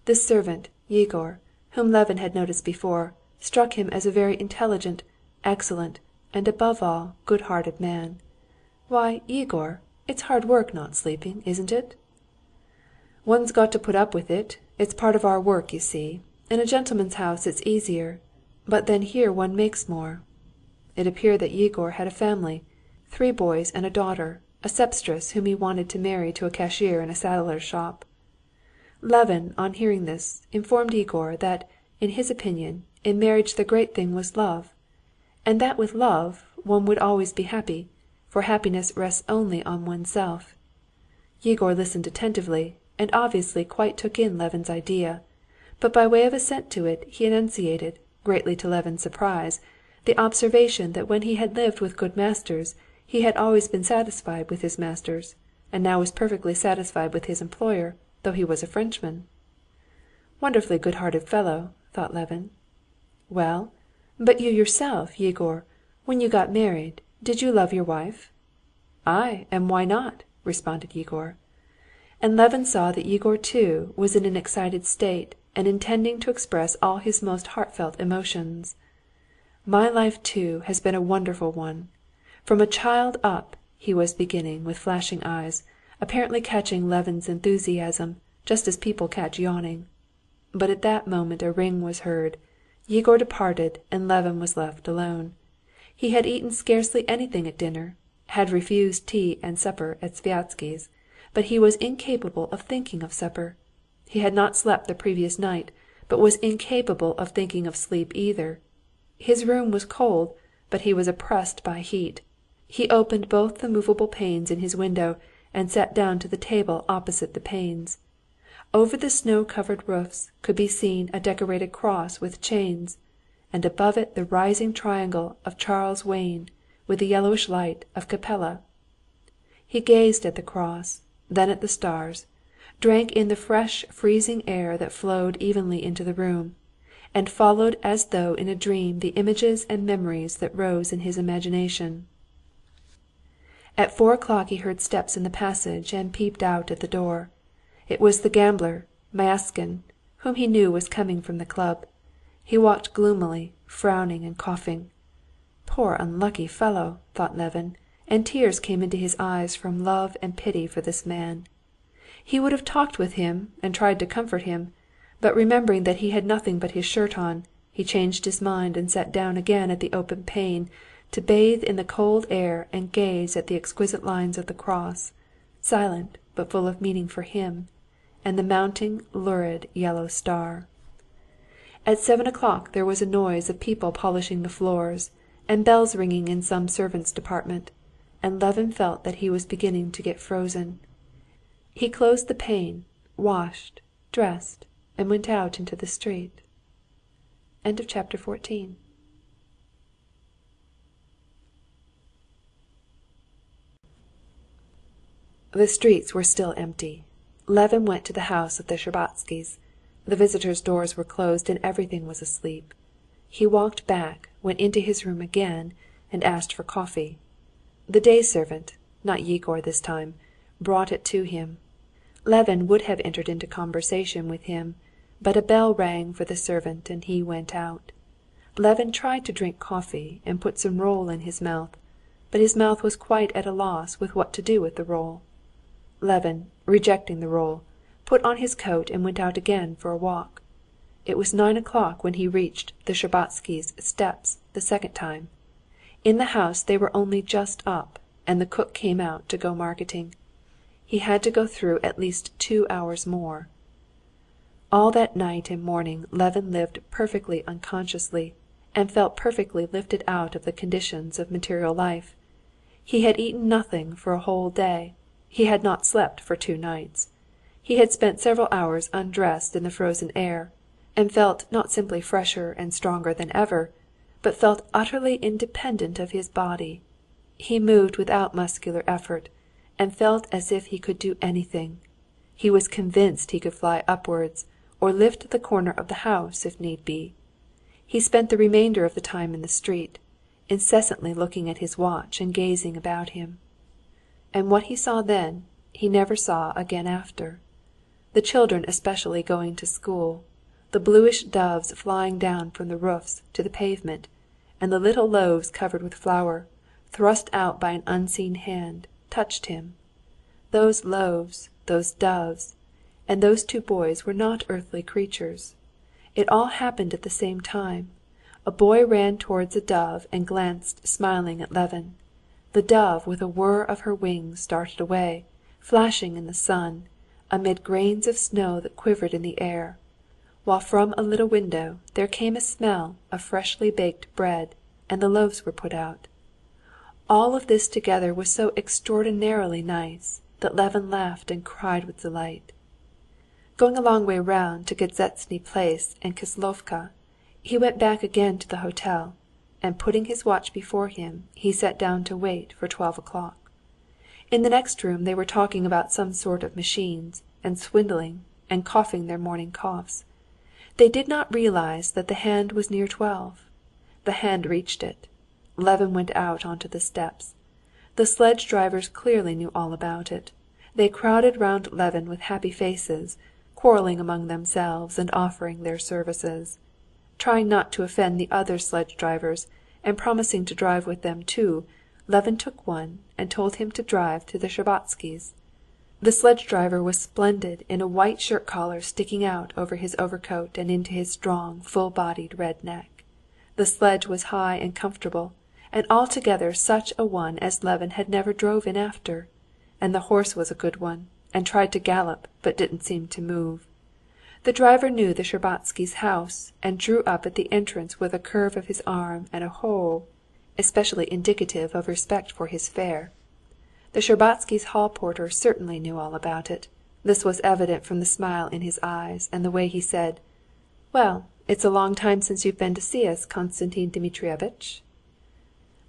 This servant, Yegor, whom Levin had noticed before, struck him as a very intelligent, excellent, and above all, good-hearted man. "Why, Yegor, it's hard work not sleeping, isn't it?" "One's got to put up with it. It's part of our work, you see. In a gentleman's house it's easier. But then here one makes more." It appeared that Yegor had a family, 3 boys and a daughter, a sempstress whom he wanted to marry to a cashier in a saddler's shop. Levin, on hearing this, informed Yegor that, in his opinion, in marriage the great thing was love, and that with love one would always be happy, for happiness rests only on oneself. Yegor listened attentively, and obviously quite took in Levin's idea, but by way of assent to it he enunciated, greatly to Levin's surprise, the observation that when he had lived with good masters he had always been satisfied with his masters, and now was perfectly satisfied with his employer, though he was a Frenchman. "Wonderfully good-hearted fellow," thought Levin. "Well, but you yourself, Yegor, when you got married, did you love your wife?" "Aye, and why not?" responded Yegor. And Levin saw that Yegor too was in an excited state and intending to express all his most heartfelt emotions. "My life too has been a wonderful one. From a child up," he was beginning with flashing eyes, apparently catching Levin's enthusiasm, just as people catch yawning. But at that moment a ring was heard. Yegor departed, and Levin was left alone. He had eaten scarcely anything at dinner, had refused tea and supper at Sviazhsky's, but he was incapable of thinking of supper. He had not slept the previous night, but was incapable of thinking of sleep either. His room was cold, but he was oppressed by heat. He opened both the movable panes in his window and sat down to the table opposite the panes. Over the snow-covered roofs could be seen a decorated cross with chains, and above it the rising triangle of Charles Wain with the yellowish light of Capella. He gazed at the cross, then at the stars, drank in the fresh freezing air that flowed evenly into the room, and followed as though in a dream the images and memories that rose in his imagination. At 4 o'clock he heard steps in the passage and peeped out at the door. It was the gambler, Myaskin, whom he knew was coming from the club. He walked gloomily, frowning and coughing. "Poor unlucky fellow," thought Levin, and tears came into his eyes from love and pity for this man. He would have talked with him and tried to comfort him, but remembering that he had nothing but his shirt on, he changed his mind and sat down again at the open pane to bathe in the cold air and gaze at the exquisite lines of the cross, silent but full of meaning for him, and the mounting lurid yellow star. At 7 o'clock there was a noise of people polishing the floors, and bells ringing in some servants' department, and Levin felt that he was beginning to get frozen. He closed the pane, washed, dressed, and went out into the street. End of chapter 14. The streets were still empty. Levin went to the house of the Shtcherbatskys. The visitors' doors were closed and everything was asleep. He walked back, went into his room again, and asked for coffee. The day servant, not Yegor this time, brought it to him. Levin would have entered into conversation with him, but a bell rang for the servant and he went out. Levin tried to drink coffee and put some roll in his mouth, but his mouth was quite at a loss with what to do with the roll. Levin, rejecting the roll, put on his coat and went out again for a walk. It was 9 o'clock when he reached the Shtcherbatskys' steps the second time. In the house they were only just up, and the cook came out to go marketing. He had to go through at least 2 hours more. All that night and morning Levin lived perfectly unconsciously, and felt perfectly lifted out of the conditions of material life. He had eaten nothing for a whole day. He had not slept for 2 nights. He had spent several hours undressed in the frozen air, and felt not simply fresher and stronger than ever, but felt utterly independent of his body. He moved without muscular effort, and felt as if he could do anything. He was convinced he could fly upwards, or lift the corner of the house if need be. He spent the remainder of the time in the street, incessantly looking at his watch and gazing about him. And what he saw then, he never saw again after. The children especially going to school, the bluish doves flying down from the roofs to the pavement, and the little loaves covered with flour, thrust out by an unseen hand, touched him. Those loaves, those doves, and those two boys were not earthly creatures. It all happened at the same time. A boy ran towards a dove and glanced smiling at Levin. The dove with a whir of her wings darted away, flashing in the sun, amid grains of snow that quivered in the air, while from a little window there came a smell of freshly baked bread, and the loaves were put out. All of this together was so extraordinarily nice that Levin laughed and cried with delight. Going a long way round to Gadzetsny Place and Kislovka, he went back again to the hotel, and putting his watch before him, he sat down to wait for 12 o'clock. In the next room they were talking about some sort of machines, and swindling, and coughing their morning coughs. They did not realize that the hand was near 12. The hand reached it. Levin went out onto the steps. The sledge drivers clearly knew all about it. They crowded round Levin with happy faces, quarreling among themselves and offering their services. Trying not to offend the other sledge drivers, and promising to drive with them too, Levin took one and told him to drive to the Shtcherbatskys'. The sledge driver was splendid in a white shirt collar sticking out over his overcoat and into his strong, full-bodied red neck. The sledge was high and comfortable, and altogether such a one as Levin had never drove in after, and the horse was a good one, and tried to gallop but didn't seem to move. The driver knew the Shtcherbatskys' house, and drew up at the entrance with a curve of his arm and a ho, especially indicative of respect for his fare. The Shtcherbatskys' hall porter certainly knew all about it. This was evident from the smile in his eyes and the way he said, "Well, it's a long time since you've been to see us, Konstantin Dmitrievitch."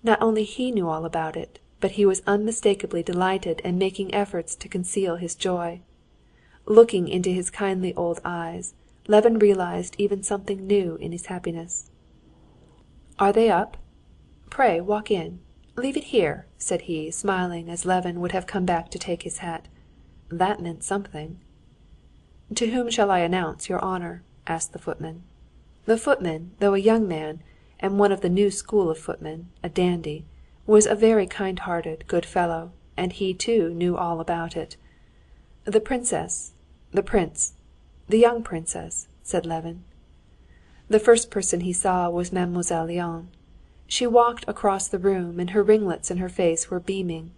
Not only he knew all about it, but he was unmistakably delighted and making efforts to conceal his joy. Looking into his kindly old eyes, Levin realized even something new in his happiness. "Are they up? Pray walk in. Leave it here," said he, smiling as Levin would have come back to take his hat. That meant something. "To whom shall I announce your honor?" asked the footman. The footman, though a young man, and one of the new school of footmen, a dandy, was a very kind-hearted, good fellow, and he too knew all about it. "The princess, the prince, the young princess," said Levin. The first person he saw was Mademoiselle Linon. She walked across the room, and her ringlets and her face were beaming.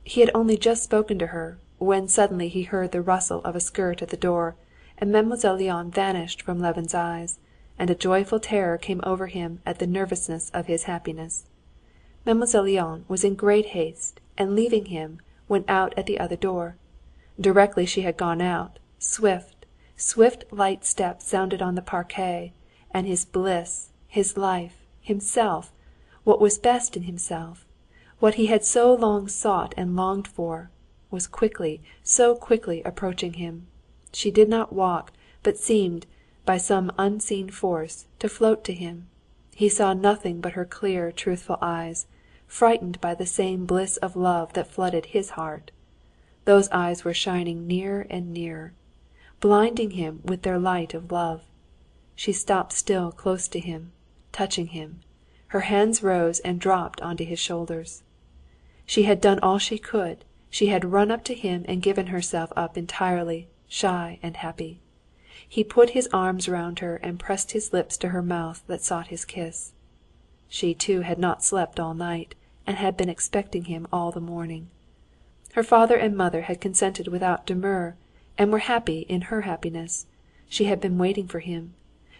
He had only just spoken to her, when suddenly he heard the rustle of a skirt at the door, and Mademoiselle Linon vanished from Levin's eyes, and a joyful terror came over him at the nervousness of his happiness. Mademoiselle Linon was in great haste, and leaving him, went out at the other door. Directly she had gone out, swift, light steps sounded on the parquet, and his bliss, his life, himself, what was best in himself, what he had so long sought and longed for, was quickly, so quickly approaching him. She did not walk, but seemed, by some unseen force, to float to him. He saw nothing but her clear, truthful eyes, frightened by the same bliss of love that flooded his heart. Those eyes were shining nearer and nearer, blinding him with their light of love. She stopped still close to him, touching him. Her hands rose and dropped onto his shoulders. She had done all she could. She had run up to him and given herself up entirely, shy and happy. He put his arms round her and pressed his lips to her mouth that sought his kiss. She too had not slept all night, and had been expecting him all the morning. Her father and mother had consented without demur, and were happy in her happiness. She had been waiting for him.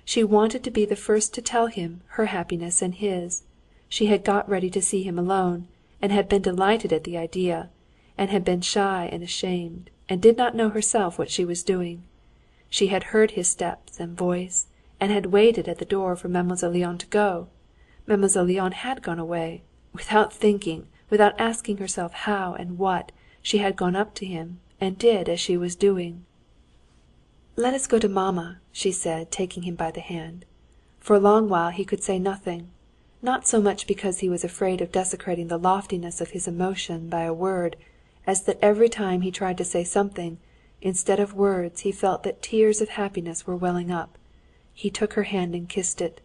She wanted to be the first to tell him her happiness and his. She had got ready to see him alone, and had been delighted at the idea, and had been shy and ashamed, and did not know herself what she was doing. She had heard his steps and voice, and had waited at the door for Mademoiselle Linon to go. Mademoiselle Linon had gone away. Without thinking, without asking herself how and what, she had gone up to him, and did as she was doing. "Let us go to mamma," she said, taking him by the hand. For a long while he could say nothing, not so much because he was afraid of desecrating the loftiness of his emotion by a word, as that every time he tried to say something, instead of words he felt that tears of happiness were welling up, He took her hand and kissed it.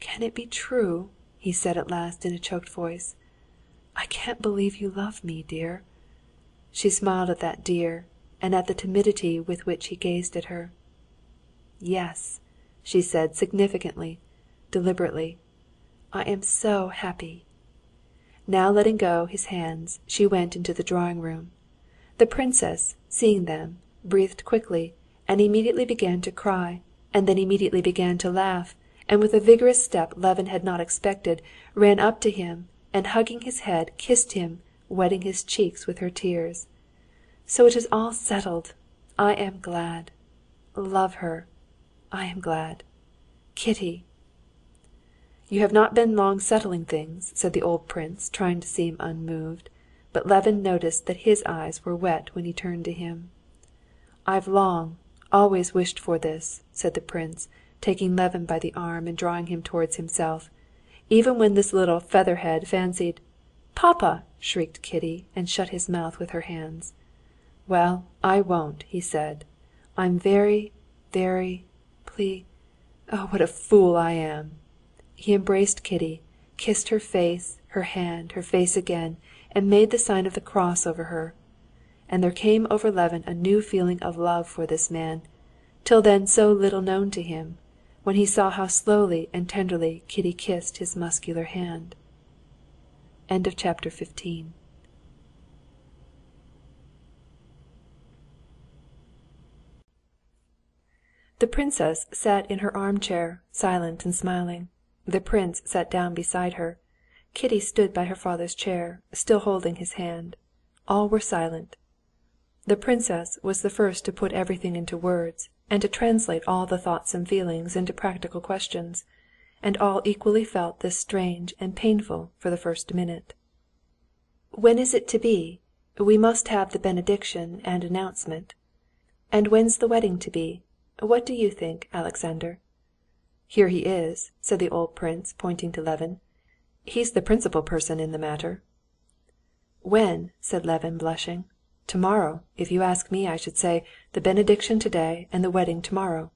"Can it be true?" he said at last in a choked voice. "I can't believe you love me, dear." She smiled at that dear, and at the timidity with which he gazed at her. "Yes," she said significantly, deliberately. "I am so happy." Now letting go his hands, she went into the drawing-room. The princess, seeing them, breathed quickly, and immediately began to cry, and then immediately began to laugh, and with a vigorous step Levin had not expected, ran up to him, and hugging his head, kissed him, wetting his cheeks with her tears. "So it is all settled. I am glad. Love her. I am glad. Kitty." "You have not been long settling things," said the old prince, trying to seem unmoved, but Levin noticed that his eyes were wet when he turned to him. "I've always wished for this," said the prince, taking Levin by the arm and drawing him towards himself, even when this little featherhead fancied— "Papa!" shrieked Kitty, and shut his mouth with her hands. "Well, I won't," he said. "I'm very, very Oh, what a fool I am!" He embraced Kitty, kissed her face, her hand, her face again, and made the sign of the cross over her. And there came over Levin a new feeling of love for this man, till then so little known to him, when he saw how slowly and tenderly Kitty kissed his muscular hand. End of chapter 15. The princess sat in her armchair, silent and smiling. The prince sat down beside her. Kitty stood by her father's chair, still holding his hand. All were silent. The princess was the first to put everything into words, and to translate all the thoughts and feelings into practical questions, and all equally felt this strange and painful for the first minute. "When is it to be? We must have the benediction and announcement. And when's the wedding to be? What do you think, Alexander?" "Here he is," said the old prince, pointing to Levin. "He's the principal person in the matter." "When?" said Levin, blushing. "Tomorrow. If you ask me, I should say, the benediction today and the wedding tomorrow."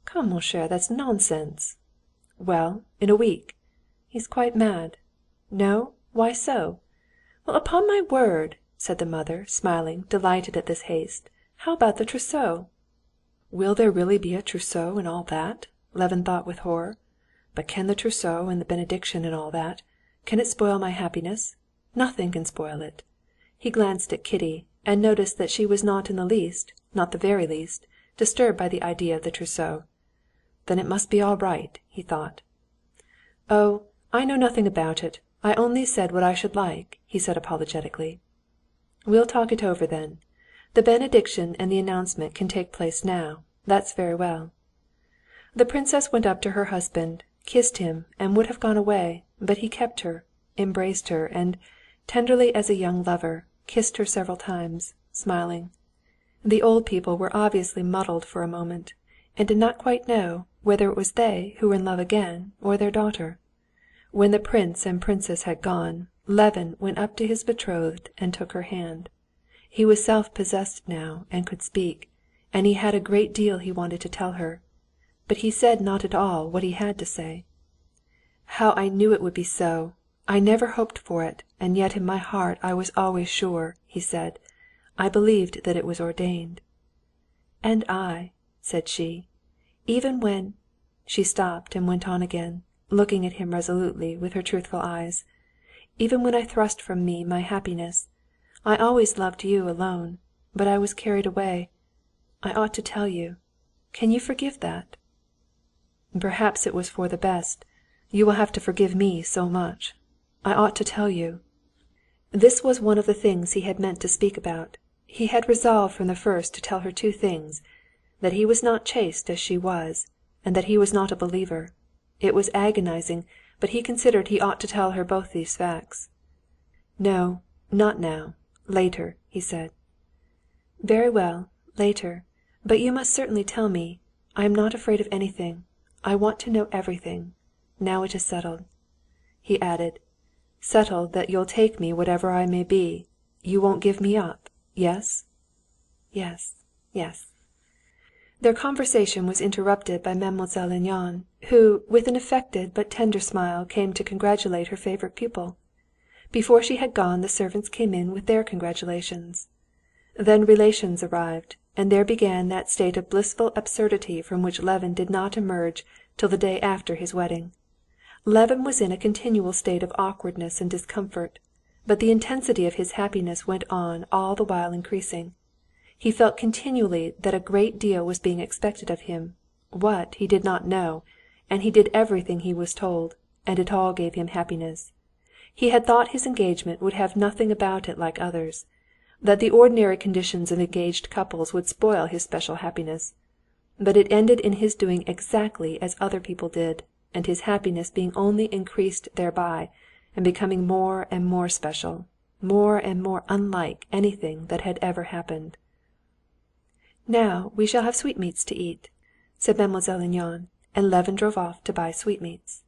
"Come, mon cher, that's nonsense." "Well, in a week." "He's quite mad." "No? Why so?" "Well, upon my word," said the mother, smiling, delighted at this haste. "How about the trousseau?" "Will there really be a trousseau and all that?" Levin thought with horror. "But can the trousseau and the benediction and all that, can it spoil my happiness? Nothing can spoil it." He glanced at Kitty, and noticed that she was not in the least, not the very least, disturbed by the idea of the trousseau. "Then it must be all right," he thought. "Oh, I know nothing about it. I only said what I should like," he said apologetically. "We'll talk it over then. The benediction and the announcement can take place now. That's very well." The princess went up to her husband, kissed him, and would have gone away, but he kept her, embraced her, and, tenderly as a young lover, kissed her several times, smiling. The old people were obviously muddled for a moment, and did not quite know whether it was they who were in love again or their daughter. When the prince and princess had gone, Levin went up to his betrothed and took her hand. He was self-possessed now and could speak, and he had a great deal he wanted to tell her. But he said not at all what he had to say. "How I knew it would be so! I never hoped for it, and yet in my heart I was always sure," he said. "I believed that it was ordained." "And I," said she. "Even when—" She stopped and went on again, looking at him resolutely with her truthful eyes. "Even when I thrust from me my happiness, I always loved you alone, but I was carried away. I ought to tell you. Can you forgive that?" "Perhaps it was for the best. You will have to forgive me so much. I ought to tell you." This was one of the things he had meant to speak about. He had resolved from the first to tell her two things: that he was not chaste as she was, and that he was not a believer. It was agonizing, but he considered he ought to tell her both these facts. "No, not now. Later," he said. "Very well, later. But you must certainly tell me. I am not afraid of anything. I want to know everything. Now it is settled." He added, "Settled that you'll take me whatever I may be. You won't give me up. Yes?" "Yes, yes." Their conversation was interrupted by Mademoiselle Linon, who, with an affected but tender smile, came to congratulate her favourite pupil. Before she had gone, the servants came in with their congratulations. Then relations arrived, and there began that state of blissful absurdity from which Levin did not emerge till the day after his wedding. Levin was in a continual state of awkwardness and discomfort, but the intensity of his happiness went on all the while increasing. He felt continually that a great deal was being expected of him, what, he did not know, and he did everything he was told, and it all gave him happiness. He had thought his engagement would have nothing about it like others, that the ordinary conditions of engaged couples would spoil his special happiness, but it ended in his doing exactly as other people did, and his happiness being only increased thereby, and becoming more and more special, more and more unlike anything that had ever happened. "Now we shall have sweetmeats to eat," said Mademoiselle Linon, and Levin drove off to buy sweetmeats.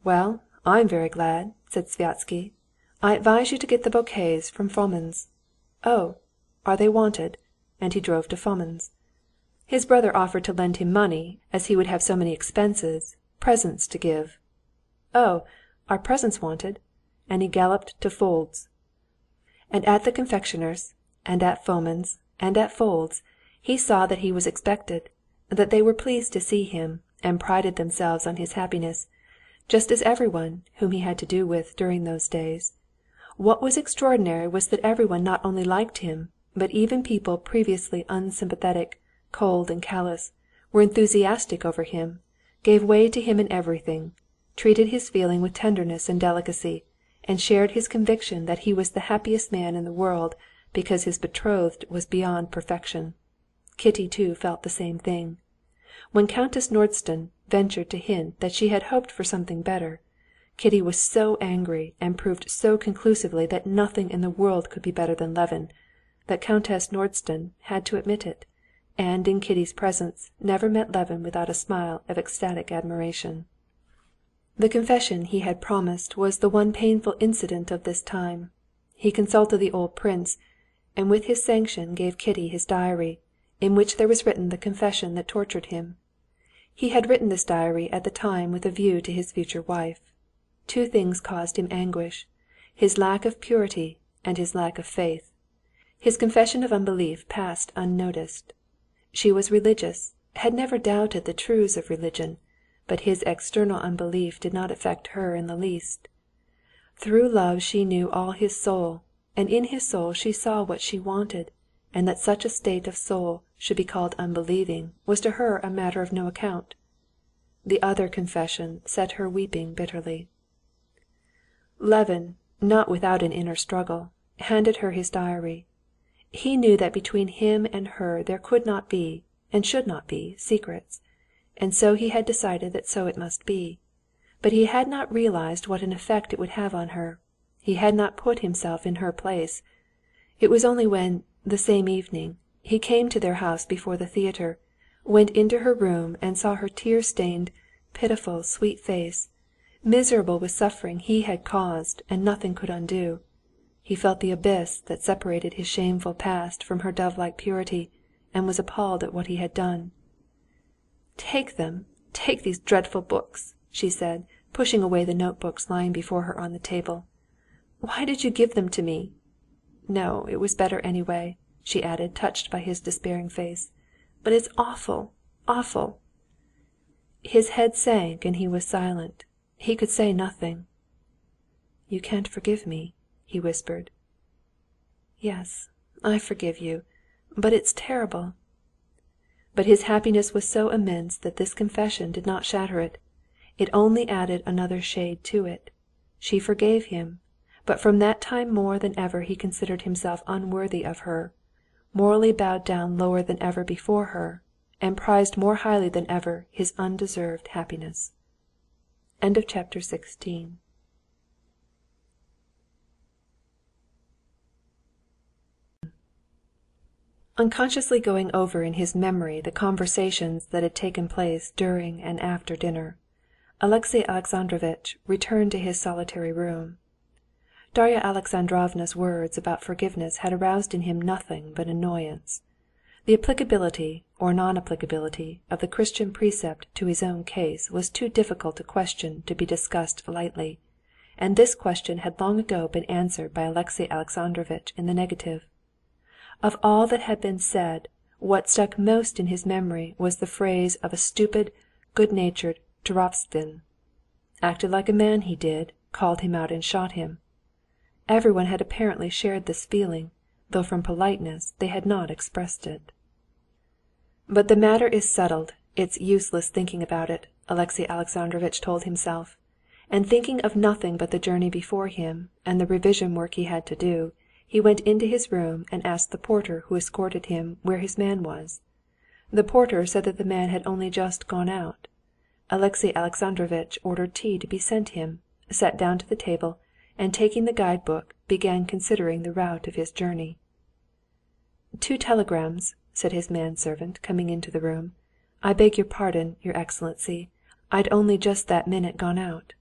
"Well, I'm very glad," said Sviazhsky. "I advise you to get the bouquets from Fomin's." "Oh, are they wanted?" And he drove to Fomin's. His brother offered to lend him money, as he would have so many expenses, presents to give. "Oh, are presents wanted?" And he galloped to Fold's. And at the confectioner's, and at Fomin's, and at Fold's, he saw that he was expected, that they were pleased to see him, and prided themselves on his happiness, just as everyone whom he had to do with during those days. What was extraordinary was that everyone not only liked him, but even people previously unsympathetic, cold and callous, were enthusiastic over him, gave way to him in everything, treated his feeling with tenderness and delicacy, and shared his conviction that he was the happiest man in the world because his betrothed was beyond perfection. Kitty too felt the same thing. When Countess Nordston ventured to hint that she had hoped for something better, Kitty was so angry and proved so conclusively that nothing in the world could be better than Levin, that Countess Nordston had to admit it, and in Kitty's presence never met Levin without a smile of ecstatic admiration. The confession he had promised was the one painful incident of this time. He consulted the old prince, and with his sanction gave Kitty his diary, in which there was written the confession that tortured him. He had written this diary at the time with a view to his future wife. Two things caused him anguish: his lack of purity and his lack of faith. His confession of unbelief passed unnoticed. She was religious, had never doubted the truths of religion, but his external unbelief did not affect her in the least. Through love she knew all his soul, and in his soul she saw what she wanted, and that such a state of soul should be called unbelieving was to her a matter of no account. The other confession set her weeping bitterly. Levin, not without an inner struggle, handed her his diary. He knew that between him and her there could not be, and should not be, secrets, and so he had decided that so it must be. But he had not realized what an effect it would have on her. He had not put himself in her place. It was only when, the same evening, he came to their house before the theatre, went into her room and saw her tear-stained, pitiful, sweet face, miserable with suffering he had caused and nothing could undo. He felt the abyss that separated his shameful past from her dove-like purity, and was appalled at what he had done. "Take them, take these dreadful books," she said, pushing away the notebooks lying before her on the table. "Why did you give them to me? No, it was better anyway," she added, touched by his despairing face. "But it's awful, awful." His head sank and he was silent. He could say nothing. "You can't forgive me," he whispered. "Yes, I forgive you, but it's terrible." But his happiness was so immense that this confession did not shatter it. It only added another shade to it. She forgave him, but from that time more than ever he considered himself unworthy of her, morally bowed down lower than ever before her, and prized more highly than ever his undeserved happiness. Chapter 16. Unconsciously going over in his memory the conversations that had taken place during and after dinner, Alexey Alexandrovitch returned to his solitary room. Darya Alexandrovna's words about forgiveness had aroused in him nothing but annoyance. The applicability or non-applicability of the Christian precept to his own case was too difficult a question to be discussed lightly, and this question had long ago been answered by Alexey Alexandrovitch in the negative. Of all that had been said, what stuck most in his memory was the phrase of a stupid, good-natured Turovtsin. Acted like a man he did, called him out and shot him. Everyone had apparently shared this feeling, though from politeness they had not expressed it. "But the matter is settled, it's useless thinking about it," Alexey Alexandrovitch told himself, and thinking of nothing but the journey before him and the revision work he had to do, he went into his room and asked the porter who escorted him where his man was. The porter said that the man had only just gone out. Alexey Alexandrovitch ordered tea to be sent him, sat down to the table, and taking the guide-book, began considering the route of his journey. "2 telegrams," said his manservant, coming into the room. "I beg your pardon, your Excellency, I'd only just that minute gone out."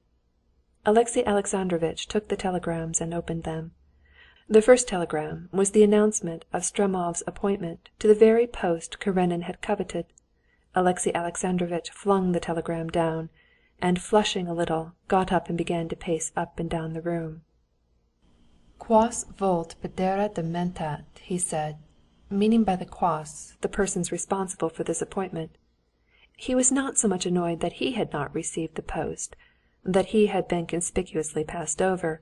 Alexey Alexandrovitch took the telegrams and opened them. The first telegram was the announcement of Stremov's appointment to the very post Karenin had coveted. Alexey Alexandrovitch flung the telegram down, and flushing a little, got up and began to pace up and down the room. "Quos vult pedere dementat," he said, meaning by the quos the persons responsible for this appointment. He was not so much annoyed that he had not received the post, that he had been conspicuously passed over,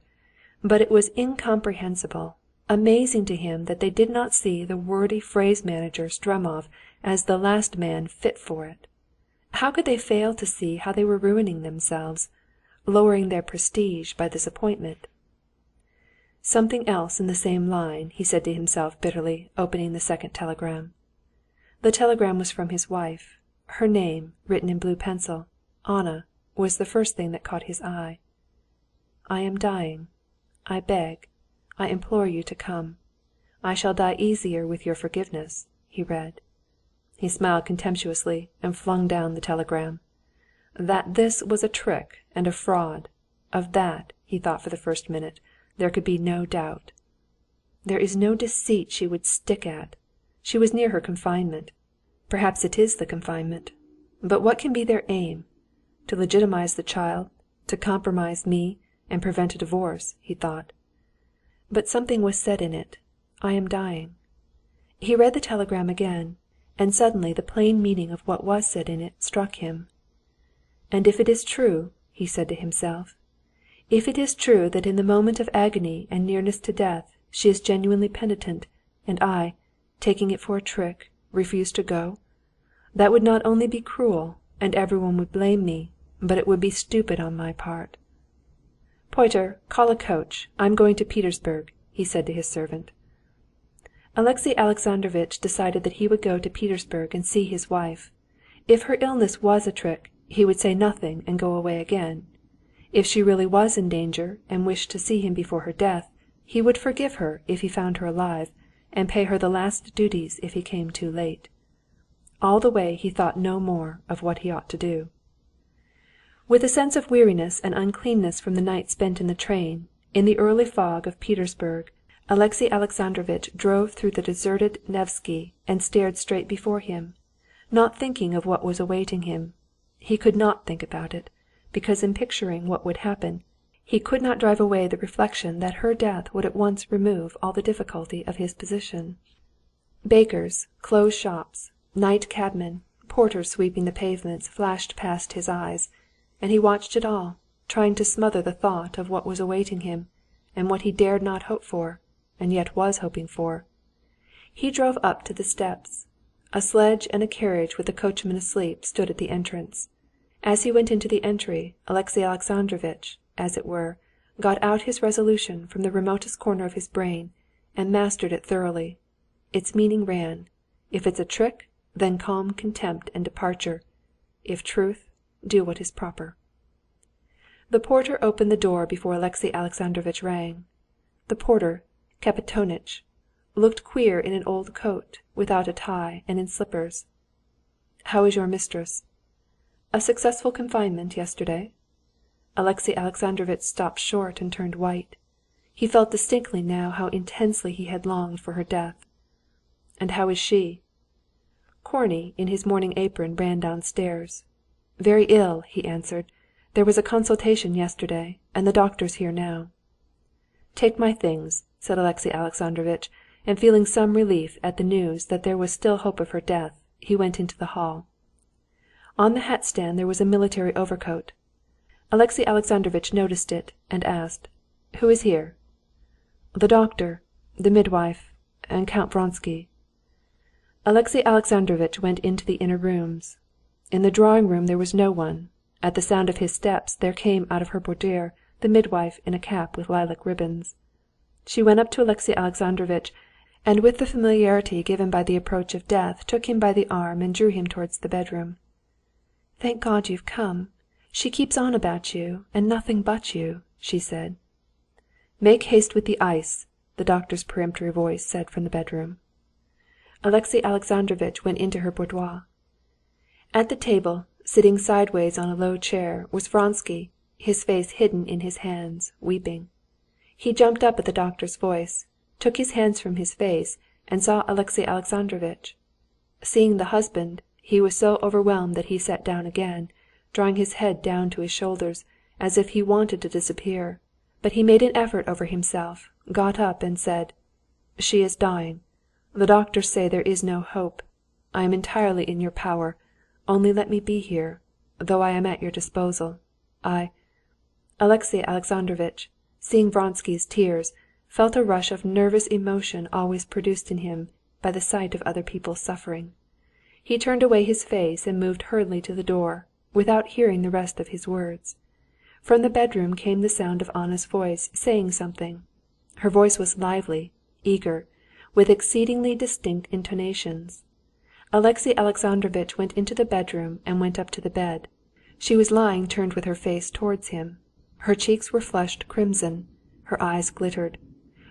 but it was incomprehensible, amazing to him that they did not see the wordy phrase-manager Stremov as the last man fit for it. How could they fail to see how they were ruining themselves, lowering their prestige by this appointment? "Something else in the same line," he said to himself bitterly, opening the second telegram. The telegram was from his wife. Her name, written in blue pencil, Anna, was the first thing that caught his eye. "I am dying. I beg, I implore you to come. I shall die easier with your forgiveness," he read. He smiled contemptuously and flung down the telegram. That this was a trick and a fraud, of that, he thought for the first minute, there could be no doubt. There is no deceit she would stick at. She was near her confinement. Perhaps it is the confinement. But what can be their aim? To legitimize the child, to compromise me, and prevent a divorce, he thought. But something was said in it. "I am dying." He read the telegram again, and suddenly the plain meaning of what was said in it struck him. "And if it is true," he said to himself, "if it is true that in the moment of agony and nearness to death she is genuinely penitent, and I, taking it for a trick, refuse to go, that would not only be cruel, and everyone would blame me, but it would be stupid on my part. Porter, call a coach. I'm going to Petersburg," he said to his servant. Alexey Alexandrovitch decided that he would go to Petersburg and see his wife. If her illness was a trick, he would say nothing and go away again. If she really was in danger and wished to see him before her death, he would forgive her if he found her alive, and pay her the last duties if he came too late. All the way he thought no more of what he ought to do. With a sense of weariness and uncleanness from the night spent in the train, in the early fog of Petersburg, Alexey Alexandrovitch drove through the deserted Nevsky and stared straight before him, not thinking of what was awaiting him. He could not think about it, because in picturing what would happen, he could not drive away the reflection that her death would at once remove all the difficulty of his position. Bakers, closed shops, night cabmen, porters sweeping the pavements flashed past his eyes, and he watched it all, trying to smother the thought of what was awaiting him, and what he dared not hope for, and yet was hoping for. He drove up to the steps. A sledge and a carriage with the coachman asleep stood at the entrance. As he went into the entry, Alexey Alexandrovitch, as it were, got out his resolution from the remotest corner of his brain, and mastered it thoroughly. Its meaning ran: if it's a trick, then calm contempt and departure; if truth, do what is proper. The porter opened the door before Alexey Alexandrovitch rang. The porter, Kapitonitch, looked queer in an old coat, without a tie, and in slippers. "How is your mistress?" "A successful confinement yesterday." Alexey Alexandrovitch stopped short and turned white. He felt distinctly now how intensely he had longed for her death. "And how is she?" Korney, in his morning apron, ran downstairs. "Very ill," he answered. "There was a consultation yesterday, and the doctor's here now." "Take my things," said Alexey Alexandrovitch, and feeling some relief at the news that there was still hope of her death, he went into the hall. On the hat stand there was a military overcoat. Alexey Alexandrovitch noticed it, and asked, "Who is here?" "The doctor, the midwife, and Count Vronsky." Alexey Alexandrovitch went into the inner rooms. In the drawing-room there was no one. At the sound of his steps there came out of her boudoir the midwife in a cap with lilac ribbons. She went up to Alexey Alexandrovitch, and with the familiarity given by the approach of death took him by the arm and drew him towards the bedroom. "Thank God you've come. She keeps on about you, and nothing but you," she said. "Make haste with the ice," the doctor's peremptory voice said from the bedroom. Alexey Alexandrovitch went into her boudoir. At the table, sitting sideways on a low chair, was Vronsky, his face hidden in his hands, weeping. He jumped up at the doctor's voice, took his hands from his face, and saw Alexey Alexandrovitch. Seeing the husband, he was so overwhelmed that he sat down again, drawing his head down to his shoulders, as if he wanted to disappear. But he made an effort over himself, got up, and said, "She is dying. The doctors say there is no hope. I am entirely in your power. Only let me be here, though I am at your disposal. Alexey Alexandrovitch, seeing Vronsky's tears, felt a rush of nervous emotion always produced in him by the sight of other people's suffering. He turned away his face and moved hurriedly to the door, without hearing the rest of his words. From the bedroom came the sound of Anna's voice saying something. Her voice was lively, eager, with exceedingly distinct intonations. Alexey Alexandrovitch went into the bedroom and went up to the bed. She was lying turned with her face towards him. Her cheeks were flushed crimson, her eyes glittered.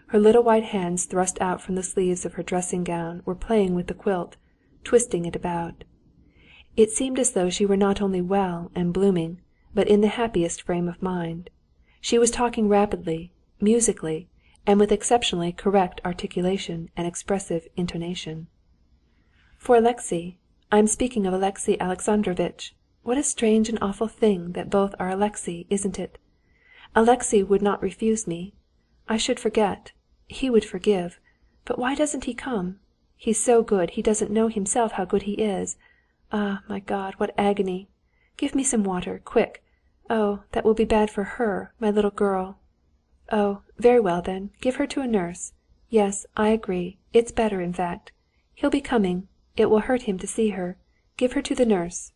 Her little white hands thrust out from the sleeves of her dressing-gown were playing with the quilt, twisting it about. It seemed as though she were not only well and blooming, but in the happiest frame of mind. She was talking rapidly, musically, and with exceptionally correct articulation and expressive intonation. "For Alexey, I am speaking of Alexey Alexandrovitch. What a strange and awful thing that both are Alexey, isn't it? Alexey would not refuse me. I should forget. He would forgive. But why doesn't he come? He's so good he doesn't know himself how good he is. Ah, my God, what agony! Give me some water, quick. Oh, that will be bad for her, my little girl. Oh, very well then, give her to a nurse. Yes, I agree. It's better, in fact. He'll be coming. It will hurt him to see her. Give her to the nurse."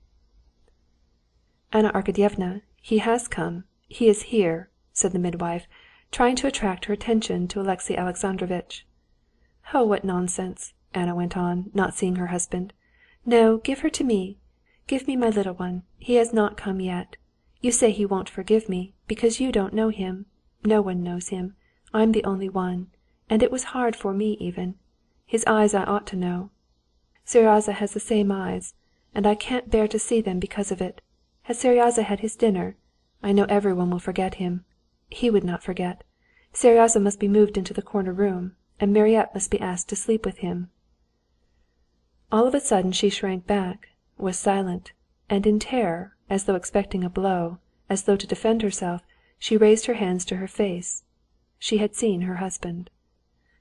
"Anna Arkadyevna, he has come. He is here," said the midwife, trying to attract her attention to Alexey Alexandrovitch. "Oh, what nonsense!" Anna went on, not seeing her husband. "No, give her to me. Give me my little one. He has not come yet. You say he won't forgive me, because you don't know him. No one knows him. I'm the only one. And it was hard for me even. His eyes I ought to know. Seryozha has the same eyes, and I can't bear to see them because of it. Has Seryozha had his dinner? I know everyone will forget him. He would not forget. Seryozha must be moved into the corner room, and Mariette must be asked to sleep with him." All of a sudden she shrank back, was silent, and in terror, as though expecting a blow, as though to defend herself, she raised her hands to her face. She had seen her husband.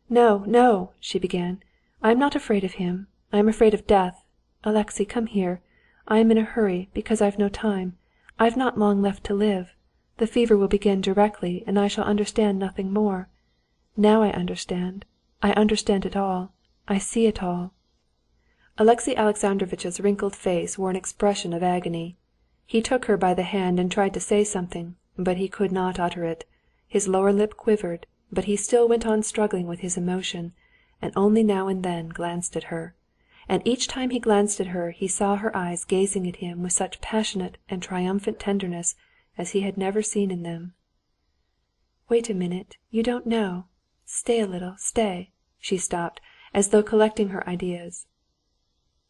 "No, no!" she began. "I am not afraid of him. I am afraid of death. Alexey, come here. I am in a hurry, because I've no time. I've not long left to live. The fever will begin directly, and I shall understand nothing more. Now I understand. I understand it all. I see it all." Alexey Alexandrovitch's wrinkled face wore an expression of agony. He took her by the hand and tried to say something, but he could not utter it. His lower lip quivered, but he still went on struggling with his emotion, and only now and then glanced at her. And each time he glanced at her he saw her eyes gazing at him with such passionate and triumphant tenderness as he had never seen in them. "Wait a minute, you don't know. Stay a little, stay." She stopped, as though collecting her ideas.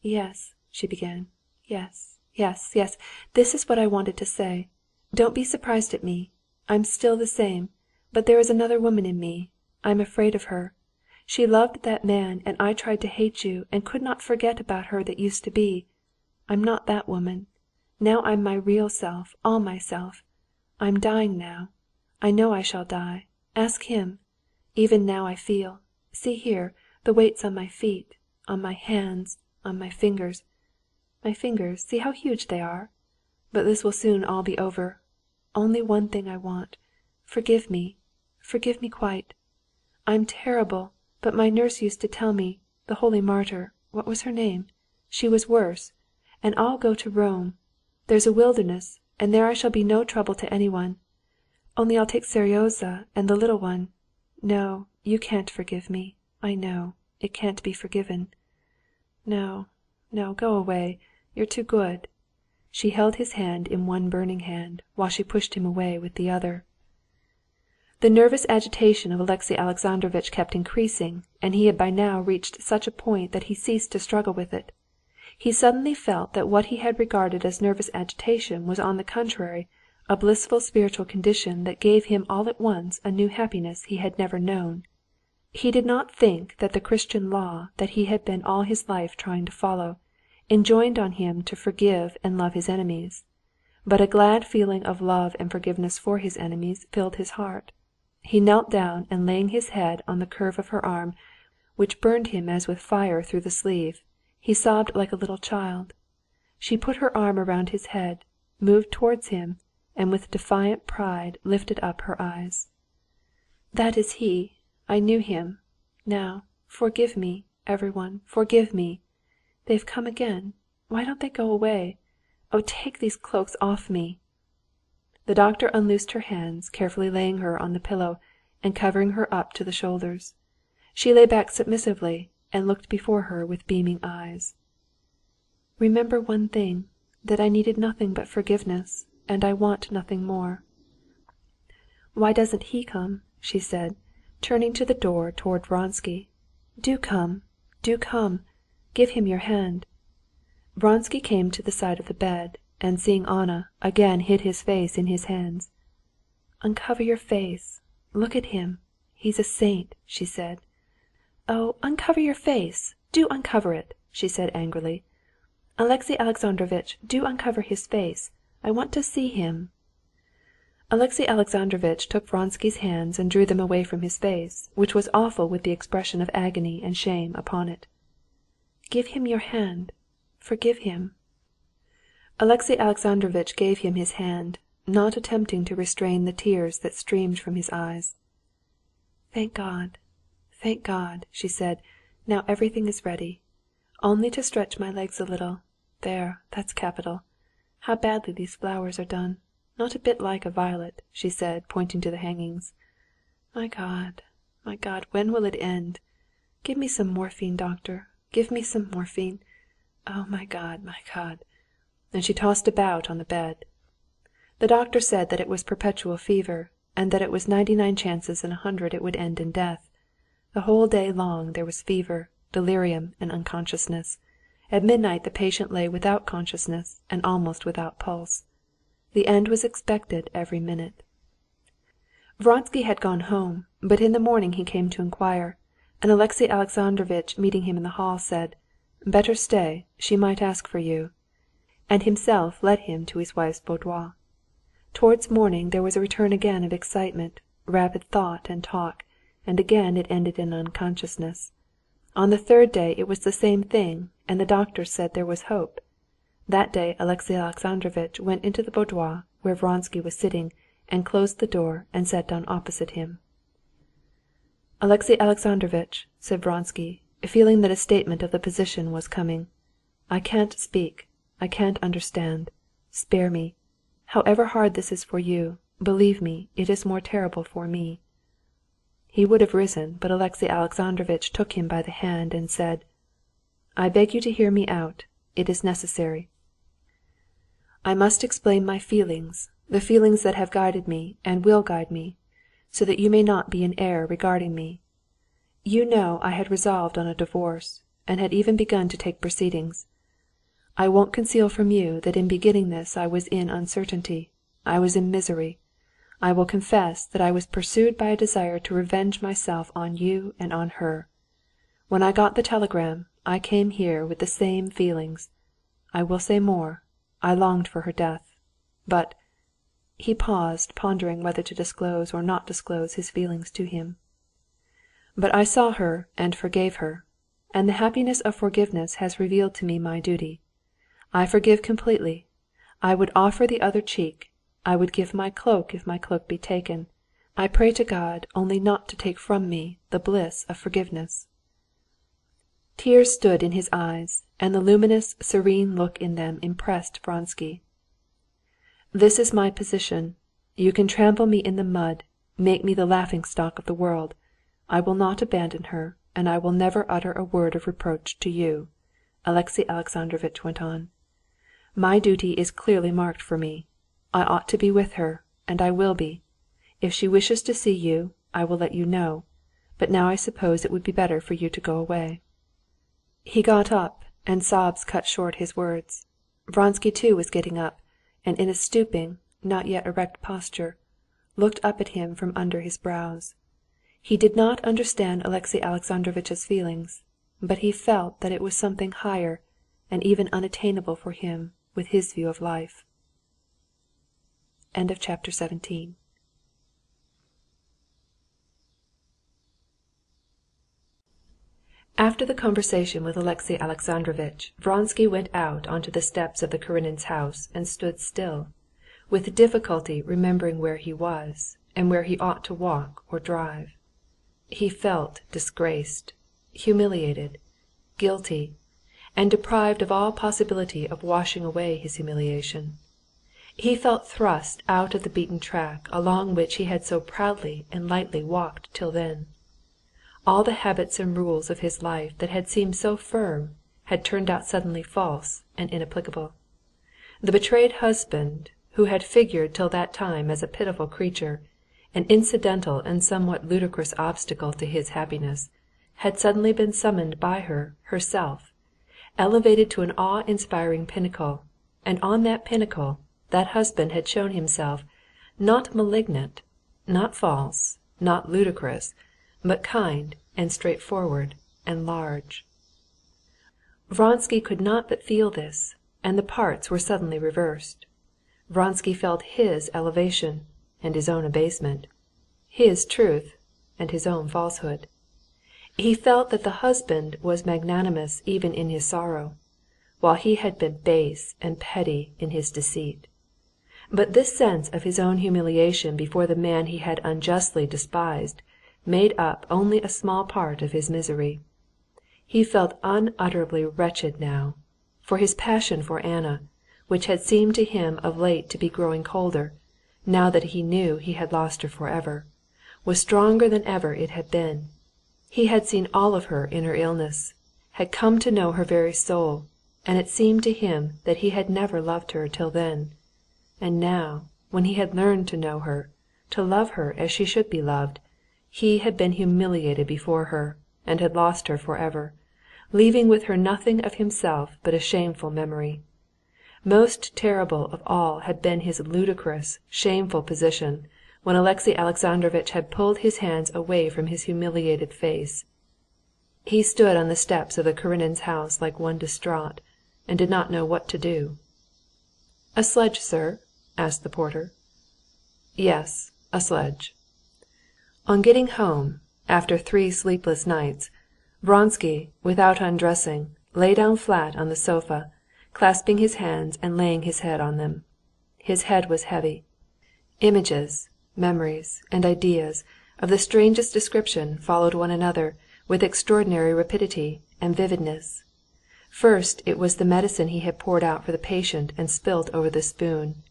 "Yes," she began. "Yes, yes, yes, this is what I wanted to say. Don't be surprised at me. I'm still the same, but there is another woman in me. I'm afraid of her. She loved that man, and I tried to hate you, and could not forget about her that used to be. I'm not that woman. Now I'm my real self, all myself. I'm dying now. I know I shall die. Ask him. Even now I feel, see here, the weights on my feet, on my hands, on my fingers. My fingers, see how huge they are? But this will soon all be over. Only one thing I want. Forgive me quite. I'm terrible, but my nurse used to tell me, the holy martyr, what was her name? She was worse. And I'll go to Rome. There's a wilderness, and there I shall be no trouble to anyone. Only I'll take Seryozha and the little one. No, you can't forgive me. I know. It can't be forgiven. No, go away. You're too good." She held his hand in one burning hand, while she pushed him away with the other. The nervous agitation of Alexey Alexandrovitch kept increasing, and he had by now reached such a point that he ceased to struggle with it. He suddenly felt that what he had regarded as nervous agitation was on the contrary a blissful spiritual condition that gave him all at once a new happiness he had never known. He did not think that the Christian law that he had been all his life trying to follow enjoined on him to forgive and love his enemies, but a glad feeling of love and forgiveness for his enemies filled his heart. He knelt down and laying his head on the curve of her arm, which burned him as with fire through the sleeve, he sobbed like a little child. She put her arm around his head, moved towards him, and with defiant pride lifted up her eyes. "That is he. I knew him. Now, forgive me, everyone, forgive me. They've come again. Why don't they go away? Oh, take these cloaks off me." The doctor unloosed her hands, carefully laying her on the pillow, and covering her up to the shoulders. She lay back submissively, and looked before her with beaming eyes. "Remember one thing, that I needed nothing but forgiveness, and I want nothing more. Why doesn't he come?" she said, turning to the door toward Vronsky. Do come! Give him your hand." Vronsky came to the side of the bed, and seeing Anna, again hid his face in his hands. "Uncover your face. Look at him. He's a saint," she said. "Oh, uncover your face! Do uncover it!" she said angrily. "Alexey Alexandrovitch, do uncover his face. I want to see him." Alexey Alexandrovitch took Vronsky's hands and drew them away from his face, which was awful with the expression of agony and shame upon it. "Give him your hand. Forgive him." Alexey Alexandrovitch gave him his hand, not attempting to restrain the tears that streamed from his eyes. Thank God, she said. "Now everything is ready. Only to stretch my legs a little. There, that's capital. How badly these flowers are done. Not a bit like a violet," she said, pointing to the hangings. My God, when will it end? Give me some morphine, doctor. Give me some morphine. Oh, my God. And she tossed about on the bed. The doctor said that it was perpetual fever, and that it was 99 chances in 100 it would end in death. The whole day long there was fever, delirium, and unconsciousness. At midnight the patient lay without consciousness and almost without pulse. The end was expected every minute. Vronsky had gone home, but in the morning he came to inquire, and Alexey Alexandrovitch, meeting him in the hall, said, "Better stay, she might ask for you," and himself led him to his wife's boudoir. Towards morning there was a return again of excitement, rapid thought and talk, and again it ended in unconsciousness. On the third day it was the same thing, and the doctor said there was hope. That day Alexey Alexandrovitch went into the boudoir where Vronsky was sitting, and closed the door and sat down opposite him. "Alexey Alexandrovitch," said Vronsky, feeling that a statement of the position was coming, "I can't speak. I can't understand. Spare me. However hard this is for you, believe me, it is more terrible for me." He would have risen, but Alexey Alexandrovitch took him by the hand and said, "I beg you to hear me out. It is necessary. I must explain my feelings, the feelings that have guided me and will guide me, so that you may not be in error regarding me. You know I had resolved on a divorce, and had even begun to take proceedings. I won't conceal from you that in beginning this I was in uncertainty, I was in misery. I will confess that I was pursued by a desire to revenge myself on you and on her. When I got the telegram, I came here with the same feelings. I will say more, I longed for her death. But—" he paused, pondering whether to disclose or not disclose his feelings to him. "But I saw her and forgave her, and the happiness of forgiveness has revealed to me my duty. I forgive completely. I would offer the other cheek, I would give my cloak if my cloak be taken. I pray to God only not to take from me the bliss of forgiveness." Tears stood in his eyes, and the luminous, serene look in them impressed Vronsky. "This is my position. You can trample me in the mud, make me the laughing-stock of the world. I will not abandon her, and I will never utter a word of reproach to you," Alexey Alexandrovitch went on. "My duty is clearly marked for me. I ought to be with her, and I will be. If she wishes to see you, I will let you know. But now I suppose it would be better for you to go away." He got up, and sobs cut short his words. Vronsky too was getting up, and in a stooping, not yet erect posture, looked up at him from under his brows. He did not understand Alexey Alexandrovitch's feelings, but he felt that it was something higher and even unattainable for him with his view of life. Chapter 17. After the conversation with Alexey Alexandrovitch, Vronsky went out onto the steps of the Karenins' house and stood still, with difficulty remembering where he was and where he ought to walk or drive. He felt disgraced, humiliated, guilty, and deprived of all possibility of washing away his humiliation. He felt thrust out of the beaten track along which he had so proudly and lightly walked till then. All the habits and rules of his life that had seemed so firm had turned out suddenly false and inapplicable. The betrayed husband, who had figured till that time as a pitiful creature, an incidental and somewhat ludicrous obstacle to his happiness, had suddenly been summoned by her herself, elevated to an awe-inspiring pinnacle, and on that pinnacle that husband had shown himself, not malignant, not false, not ludicrous, but kind and straightforward and large. Vronsky could not but feel this, and the parts were suddenly reversed. Vronsky felt his elevation and his own abasement, his truth and his own falsehood. He felt that the husband was magnanimous even in his sorrow, while he had been base and petty in his deceit. But this sense of his own humiliation before the man he had unjustly despised made up only a small part of his misery. He felt unutterably wretched now, for his passion for Anna, which had seemed to him of late to be growing colder, now that he knew he had lost her forever, was stronger than ever it had been. He had seen all of her in her illness, had come to know her very soul, and it seemed to him that he had never loved her till then. And now, when he had learned to know her, to love her as she should be loved, he had been humiliated before her, and had lost her forever, leaving with her nothing of himself but a shameful memory. Most terrible of all had been his ludicrous, shameful position when Alexey Alexandrovitch had pulled his hands away from his humiliated face. He stood on the steps of the Karenins' house like one distraught, and did not know what to do. "A sledge, sir?" asked the porter. "Yes, a sledge." On getting home, after 3 sleepless nights, Vronsky, without undressing, lay down flat on the sofa, clasping his hands and laying his head on them. His head was heavy. Images, memories, and ideas of the strangest description followed one another with extraordinary rapidity and vividness. First it was the medicine he had poured out for the patient and spilt over the spoon,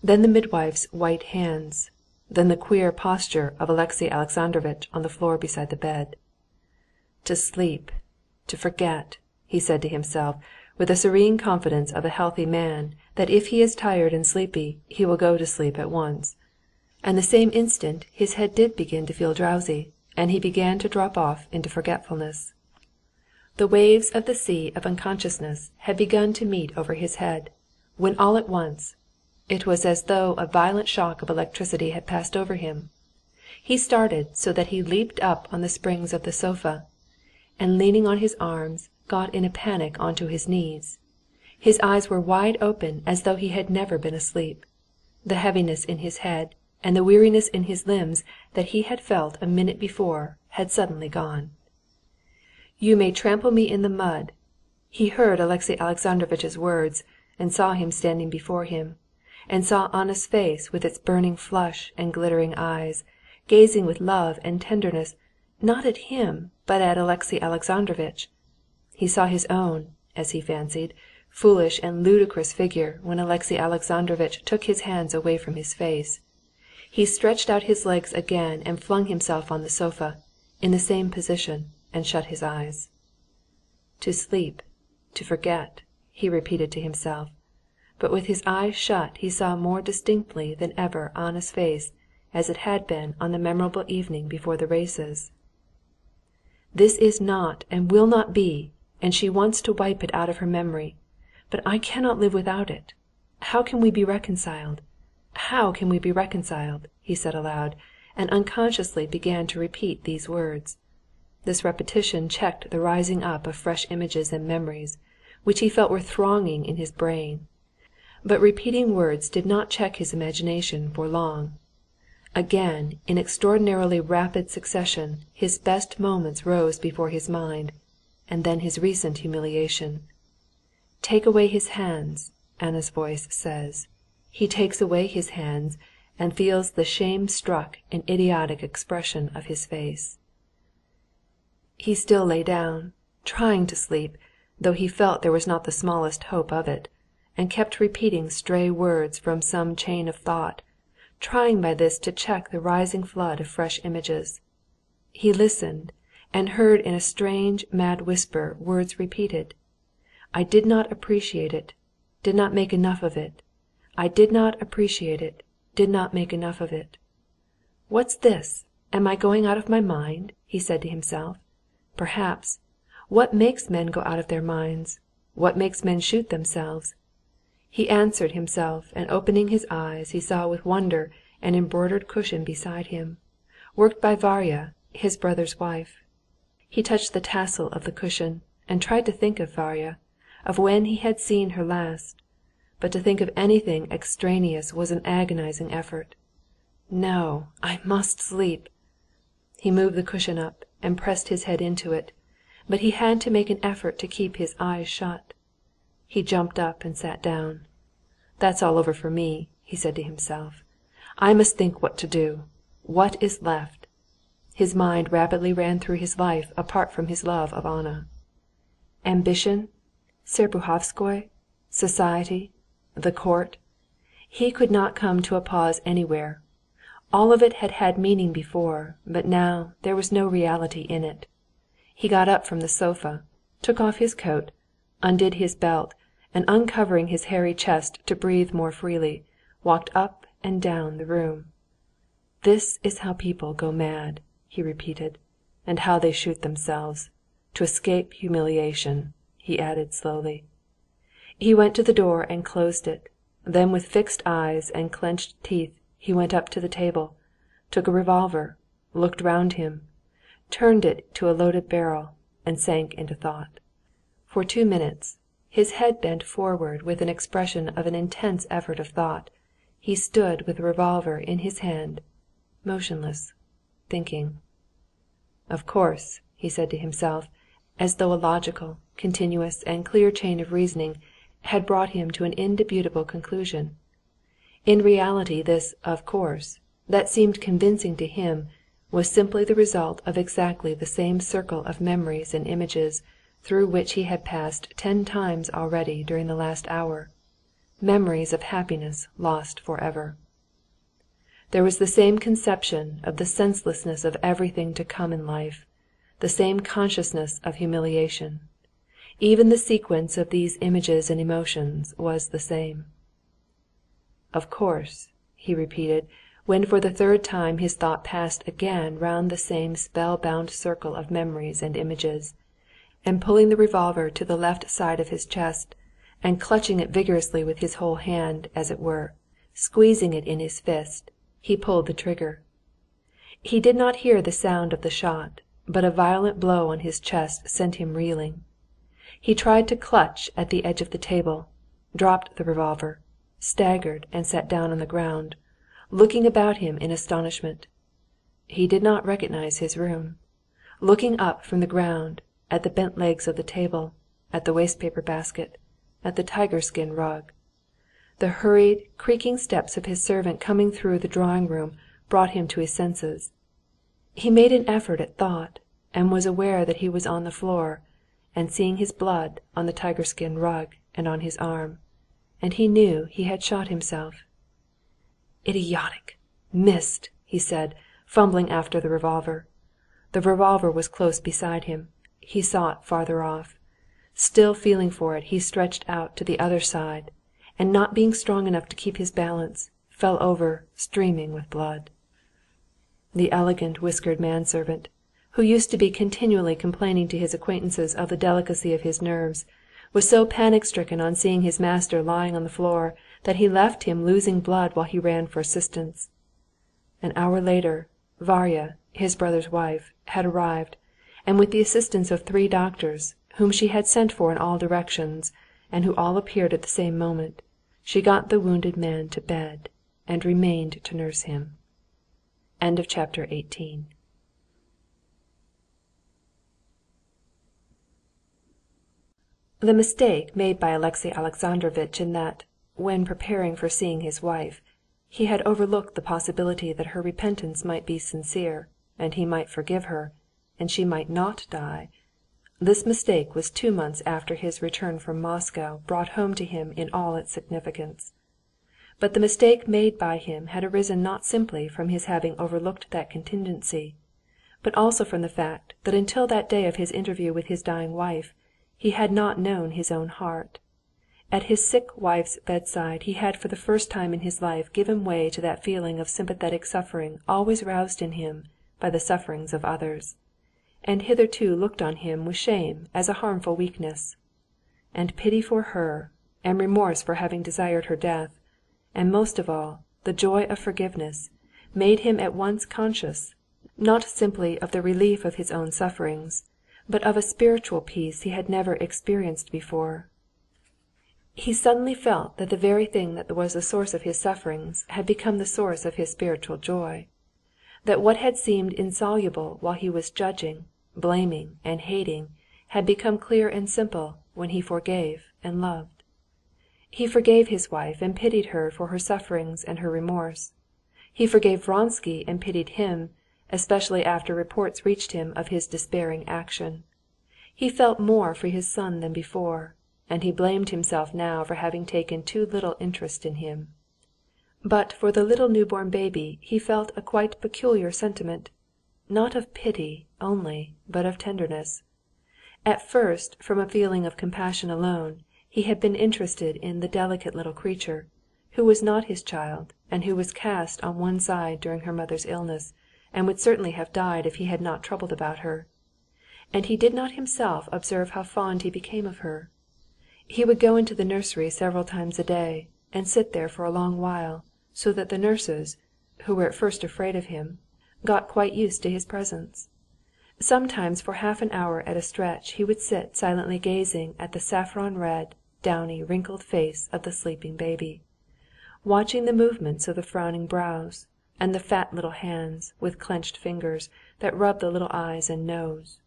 then the midwife's white hands, then the queer posture of Alexey Alexandrovitch on the floor beside the bed. "To sleep, to forget," he said to himself, with the serene confidence of a healthy man that if he is tired and sleepy, he will go to sleep at once. And the same instant his head did begin to feel drowsy, and he began to drop off into forgetfulness. The waves of the sea of unconsciousness had begun to meet over his head, when all at once, it was as though a violent shock of electricity had passed over him. He started so that he leaped up on the springs of the sofa, and leaning on his arms, got in a panic onto his knees. His eyes were wide open as though he had never been asleep. The heaviness in his head and the weariness in his limbs that he had felt a minute before had suddenly gone. "You may trample me in the mud." He heard Alexey Alexandrovitch's words, and saw him standing before him, and saw Anna's face with its burning flush and glittering eyes, gazing with love and tenderness, not at him, but at Alexey Alexandrovitch. He saw his own, as he fancied, foolish and ludicrous figure when Alexey Alexandrovitch took his hands away from his face. He stretched out his legs again and flung himself on the sofa, in the same position, and shut his eyes. "To sleep, to forget," he repeated to himself, but with his eyes shut he saw more distinctly than ever Anna's face as it had been on the memorable evening before the races. "This is not and will not be, and she wants to wipe it out of her memory, but I cannot live without it. How can we be reconciled? How can we be reconciled?" he said aloud, and unconsciously began to repeat these words. This repetition checked the rising up of fresh images and memories, which he felt were thronging in his brain. But repeating words did not check his imagination for long. Again, in extraordinarily rapid succession, his best moments rose before his mind, and then his recent humiliation. "Take away his hands," Anna's voice says. He takes away his hands, and feels the shame-struck and idiotic expression of his face. He still lay down, trying to sleep, though he felt there was not the smallest hope of it, and kept repeating stray words from some chain of thought, trying by this to check the rising flood of fresh images. He listened, and heard in a strange, mad whisper words repeated. "I did not appreciate it, did not make enough of it. I did not appreciate it, did not make enough of it. What's this? Am I going out of my mind?" he said to himself. "Perhaps. What makes men go out of their minds? What makes men shoot themselves?" He answered himself, and opening his eyes, he saw with wonder an embroidered cushion beside him, worked by Varya, his brother's wife. He touched the tassel of the cushion, and tried to think of Varya, of when he had seen her last, but to think of anything extraneous was an agonizing effort. "No, I must sleep." He moved the cushion up, and pressed his head into it, but he had to make an effort to keep his eyes shut. He jumped up and sat down. "That's all over for me," he said to himself. "I must think what to do. What is left?" His mind rapidly ran through his life apart from his love of Anna. Ambition, Serpuhovskoy, society, the court. He could not come to a pause anywhere. All of it had had meaning before, but now there was no reality in it. He got up from the sofa, took off his coat, undid his belt, and uncovering his hairy chest to breathe more freely, walked up and down the room. "This is how people go mad," he repeated, "and how they shoot themselves. To escape humiliation," he added slowly. He went to the door and closed it. Then with fixed eyes and clenched teeth he went up to the table, took a revolver, looked round him, turned it to a loaded barrel, and sank into thought. For 2 minutes, his head bent forward with an expression of an intense effort of thought, he stood with the revolver in his hand, motionless, thinking. "Of course," he said to himself, as though a logical, continuous, and clear chain of reasoning had brought him to an indubitable conclusion. In reality this "of course," that seemed convincing to him, was simply the result of exactly the same circle of memories and images through which he had passed 10 times already during the last hour, memories of happiness lost forever. There was the same conception of the senselessness of everything to come in life, the same consciousness of humiliation. Even the sequence of these images and emotions was the same. "Of course," he repeated, when for the 3rd time his thought passed again round the same spell-bound circle of memories and images, and pulling the revolver to the left side of his chest, and clutching it vigorously with his whole hand, as it were, squeezing it in his fist, he pulled the trigger. He did not hear the sound of the shot, but a violent blow on his chest sent him reeling. He tried to clutch at the edge of the table, dropped the revolver, staggered and sat down on the ground, looking about him in astonishment. He did not recognize his room. Looking up from the ground, at the bent legs of the table, at the waste-paper basket, at the tiger-skin rug. The hurried, creaking steps of his servant coming through the drawing-room brought him to his senses. He made an effort at thought, and was aware that he was on the floor, and seeing his blood on the tiger-skin rug and on his arm, and he knew he had shot himself. "Idiotic! Missed!" he said, fumbling after the revolver. The revolver was close beside him. He saw it farther off. Still feeling for it, he stretched out to the other side, and not being strong enough to keep his balance, fell over, streaming with blood. The elegant whiskered manservant, who used to be continually complaining to his acquaintances of the delicacy of his nerves, was so panic-stricken on seeing his master lying on the floor that he left him losing blood while he ran for assistance. An hour later, Varya, his brother's wife, had arrived, and with the assistance of 3 doctors, whom she had sent for in all directions, and who all appeared at the same moment, she got the wounded man to bed, and remained to nurse him. End of chapter 18. The mistake made by Alexey Alexandrovitch in that, when preparing for seeing his wife, he had overlooked the possibility that her repentance might be sincere, and he might forgive her, and she might not die. This mistake was 2 months after his return from Moscow brought home to him in all its significance. But the mistake made by him had arisen not simply from his having overlooked that contingency, but also from the fact that until that day of his interview with his dying wife, he had not known his own heart. At his sick wife's bedside he had for the first time in his life given way to that feeling of sympathetic suffering always roused in him by the sufferings of others, and hitherto looked on him with shame as a harmful weakness. And pity for her, and remorse for having desired her death, and most of all, the joy of forgiveness, made him at once conscious, not simply of the relief of his own sufferings, but of a spiritual peace he had never experienced before. He suddenly felt that the very thing that was the source of his sufferings had become the source of his spiritual joy, that what had seemed insoluble while he was judging, blaming, and hating had become clear and simple when he forgave and loved. He forgave his wife and pitied her for her sufferings and her remorse. He forgave Vronsky and pitied him, especially after reports reached him of his despairing action. He felt more for his son than before, and he blamed himself now for having taken too little interest in him. But for the little newborn baby he felt a quite peculiar sentiment, not of pity only, but of tenderness. At first, from a feeling of compassion alone, he had been interested in the delicate little creature, who was not his child, and who was cast on one side during her mother's illness, and would certainly have died if he had not troubled about her. And he did not himself observe how fond he became of her. He would go into the nursery several times a day, and sit there for a long while, so that the nurses, who were at first afraid of him, got quite used to his presence. Sometimes for half an hour at a stretch he would sit silently gazing at the saffron-red, downy, wrinkled face of the sleeping baby, watching the movements of the frowning brows, and the fat little hands, with clenched fingers, that rubbed the little eyes and nose.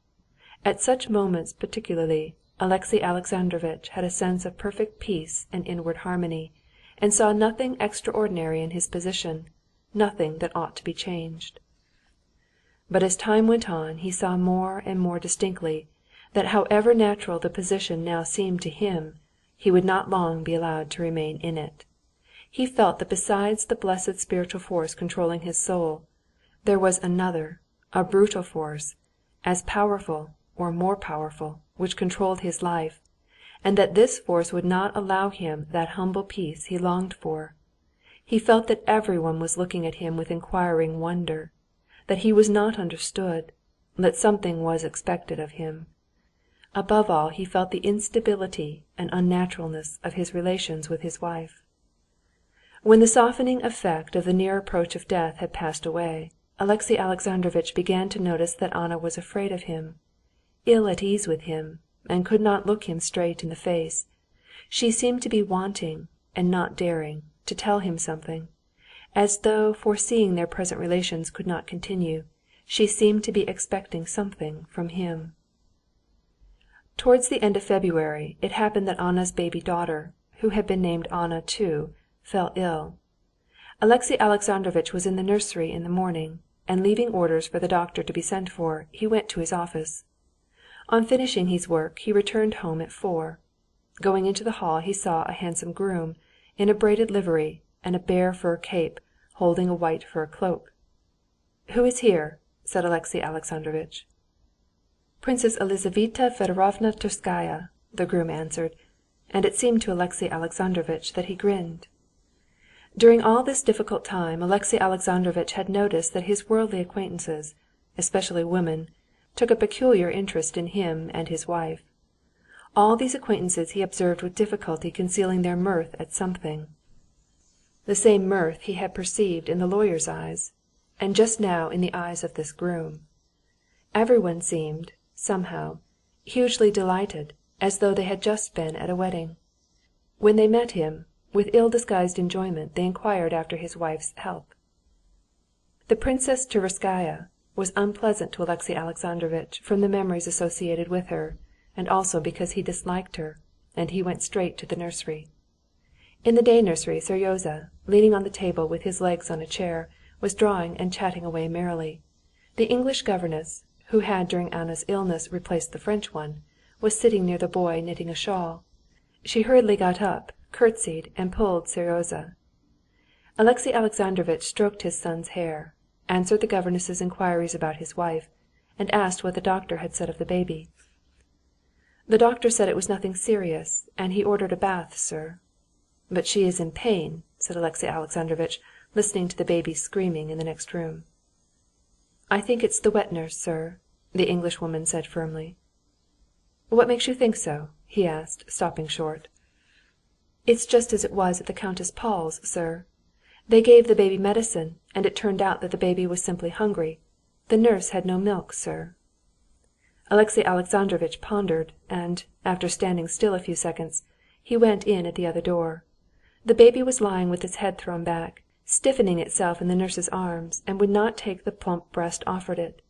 At such moments particularly, Alexey Alexandrovitch had a sense of perfect peace and inward harmony, and saw nothing extraordinary in his position, nothing that ought to be changed. But as time went on he saw more and more distinctly that however natural the position now seemed to him, he would not long be allowed to remain in it. He felt that besides the blessed spiritual force controlling his soul, there was another, a brutal force, as powerful or more powerful, which controlled his life, and that this force would not allow him that humble peace he longed for. He felt that everyone was looking at him with inquiring wonder, that he was not understood, that something was expected of him. Above all, he felt the instability and unnaturalness of his relations with his wife. When the softening effect of the near approach of death had passed away, Alexey Alexandrovitch began to notice that Anna was afraid of him, ill at ease with him, and could not look him straight in the face. She seemed to be wanting, and not daring, to tell him something. As though foreseeing their present relations could not continue, she seemed to be expecting something from him. Towards the end of February it happened that Anna's baby daughter, who had been named Anna too, fell ill. Alexey Alexandrovitch was in the nursery in the morning, and leaving orders for the doctor to be sent for, he went to his office. On finishing his work he returned home at 4. Going into the hall he saw a handsome groom, in a braided livery and a bear fur cape, holding a white fur cloak. "Who is here?" said Alexey Alexandrovitch. "Princess Elizaveta Fedorovna Tverskaya," the groom answered, and it seemed to Alexey Alexandrovitch that he grinned. During all this difficult time Alexey Alexandrovitch had noticed that his worldly acquaintances, especially women, took a peculiar interest in him and his wife. All these acquaintances he observed with difficulty concealing their mirth at something. The same mirth he had perceived in the lawyer's eyes, and just now in the eyes of this groom. Everyone seemed, somehow, hugely delighted, as though they had just been at a wedding. When they met him, with ill-disguised enjoyment they inquired after his wife's health. The Princess Tverskaya was unpleasant to Alexey Alexandrovitch from the memories associated with her, and also because he disliked her, and he went straight to the nursery. In the day nursery Seryozha, leaning on the table with his legs on a chair, was drawing and chatting away merrily. The English governess, who had during Anna's illness replaced the French one, was sitting near the boy knitting a shawl. She hurriedly got up, curtsied, and pulled Seryozha. Alexey Alexandrovitch stroked his son's hair, answered the governess's inquiries about his wife, and asked what the doctor had said of the baby. "The doctor said it was nothing serious, and he ordered a bath, sir." "But she is in pain," said Alexey Alexandrovitch, listening to the baby screaming in the next room. "I think it's the wet nurse, sir," the Englishwoman said firmly. "What makes you think so?" he asked, stopping short. "It's just as it was at the Countess Paul's, sir. They gave the baby medicine, and it turned out that the baby was simply hungry. The nurse had no milk, sir." Alexey Alexandrovitch pondered, and, after standing still a few seconds, he went in at the other door. The baby was lying with its head thrown back, stiffening itself in the nurse's arms, and would not take the plump breast offered it,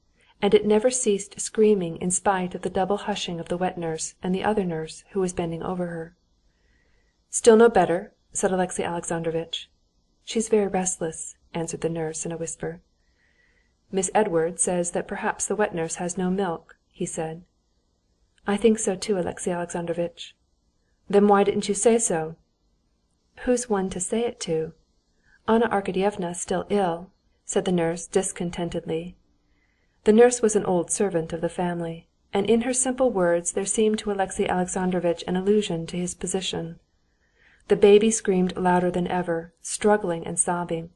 and it never ceased screaming in spite of the double hushing of the wet nurse and the other nurse who was bending over her. "Still no better?" said Alexey Alexandrovitch. "She's very restless," answered the nurse in a whisper. "Miss Edwards says that perhaps the wet nurse has no milk," he said. "I think so too, Alexey Alexandrovitch." "Then why didn't you say so?" "Who's one to say it to? Anna Arkadyevna's still ill," said the nurse discontentedly. The nurse was an old servant of the family, and in her simple words there seemed to Alexey Alexandrovitch an allusion to his position. The baby screamed louder than ever, struggling and sobbing.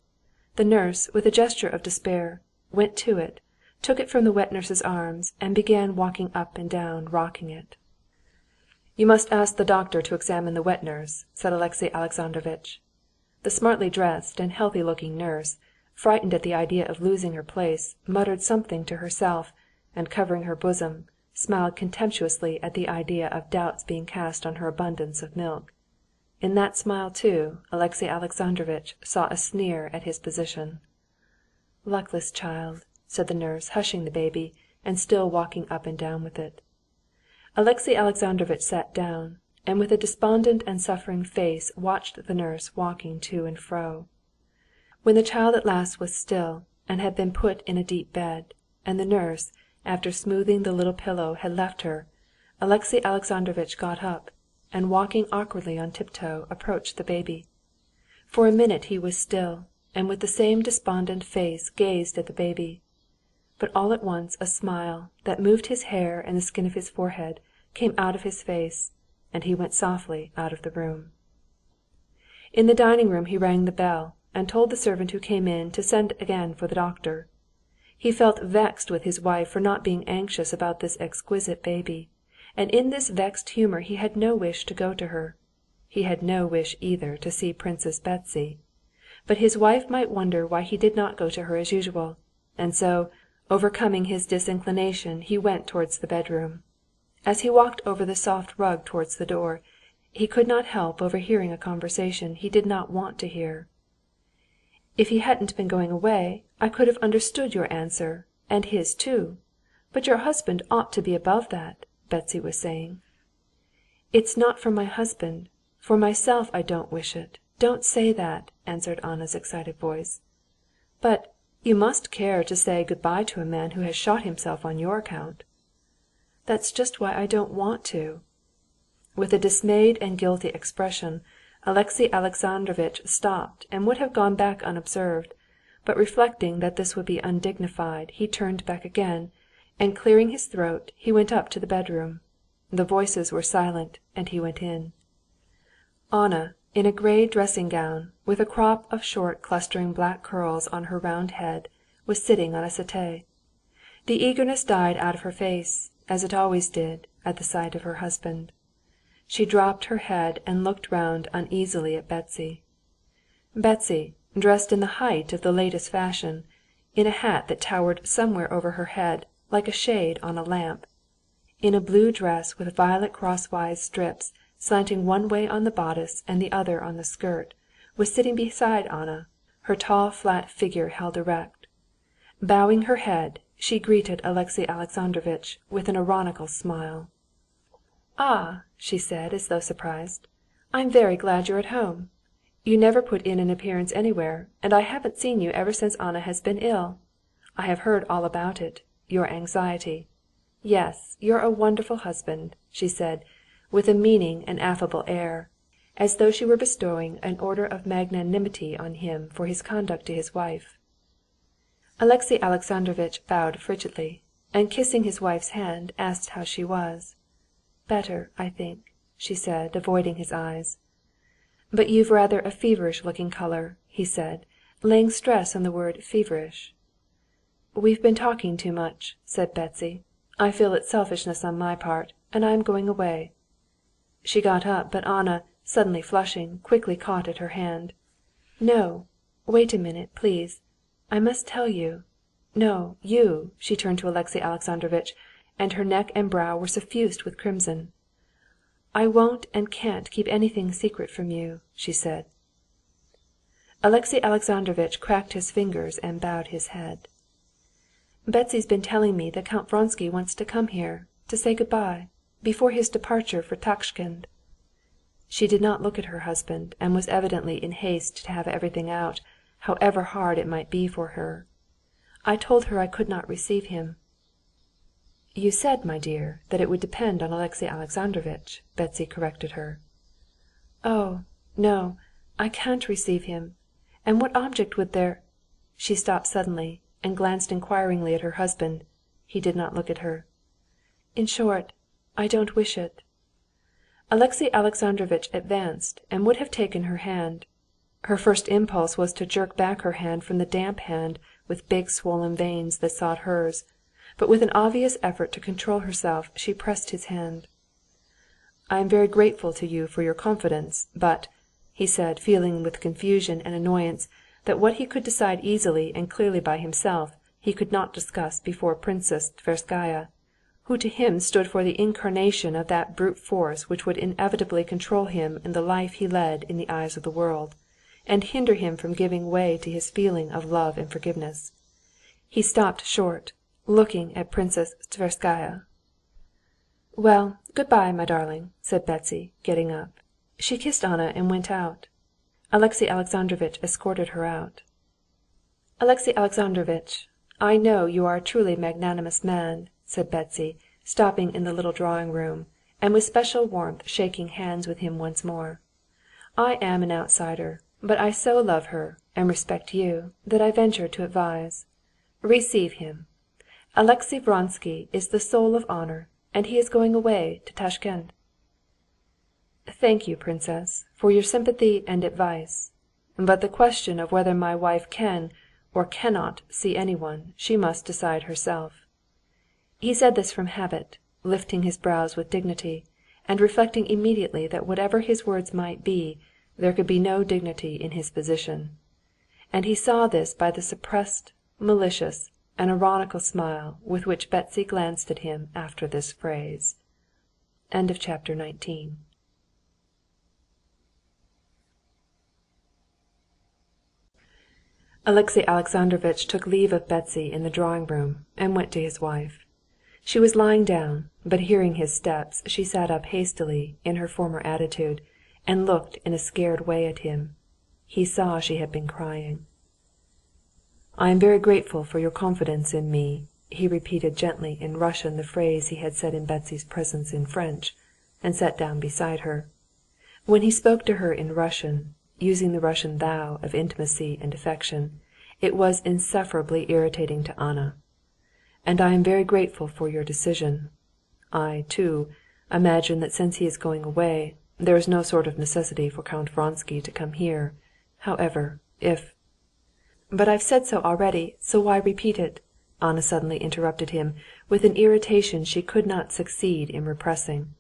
The nurse, with a gesture of despair, went to it, took it from the wet nurse's arms, and began walking up and down, rocking it. "You must ask the doctor to examine the wet nurse," said Alexey Alexandrovitch. The smartly dressed and healthy-looking nurse, frightened at the idea of losing her place, muttered something to herself, and covering her bosom, smiled contemptuously at the idea of doubts being cast on her abundance of milk. In that smile, too, Alexey Alexandrovitch saw a sneer at his position. "Luckless child," said the nurse, hushing the baby, and still walking up and down with it. Alexey Alexandrovitch sat down, and with a despondent and suffering face watched the nurse walking to and fro. When the child at last was still, and had been put in a deep bed, and the nurse, after smoothing the little pillow, had left her, Alexey Alexandrovitch got up, and walking awkwardly on tiptoe, approached the baby. For a minute he was still, and with the same despondent face gazed at the baby. But all at once a smile, that moved his hair and the skin of his forehead, came out of his face, and he went softly out of the room. In the dining-room he rang the bell, and told the servant who came in to send again for the doctor. He felt vexed with his wife for not being anxious about this exquisite baby, and in this vexed humor he had no wish to go to her. He had no wish either to see Princess Betsy. But his wife might wonder why he did not go to her as usual, and so, overcoming his disinclination, he went towards the bedroom. As he walked over the soft rug towards the door, he could not help overhearing a conversation he did not want to hear. "If he hadn't been going away, I could have understood your answer, and his too. But your husband ought to be above that," Betsy was saying. "It's not for my husband. For myself I don't wish it. Don't say that," answered Anna's excited voice. "But you must care to say good‐bye to a man who has shot himself on your account." "That's just why I don't want to." With a dismayed and guilty expression, Alexey Alexandrovitch stopped and would have gone back unobserved, but reflecting that this would be undignified, he turned back again, and clearing his throat, he went up to the bedroom. The voices were silent, and he went in. Anna, in a gray dressing-gown, with a crop of short clustering black curls on her round head, was sitting on a settee. The eagerness died out of her face, as it always did, at the sight of her husband. She dropped her head and looked round uneasily at Betsy. Betsy, dressed in the height of the latest fashion, in a hat that towered somewhere over her head like a shade on a lamp, in a blue dress with violet crosswise strips slanting one way on the bodice and the other on the skirt, was sitting beside Anna, her tall flat figure held erect. Bowing her head, she greeted Alexey Alexandrovitch with an ironical smile. "Ah," she said, as though surprised, "I'm very glad you're at home. You never put in an appearance anywhere, and I haven't seen you ever since Anna has been ill. I have heard all about it, your anxiety. Yes, you're a wonderful husband," she said, with a meaning and affable air, as though she were bestowing an order of magnanimity on him for his conduct to his wife. Alexey Alexandrovitch bowed frigidly, and kissing his wife's hand, asked how she was. "Better, I think," she said, avoiding his eyes. "But you've rather a feverish-looking color," he said, laying stress on the word feverish. "We've been talking too much," said Betsy. "I feel it's selfishness on my part, and I am going away." She got up, but Anna, suddenly flushing, quickly caught at her hand. "No, wait a minute, please. I must tell you. No, you," she turned to Alexey Alexandrovitch, and her neck and brow were suffused with crimson. "I won't and can't keep anything secret from you," she said. Alexey Alexandrovitch cracked his fingers and bowed his head. "Betsy's been telling me that Count Vronsky wants to come here, to say good‐bye, before his departure for Tashkend." She did not look at her husband, and was evidently in haste to have everything out, however hard it might be for her. "I told her I could not receive him." "You said, my dear, that it would depend on Alexey Alexandrovitch," Betsy corrected her. "Oh, no, I can't receive him. And what object would there...." She stopped suddenly, and glanced inquiringly at her husband. He did not look at her. "In short, I don't wish it." Alexey Alexandrovitch advanced and would have taken her hand. Her first impulse was to jerk back her hand from the damp hand with big swollen veins that sought hers, but with an obvious effort to control herself, she pressed his hand. "I am very grateful to you for your confidence, but," he said, feeling with confusion and annoyance that what he could decide easily and clearly by himself, he could not discuss before Princess Tverskaya, who to him stood for the incarnation of that brute force which would inevitably control him in the life he led in the eyes of the world, and hinder him from giving way to his feeling of love and forgiveness. He stopped short, looking at Princess Tverskaya. "Well, good‐bye, my darling," said Betsy, getting up. She kissed Anna and went out. Alexey Alexandrovitch escorted her out. "Alexey Alexandrovitch, I know you are a truly magnanimous man," said Betsy, stopping in the little drawing-room, and with special warmth shaking hands with him once more. "I am an outsider, but I so love her and respect you that I venture to advise. Receive him. Alexey Vronsky is the soul of honor, and he is going away to Tashkend." "Thank you, princess, for your sympathy and advice. But the question of whether my wife can or cannot see anyone, she must decide herself." He said this from habit, lifting his brows with dignity, and reflecting immediately that whatever his words might be, there could be no dignity in his position. And he saw this by the suppressed, malicious, an ironical smile with which Betsy glanced at him after this phrase. Chapter 19. Alexey Alexandrovitch took leave of Betsy in the drawing-room and went to his wife. She was lying down, but hearing his steps she sat up hastily in her former attitude and looked in a scared way at him. He saw she had been crying. "I am very grateful for your confidence in me," he repeated gently in Russian the phrase he had said in Betsy's presence in French, and sat down beside her. When he spoke to her in Russian, using the Russian thou of intimacy and affection, it was insufferably irritating to Anna. "And I am very grateful for your decision. I, too, imagine that since he is going away, there is no sort of necessity for Count Vronsky to come here. However, if—" "But I've said so already, so why repeat it?" Anna suddenly interrupted him, with an irritation she could not succeed in repressing.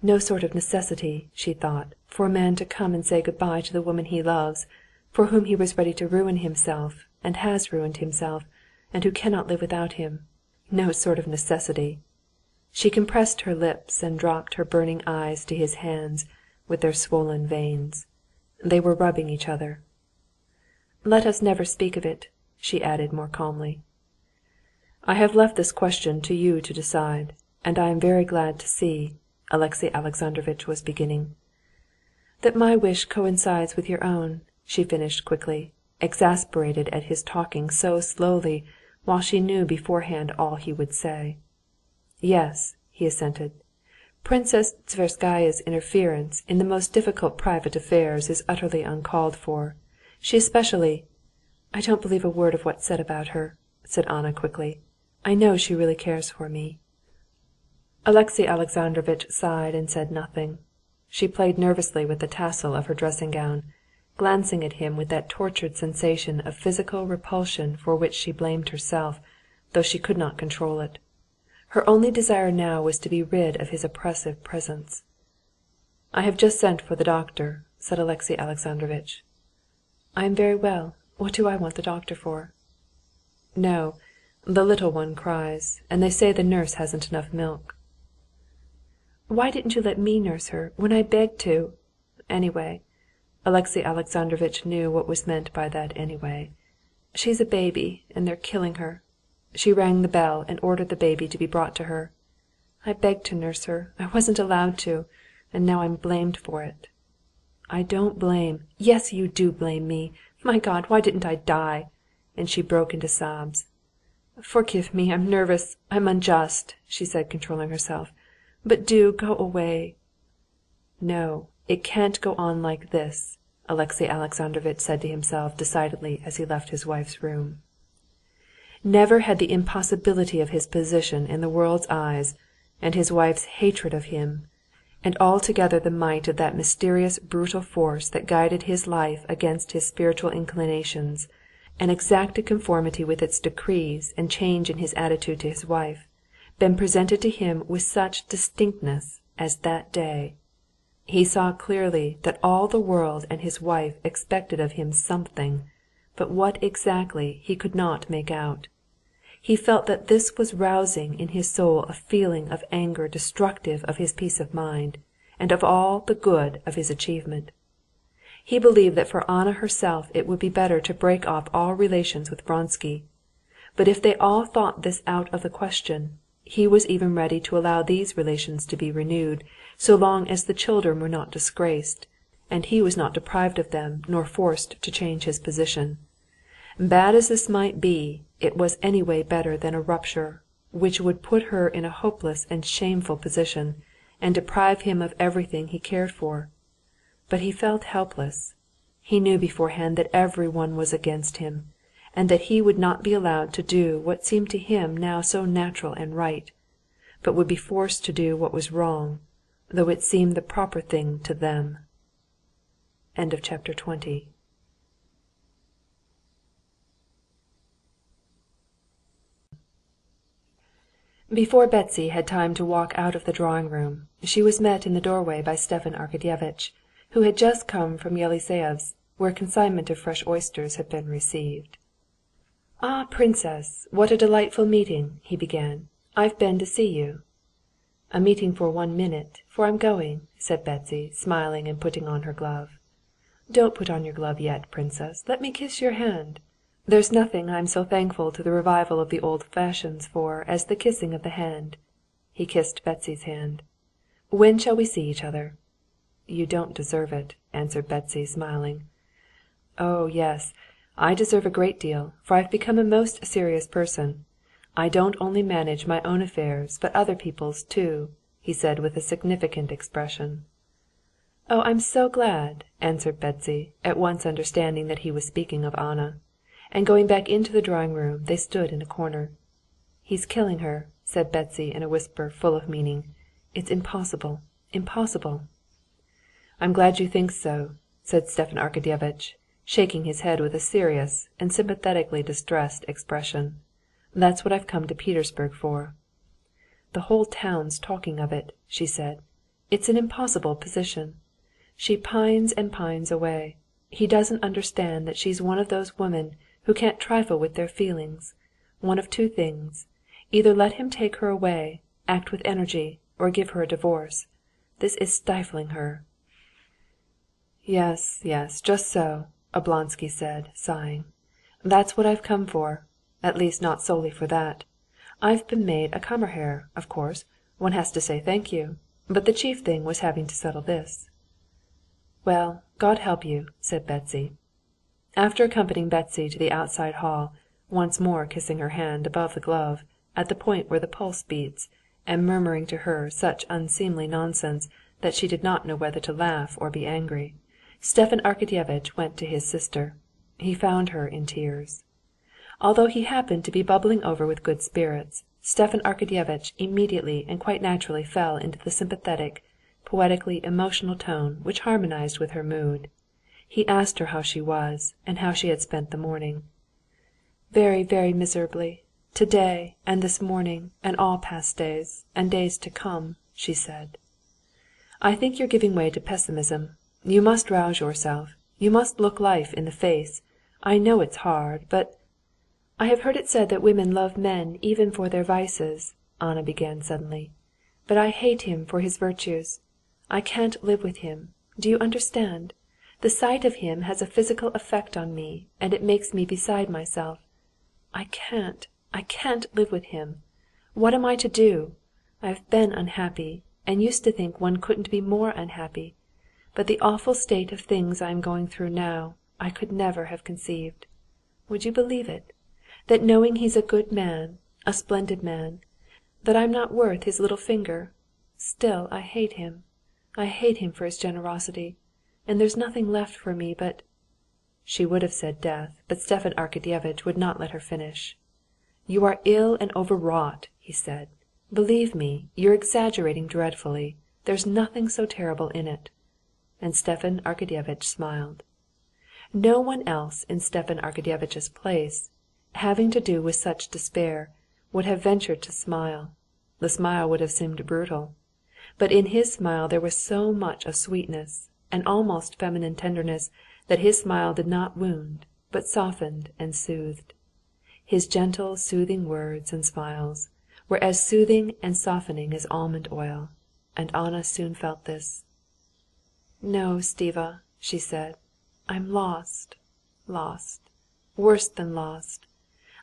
No sort of necessity, she thought, for a man to come and say good-bye to the woman he loves, for whom he was ready to ruin himself, and has ruined himself, and who cannot live without him. No sort of necessity. She compressed her lips and dropped her burning eyes to his hands with their swollen veins. They were rubbing each other. "Let us never speak of it," she added more calmly. "I have left this question to you to decide, and I am very glad to see," Alexey Alexandrovitch was beginning. "That my wish coincides with your own," she finished quickly, exasperated at his talking so slowly while she knew beforehand all he would say. "Yes," he assented. "Princess Tverskaya's interference in the most difficult private affairs is utterly uncalled for. She especially—" "I don't believe a word of what's said about her," said Anna quickly. "I know she really cares for me." Alexey Alexandrovitch sighed and said nothing. She played nervously with the tassel of her dressing-gown, glancing at him with that tortured sensation of physical repulsion for which she blamed herself, though she could not control it. Her only desire now was to be rid of his oppressive presence. "I have just sent for the doctor," said Alexey Alexandrovitch. "I am very well. What do I want the doctor for?" "No, the little one cries, and they say the nurse hasn't enough milk." "Why didn't you let me nurse her when I begged to? Anyway," Alexey Alexandrovitch knew what was meant by that anyway, "she's a baby, and they're killing her." She rang the bell and ordered the baby to be brought to her. "I begged to nurse her. I wasn't allowed to, and now I'm blamed for it." "I don't blame—" "Yes, you do blame me. My God, why didn't I die?" And she broke into sobs. "Forgive me, I'm nervous, I'm unjust," she said, controlling herself. "But do go away." "No, it can't go on like this," Alexey Alexandrovitch said to himself decidedly as he left his wife's room. Never had the impossibility of his position in the world's eyes, and his wife's hatred of him, and altogether the might of that mysterious brutal force that guided his life against his spiritual inclinations, and exacted conformity with its decrees and change in his attitude to his wife, been presented to him with such distinctness as that day. He saw clearly that all the world and his wife expected of him something, but what exactly he could not make out. He felt that this was rousing in his soul a feeling of anger destructive of his peace of mind, and of all the good of his achievement. He believed that for Anna herself it would be better to break off all relations with Vronsky. But if they all thought this out of the question, he was even ready to allow these relations to be renewed, so long as the children were not disgraced, and he was not deprived of them nor forced to change his position. Bad as this might be, it was anyway better than a rupture, which would put her in a hopeless and shameful position, and deprive him of everything he cared for. But he felt helpless. He knew beforehand that everyone was against him, and that he would not be allowed to do what seemed to him now so natural and right, but would be forced to do what was wrong, though it seemed the proper thing to them. Chapter 20. Before Betsy had time to walk out of the drawing-room, she was met in the doorway by Stepan Arkadyevitch, who had just come from Yeliseev's, where consignment of fresh oysters had been received. "Ah, princess, what a delightful meeting!" he began. "I've been to see you." "A meeting for 1 minute, for I'm going," said Betsy, smiling and putting on her glove. "Don't put on your glove yet, princess. Let me kiss your hand. There's nothing I'm so thankful to the revival of the old fashions for as the kissing of the hand." He kissed Betsy's hand. "When shall we see each other?" "You don't deserve it," answered Betsy, smiling. "Oh, yes, I deserve a great deal, for I've become a most serious person. I don't only manage my own affairs, but other people's too," he said with a significant expression. "Oh, I'm so glad!" answered Betsy, at once understanding that he was speaking of Anna. And going back into the drawing‐room, they stood in a corner. "He's killing her," said Betsy in a whisper full of meaning. "It's impossible, impossible." "I'm glad you think so," said Stepan Arkadyevitch, shaking his head with a serious and sympathetically distressed expression. "That's what I've come to Petersburg for." "The whole town's talking of it," she said. "It's an impossible position. She pines and pines away. He doesn't understand that she's one of those women who can't trifle with their feelings. One of two things: either let him take her away, act with energy, or give her a divorce. This is stifling her." "Yes, yes, just so," Oblonsky said, sighing. "That's what I've come for. At least not solely for that. I've been made a kammerherr, of course, one has to say thank you. But the chief thing was having to settle this." "Well, God help you," said Betsy. After accompanying Betsy to the outside hall, once more kissing her hand above the glove, at the point where the pulse beats, and murmuring to her such unseemly nonsense that she did not know whether to laugh or be angry, Stepan Arkadyevitch went to his sister. He found her in tears. Although he happened to be bubbling over with good spirits, Stepan Arkadyevitch immediately and quite naturally fell into the sympathetic, poetically emotional tone which harmonized with her mood. He asked her how she was, and how she had spent the morning. "Very, very miserably, today and this morning and all past days, and days to come," she said. "I think you're giving way to pessimism. You must rouse yourself. You must look life in the face. I know it's hard, but...." "I have heard it said that women love men even for their vices," Anna began suddenly. "But I hate him for his virtues. I can't live with him. Do you understand? The sight of him has a physical effect on me, and it makes me beside myself. I can't live with him. What am I to do? I've been unhappy, and used to think one couldn't be more unhappy. But the awful state of things I am going through now, I could never have conceived. Would you believe it? That knowing he's a good man, a splendid man, that I'm not worth his little finger, still I hate him. I hate him for his generosity, and there's nothing left for me but...." She would have said death, but Stepan Arkadyevitch would not let her finish. "You are ill and overwrought," he said. "Believe me, you're exaggerating dreadfully. There's nothing so terrible in it." And Stepan Arkadyevitch smiled. No one else in Stepan Arkadyevitch's place, having to do with such despair, would have ventured to smile. The smile would have seemed brutal. But in his smile there was so much of sweetness, an almost feminine tenderness, that his smile did not wound, but softened and soothed. His gentle, soothing words and smiles were as soothing and softening as almond oil, and Anna soon felt this. "No, Stiva," she said, "I'm lost, lost, worse than lost.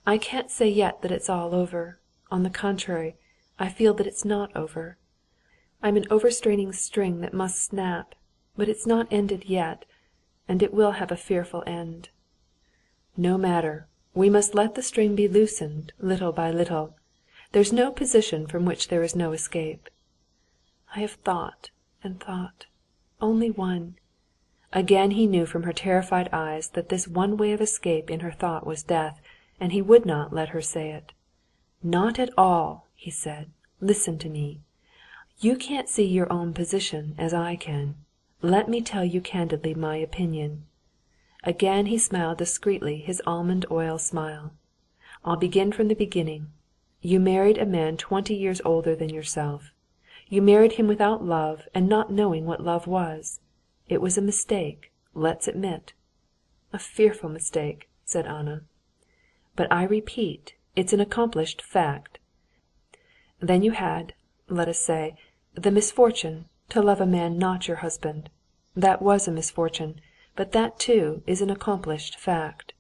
I can't say yet that it's all over. On the contrary, I feel that it's not over. I'm an overstraining string that must snap, but it's not ended yet, and it will have a fearful end. No matter, we must let the string be loosened little by little. There's no position from which there is no escape. I have thought and thought, only one." Again he knew from her terrified eyes that this one way of escape in her thought was death, and he would not let her say it. "Not at all," he said. "Listen to me. You can't see your own position as I can. Let me tell you candidly my opinion." Again he smiled discreetly his almond oil smile. "I'll begin from the beginning. You married a man 20 years older than yourself. You married him without love and not knowing what love was. It was a mistake, let's admit." "A fearful mistake," said Anna. But I repeat, it's an accomplished fact. Then you had, let us say, the misfortune to love a man not your husband. That was a misfortune, but that too is an accomplished fact.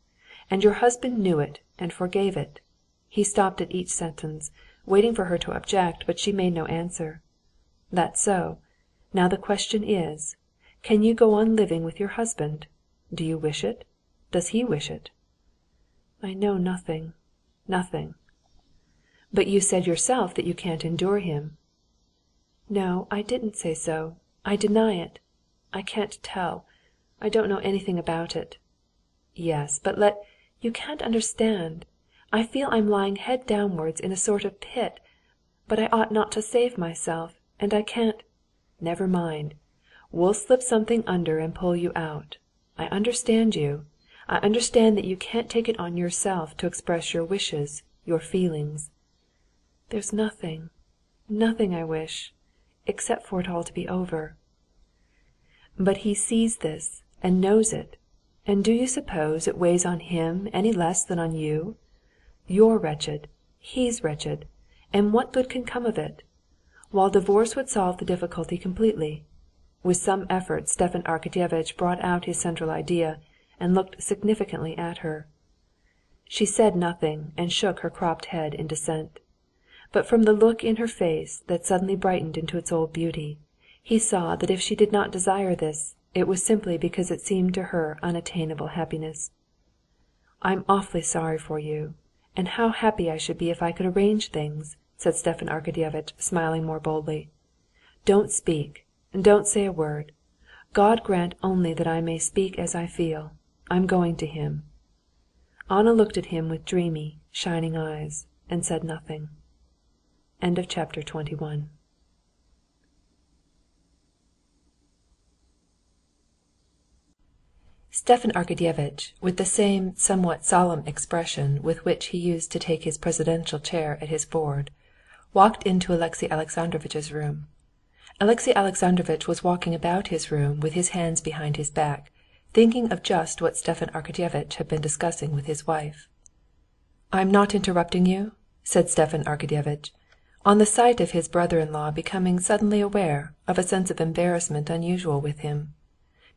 And your husband knew it and forgave it." He stopped at each sentence, waiting for her to object, but she made no answer. "That's so. Now the question is, can you go on living with your husband? Do you wish it? Does he wish it?" "I know nothing, nothing." "But you said yourself that you can't endure him." "No, I didn't say so. I deny it. I can't tell. I don't know anything about it." "Yes, but you can't understand. I feel I'm lying head downwards in a sort of pit, but I ought not to save myself, and I can't—" "Never mind. We'll slip something under and pull you out. I understand you. I understand that you can't take it on yourself to express your wishes, your feelings." "There's nothing, nothing I wish, except for it all to be over." "But he sees this and knows it, and do you suppose it weighs on him any less than on you? You're wretched, he's wretched, and what good can come of it? While divorce would solve the difficulty completely." With some effort Stepan Arkadyevitch brought out his central idea, and looked significantly at her. She said nothing, and shook her cropped head in dissent. But from the look in her face, that suddenly brightened into its old beauty, he saw that if she did not desire this, it was simply because it seemed to her unattainable happiness. "I'm awfully sorry for you, and how happy I should be if I could arrange things," said Stepan Arkadyevitch, smiling more boldly. "Don't speak, don't say a word. God grant only that I may speak as I feel. I'm going to him." Anna looked at him with dreamy, shining eyes, and said nothing. Chapter 21. Stepan Arkadyevitch, with the same somewhat solemn expression with which he used to take his presidential chair at his board, walked into Alexey Alexandrovitch's room. Alexey Alexandrovitch was walking about his room with his hands behind his back, thinking of just what Stepan Arkadyevitch had been discussing with his wife. "I'm not interrupting you?" said Stepan Arkadyevitch, on the sight of his brother-in-law becoming suddenly aware of a sense of embarrassment unusual with him.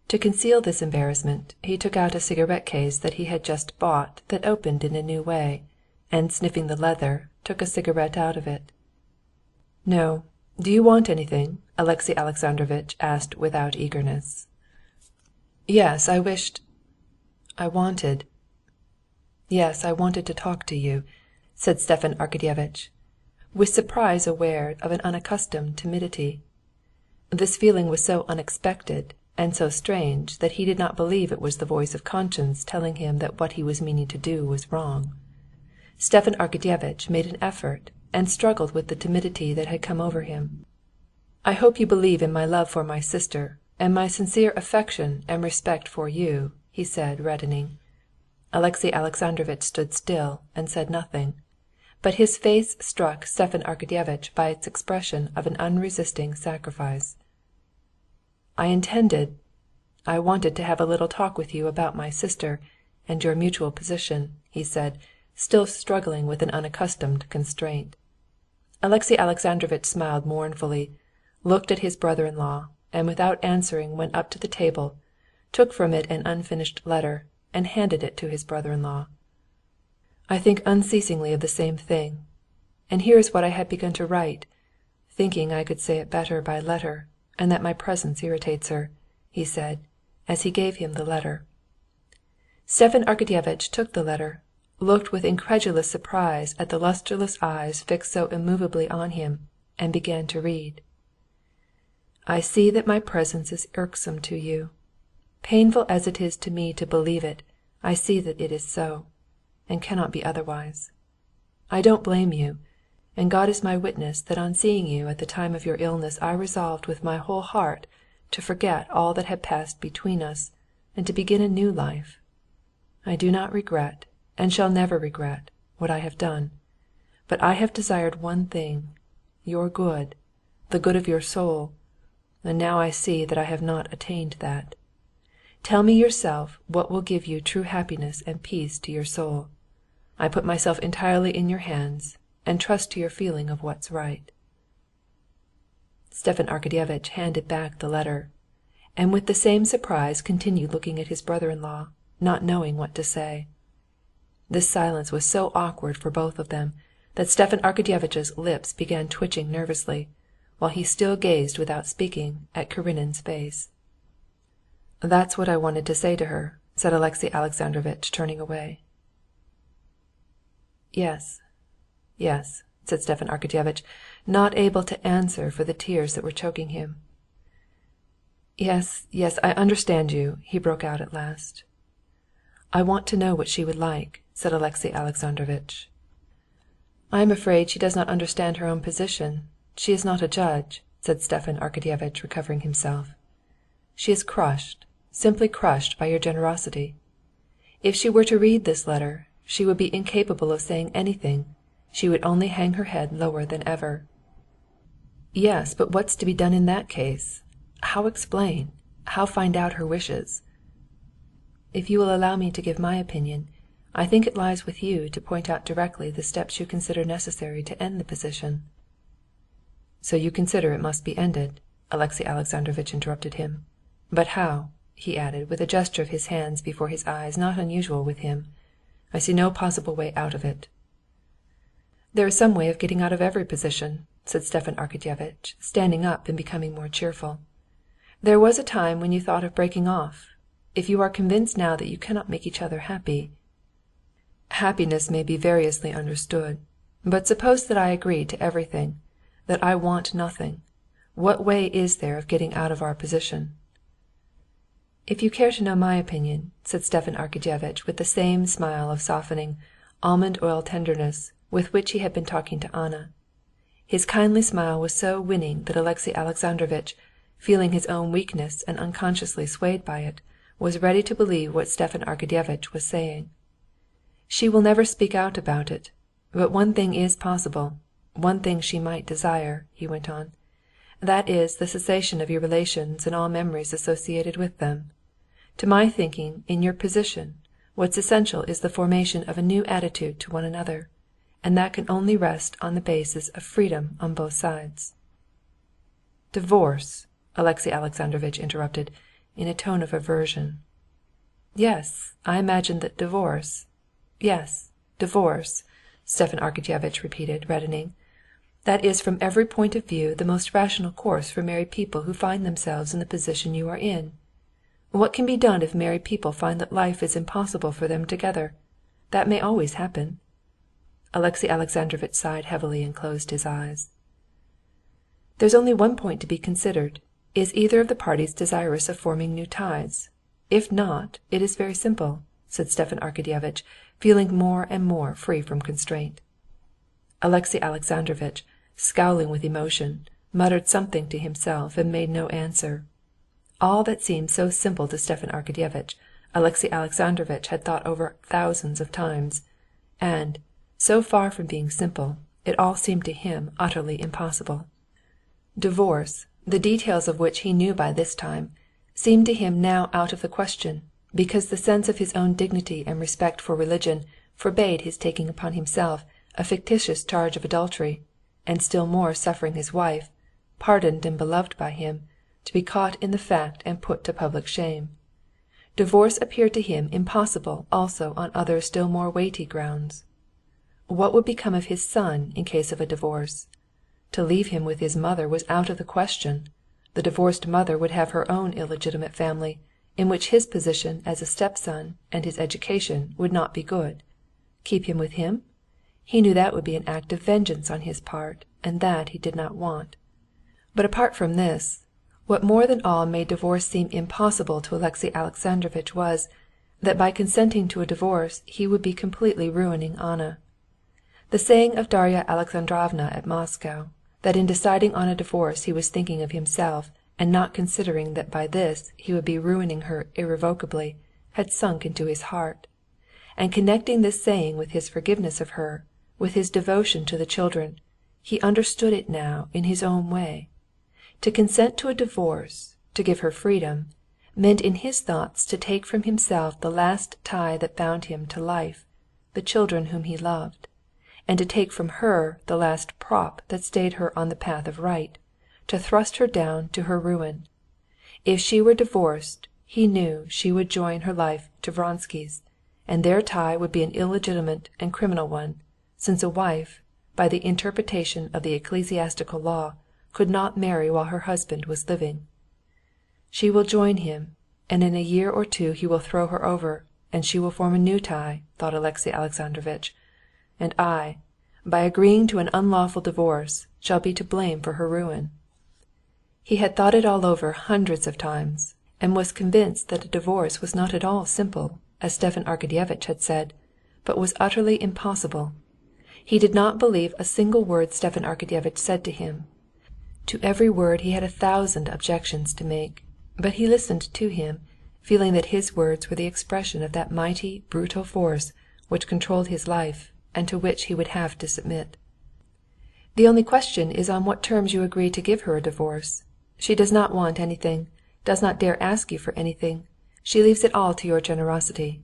To conceal this embarrassment, he took out a cigarette case that he had just bought that opened in a new way, and sniffing the leather, took a cigarette out of it. "No. Do you want anything?" Alexey Alexandrovitch asked without eagerness. "Yes, I wanted to talk to you," said Stepan Arkadyevitch, with surprise aware of an unaccustomed timidity. This feeling was so unexpected and so strange that he did not believe it was the voice of conscience telling him that what he was meaning to do was wrong. Stepan Arkadyevitch made an effort and struggled with the timidity that had come over him. "I hope you believe in my love for my sister and my sincere affection and respect for you," he said, reddening. Alexey Alexandrovitch stood still and said nothing, but his face struck Stepan Arkadyevitch by its expression of an unresisting sacrifice. I wanted to have a little talk with you about my sister and your mutual position," he said, still struggling with an unaccustomed constraint. Alexey Alexandrovitch smiled mournfully, looked at his brother-in-law, and without answering went up to the table, took from it an unfinished letter, and handed it to his brother-in-law. "I think unceasingly of the same thing, and here is what I had begun to write, thinking I could say it better by letter, and that my presence irritates her," he said, as he gave him the letter. Stepan Arkadyevitch took the letter, looked with incredulous surprise at the lusterless eyes fixed so immovably on him, and began to read. "I see that my presence is irksome to you. Painful as it is to me to believe it, I see that it is so, and cannot be otherwise. I don't blame you, and God is my witness that on seeing you at the time of your illness I resolved with my whole heart to forget all that had passed between us and to begin a new life. I do not regret, and shall never regret, what I have done, but I have desired one thing, your good, the good of your soul, and now I see that I have not attained that. Tell me yourself what will give you true happiness and peace to your soul. I put myself entirely in your hands, and trust to your feeling of what's right." Stepan Arkadyevitch handed back the letter, and with the same surprise continued looking at his brother-in-law, not knowing what to say. This silence was so awkward for both of them that Stepan Arkadyevitch's lips began twitching nervously, while he still gazed without speaking at Karenin's face. "That's what I wanted to say to her," said Alexey Alexandrovitch, turning away. "Yes, yes," said Stepan Arkadyevitch, not able to answer for the tears that were choking him. "Yes, yes, I understand you," he broke out at last. "I want to know what she would like," said Alexey Alexandrovitch. "I am afraid she does not understand her own position. She is not a judge," said Stepan Arkadyevitch, recovering himself. "She is crushed, simply crushed by your generosity. If she were to read this letter, she would be incapable of saying anything. She would only hang her head lower than ever." "Yes, but what's to be done in that case? How explain? How find out her wishes?" "If you will allow me to give my opinion, I think it lies with you to point out directly the steps you consider necessary to end the position." "So you consider it must be ended?" Alexey Alexandrovitch interrupted him. "But how?" he added, with a gesture of his hands before his eyes not unusual with him. "I see no possible way out of it." "There is some way of getting out of every position," said Stepan Arkadyevitch, standing up and becoming more cheerful. "There was a time when you thought of breaking off. If you are convinced now that you cannot make each other happy—" "Happiness may be variously understood. But suppose that I agree to everything, that I want nothing. What way is there of getting out of our position?" "If you care to know my opinion," said Stepan Arkadyevitch with the same smile of softening, almond-oil tenderness with which he had been talking to Anna. His kindly smile was so winning that Alexey Alexandrovitch, feeling his own weakness and unconsciously swayed by it, was ready to believe what Stepan Arkadyevitch was saying. "She will never speak out about it, but one thing is possible, one thing she might desire," he went on. "That is the cessation of your relations and all memories associated with them. To my thinking, in your position, what's essential is the formation of a new attitude to one another, and that can only rest on the basis of freedom on both sides." "Divorce!" Alexey Alexandrovitch interrupted, in a tone of aversion. "Yes, I imagine that divorce—" "Yes, divorce," Stepan Arkadyevitch repeated, reddening. "That is from every point of view the most rational course for married people who find themselves in the position you are in. What can be done if married people find that life is impossible for them together? That may always happen." Alexey Alexandrovitch sighed heavily and closed his eyes. "There's only one point to be considered. Is either of the parties desirous of forming new ties? If not, it is very simple," said Stepan Arkadyevitch, feeling more and more free from constraint. Alexey Alexandrovitch, scowling with emotion, muttered something to himself and made no answer. All that seemed so simple to Stepan Arkadyevitch, Alexey Alexandrovitch had thought over thousands of times, and, so far from being simple, it all seemed to him utterly impossible. Divorce, the details of which he knew by this time, seemed to him now out of the question, because the sense of his own dignity and respect for religion forbade his taking upon himself a fictitious charge of adultery, and still more suffering his wife, pardoned and beloved by him, to be caught in the fact and put to public shame. Divorce appeared to him impossible also on other still more weighty grounds. What would become of his son in case of a divorce? To leave him with his mother was out of the question. The divorced mother would have her own illegitimate family, in which his position as a stepson and his education would not be good. Keep him with him? He knew that would be an act of vengeance on his part, and that he did not want. But apart from this, what more than all made divorce seem impossible to Alexey Alexandrovitch was, that by consenting to a divorce he would be completely ruining Anna. The saying of Darya Alexandrovna at Moscow, that in deciding on a divorce he was thinking of himself and not considering that by this he would be ruining her irrevocably, had sunk into his heart. And connecting this saying with his forgiveness of her, with his devotion to the children, he understood it now in his own way. To consent to a divorce, to give her freedom, meant in his thoughts to take from himself the last tie that bound him to life, the children whom he loved, and to take from her the last prop that stayed her on the path of right, to thrust her down to her ruin. If she were divorced, he knew she would join her life to Vronsky's, and their tie would be an illegitimate and criminal one, since a wife, by the interpretation of the ecclesiastical law, could not marry while her husband was living. She will join him, and in a year or two he will throw her over, and she will form a new tie, thought Alexey Alexandrovitch, and I, by agreeing to an unlawful divorce, shall be to blame for her ruin. He had thought it all over hundreds of times, and was convinced that a divorce was not at all simple, as Stepan Arkadyevitch had said, but was utterly impossible. He did not believe a single word Stepan Arkadyevitch said to him. To every word he had 1,000 objections to make, but he listened to him, feeling that his words were the expression of that mighty, brutal force which controlled his life and to which he would have to submit. "The only question is on what terms you agree to give her a divorce. She does not want anything, does not dare ask you for anything. She leaves it all to your generosity."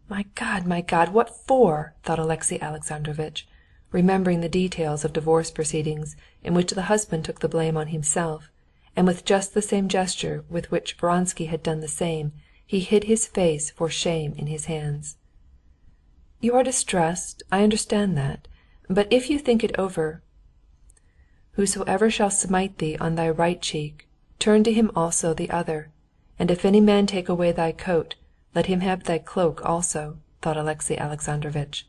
My God, what for?" thought Alexey Alexandrovitch, remembering the details of divorce proceedings in which the husband took the blame on himself, and with just the same gesture with which Vronsky had done the same, he hid his face for shame in his hands. "You are distressed, I understand that, but if you think it over—" "Whosoever shall smite thee on thy right cheek, turn to him also the other, and if any man take away thy coat, let him have thy cloak also," thought Alexey Alexandrovitch.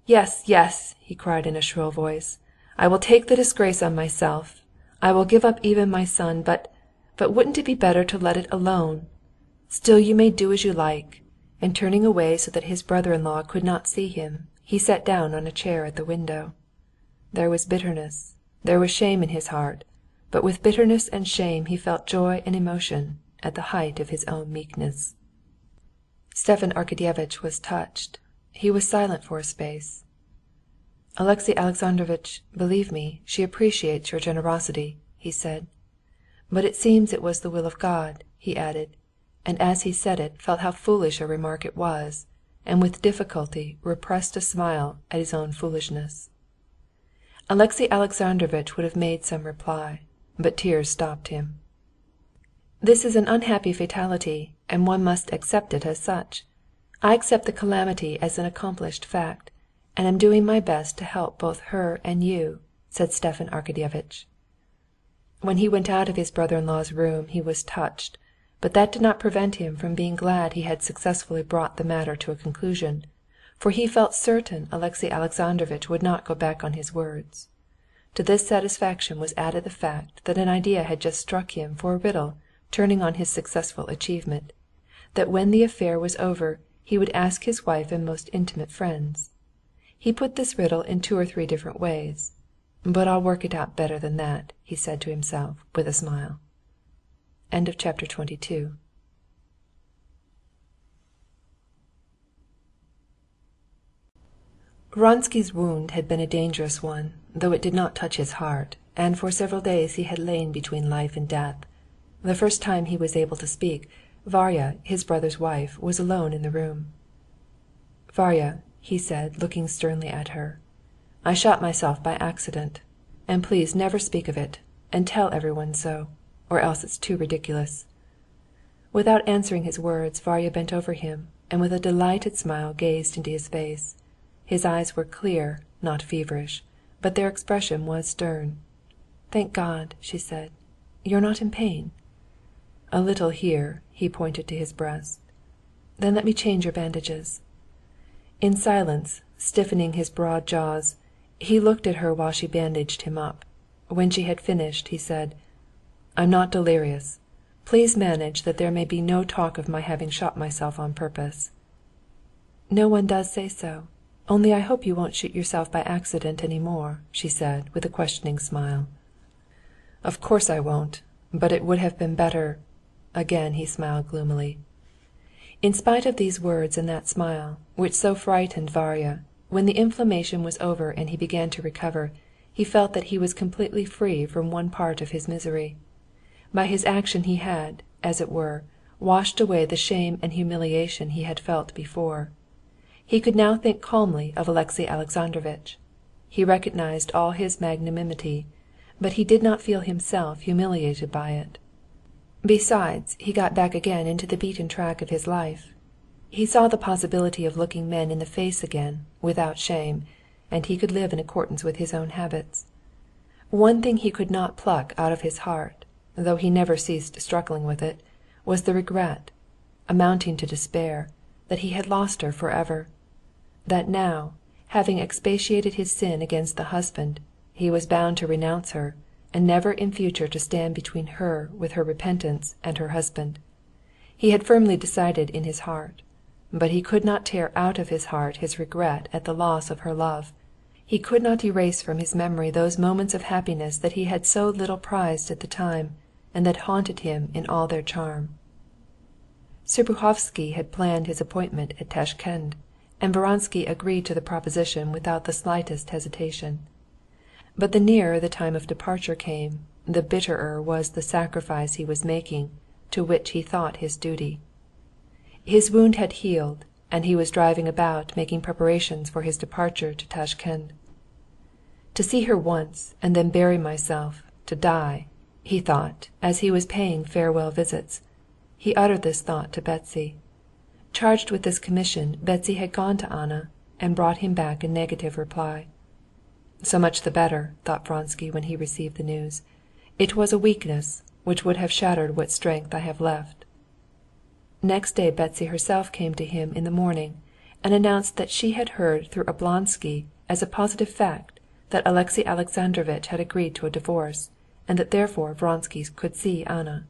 "Yes, yes!" he cried in a shrill voice. "I will take the disgrace on myself. I will give up even my son, but wouldn't it be better to let it alone? Still you may do as you like." And turning away so that his brother-in-law could not see him, he sat down on a chair at the window. There was bitterness, there was shame in his heart, but with bitterness and shame he felt joy and emotion at the height of his own meekness. Stepan Arkadyevitch was touched. He was silent for a space. "Alexey Alexandrovitch, believe me, she appreciates your generosity," he said. "But it seems it was the will of God," he added, and as he said it felt how foolish a remark it was, and with difficulty repressed a smile at his own foolishness. Alexey Alexandrovitch would have made some reply, but tears stopped him. "This is an unhappy fatality, and one must accept it as such. I accept the calamity as an accomplished fact, and am doing my best to help both her and you," said Stepan Arkadyevitch. When he went out of his brother-in-law's room he was touched, but that did not prevent him from being glad he had successfully brought the matter to a conclusion, for he felt certain Alexey Alexandrovitch would not go back on his words. To this satisfaction was added the fact that an idea had just struck him for a riddle turning on his successful achievement, that when the affair was over he would ask his wife and most intimate friends. He put this riddle in 2 or 3 different ways. "But I'll work it out better than that," he said to himself with a smile. End of chapter 22. Vronsky's wound had been a dangerous one, though it did not touch his heart, and for several days he had lain between life and death. The first time he was able to speak, Varya, his brother's wife, was alone in the room. "Varya," he said, looking sternly at her, "I shot myself by accident, and please never speak of it, and tell everyone so, or else it's too ridiculous." Without answering his words, Varya bent over him, and with a delighted smile gazed into his face. His eyes were clear, not feverish, but their expression was stern. "Thank God," she said. "You're not in pain?" "A little here," he pointed to his breast. "Then let me change your bandages." In silence, stiffening his broad jaws, he looked at her while she bandaged him up. When she had finished, he said, "I'm not delirious. Please manage that there may be no talk of my having shot myself on purpose." "No one does say so. Only I hope you won't shoot yourself by accident any more," she said, with a questioning smile. "Of course I won't, but it would have been better." Again he smiled gloomily. In spite of these words and that smile, which so frightened Varya, when the inflammation was over and he began to recover, he felt that he was completely free from one part of his misery. By his action he had, as it were, washed away the shame and humiliation he had felt before. He could now think calmly of Alexey Alexandrovitch. He recognized all his magnanimity, but he did not feel himself humiliated by it. Besides, he got back again into the beaten track of his life. He saw the possibility of looking men in the face again, without shame, and he could live in accordance with his own habits. One thing he could not pluck out of his heart, though he never ceased struggling with it, was the regret, amounting to despair, that he had lost her forever, that now, having expiated his sin against the husband, he was bound to renounce her, and never in future to stand between her with her repentance and her husband. He had firmly decided in his heart, but he could not tear out of his heart his regret at the loss of her love. He could not erase from his memory those moments of happiness that he had so little prized at the time, and that haunted him in all their charm. Serpuhovskoy had planned his appointment at Tashkend, and Vronsky agreed to the proposition without the slightest hesitation. But the nearer the time of departure came, the bitterer was the sacrifice he was making to which he thought his duty. His wound had healed, and he was driving about making preparations for his departure to Tashkend. To see her once and then bury myself, to die, he thought, as he was paying farewell visits. He uttered this thought to Betsy. Charged with this commission, Betsy had gone to Anna and brought him back a negative reply. So much the better, thought Vronsky when he received the news. It was a weakness which would have shattered what strength I have left. Next day Betsy herself came to him in the morning and announced that she had heard through Oblonsky as a positive fact that Alexey Alexandrovitch had agreed to a divorce, and that therefore Vronsky could see Anna.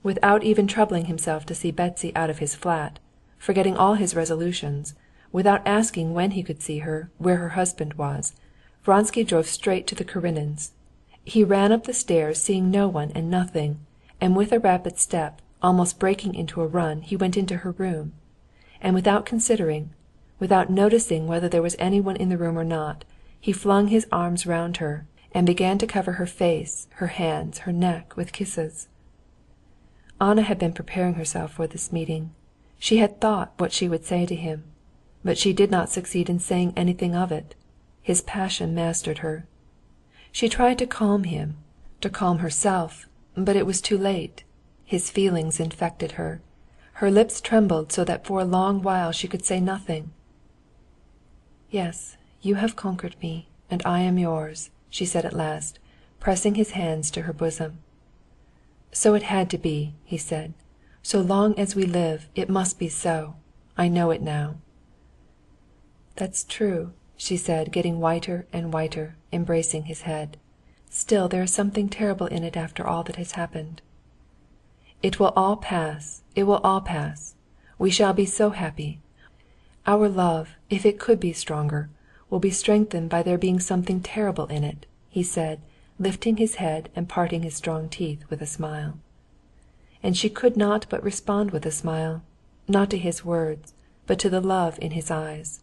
Without even troubling himself to see Betsy out of his flat, forgetting all his resolutions, without asking when he could see her, where her husband was, Vronsky drove straight to the Karenins. He ran up the stairs seeing no one and nothing, and with a rapid step, almost breaking into a run, he went into her room. And without considering, without noticing whether there was anyone in the room or not, he flung his arms round her and began to cover her face, her hands, her neck with kisses. Anna had been preparing herself for this meeting. She had thought what she would say to him, but she did not succeed in saying anything of it. His passion mastered her. She tried to calm him, to calm herself, but it was too late. His feelings infected her. Her lips trembled so that for a long while she could say nothing. "Yes, you have conquered me, and I am yours," she said at last, pressing his hands to her bosom. "So it had to be," he said. "So long as we live, it must be so. I know it now." "That's true," she said, getting whiter and whiter, embracing his head. "Still there is something terrible in it after all that has happened." "It will all pass, it will all pass. We shall be so happy. Our love, if it could be stronger, will be strengthened by there being something terrible in it," he said, lifting his head and parting his strong teeth with a smile. And she could not but respond with a smile, not to his words, but to the love in his eyes.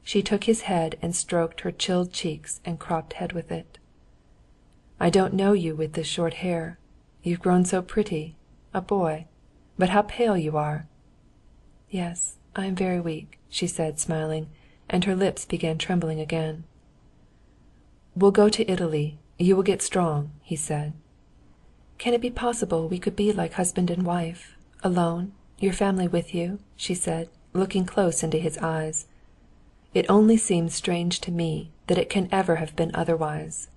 She took his head and stroked her chilled cheeks and cropped head with it. "I don't know you with this short hair. You've grown so pretty, a boy. But how pale you are!" "Yes, I am very weak," she said, smiling, and her lips began trembling again. "We'll go to Italy. You will get strong," he said. "Can it be possible we could be like husband and wife, alone, your family with you?" she said, looking close into his eyes. "It only seems strange to me that it can ever have been otherwise."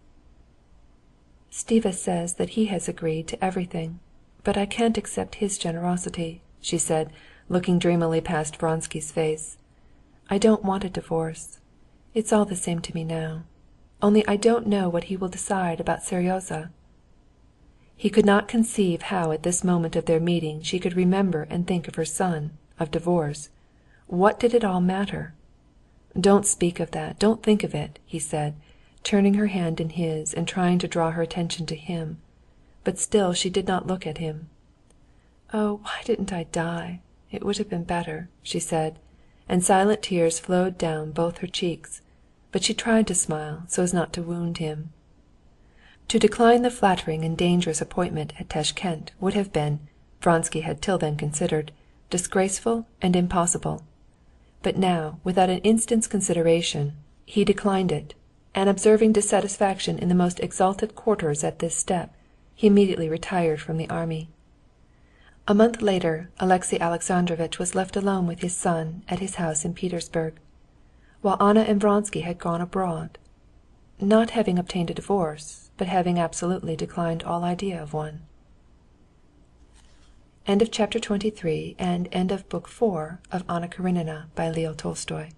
"Stiva says that he has agreed to everything, but I can't accept his generosity," she said, looking dreamily past Vronsky's face. "I don't want a divorce. It's all the same to me now. Only I don't know what he will decide about Seryozha." He could not conceive how at this moment of their meeting she could remember and think of her son, of divorce. What did it all matter? "Don't speak of that, don't think of it," he said, turning her hand in his and trying to draw her attention to him. But still she did not look at him. "Oh, why didn't I die? It would have been better," she said, and silent tears flowed down both her cheeks, but she tried to smile so as not to wound him. To decline the flattering and dangerous appointment at Tashkent would have been, Vronsky had till then considered, disgraceful and impossible. but now, without an instant's consideration, he declined it, and observing dissatisfaction in the most exalted quarters at this step, he immediately retired from the army. A month later Alexey Alexandrovitch was left alone with his son at his house in Petersburg, while Anna and Vronsky had gone abroad, not having obtained a divorce, but having absolutely declined all idea of one. End of chapter 23 and end of book 4 of Anna Karenina by Leo Tolstoy.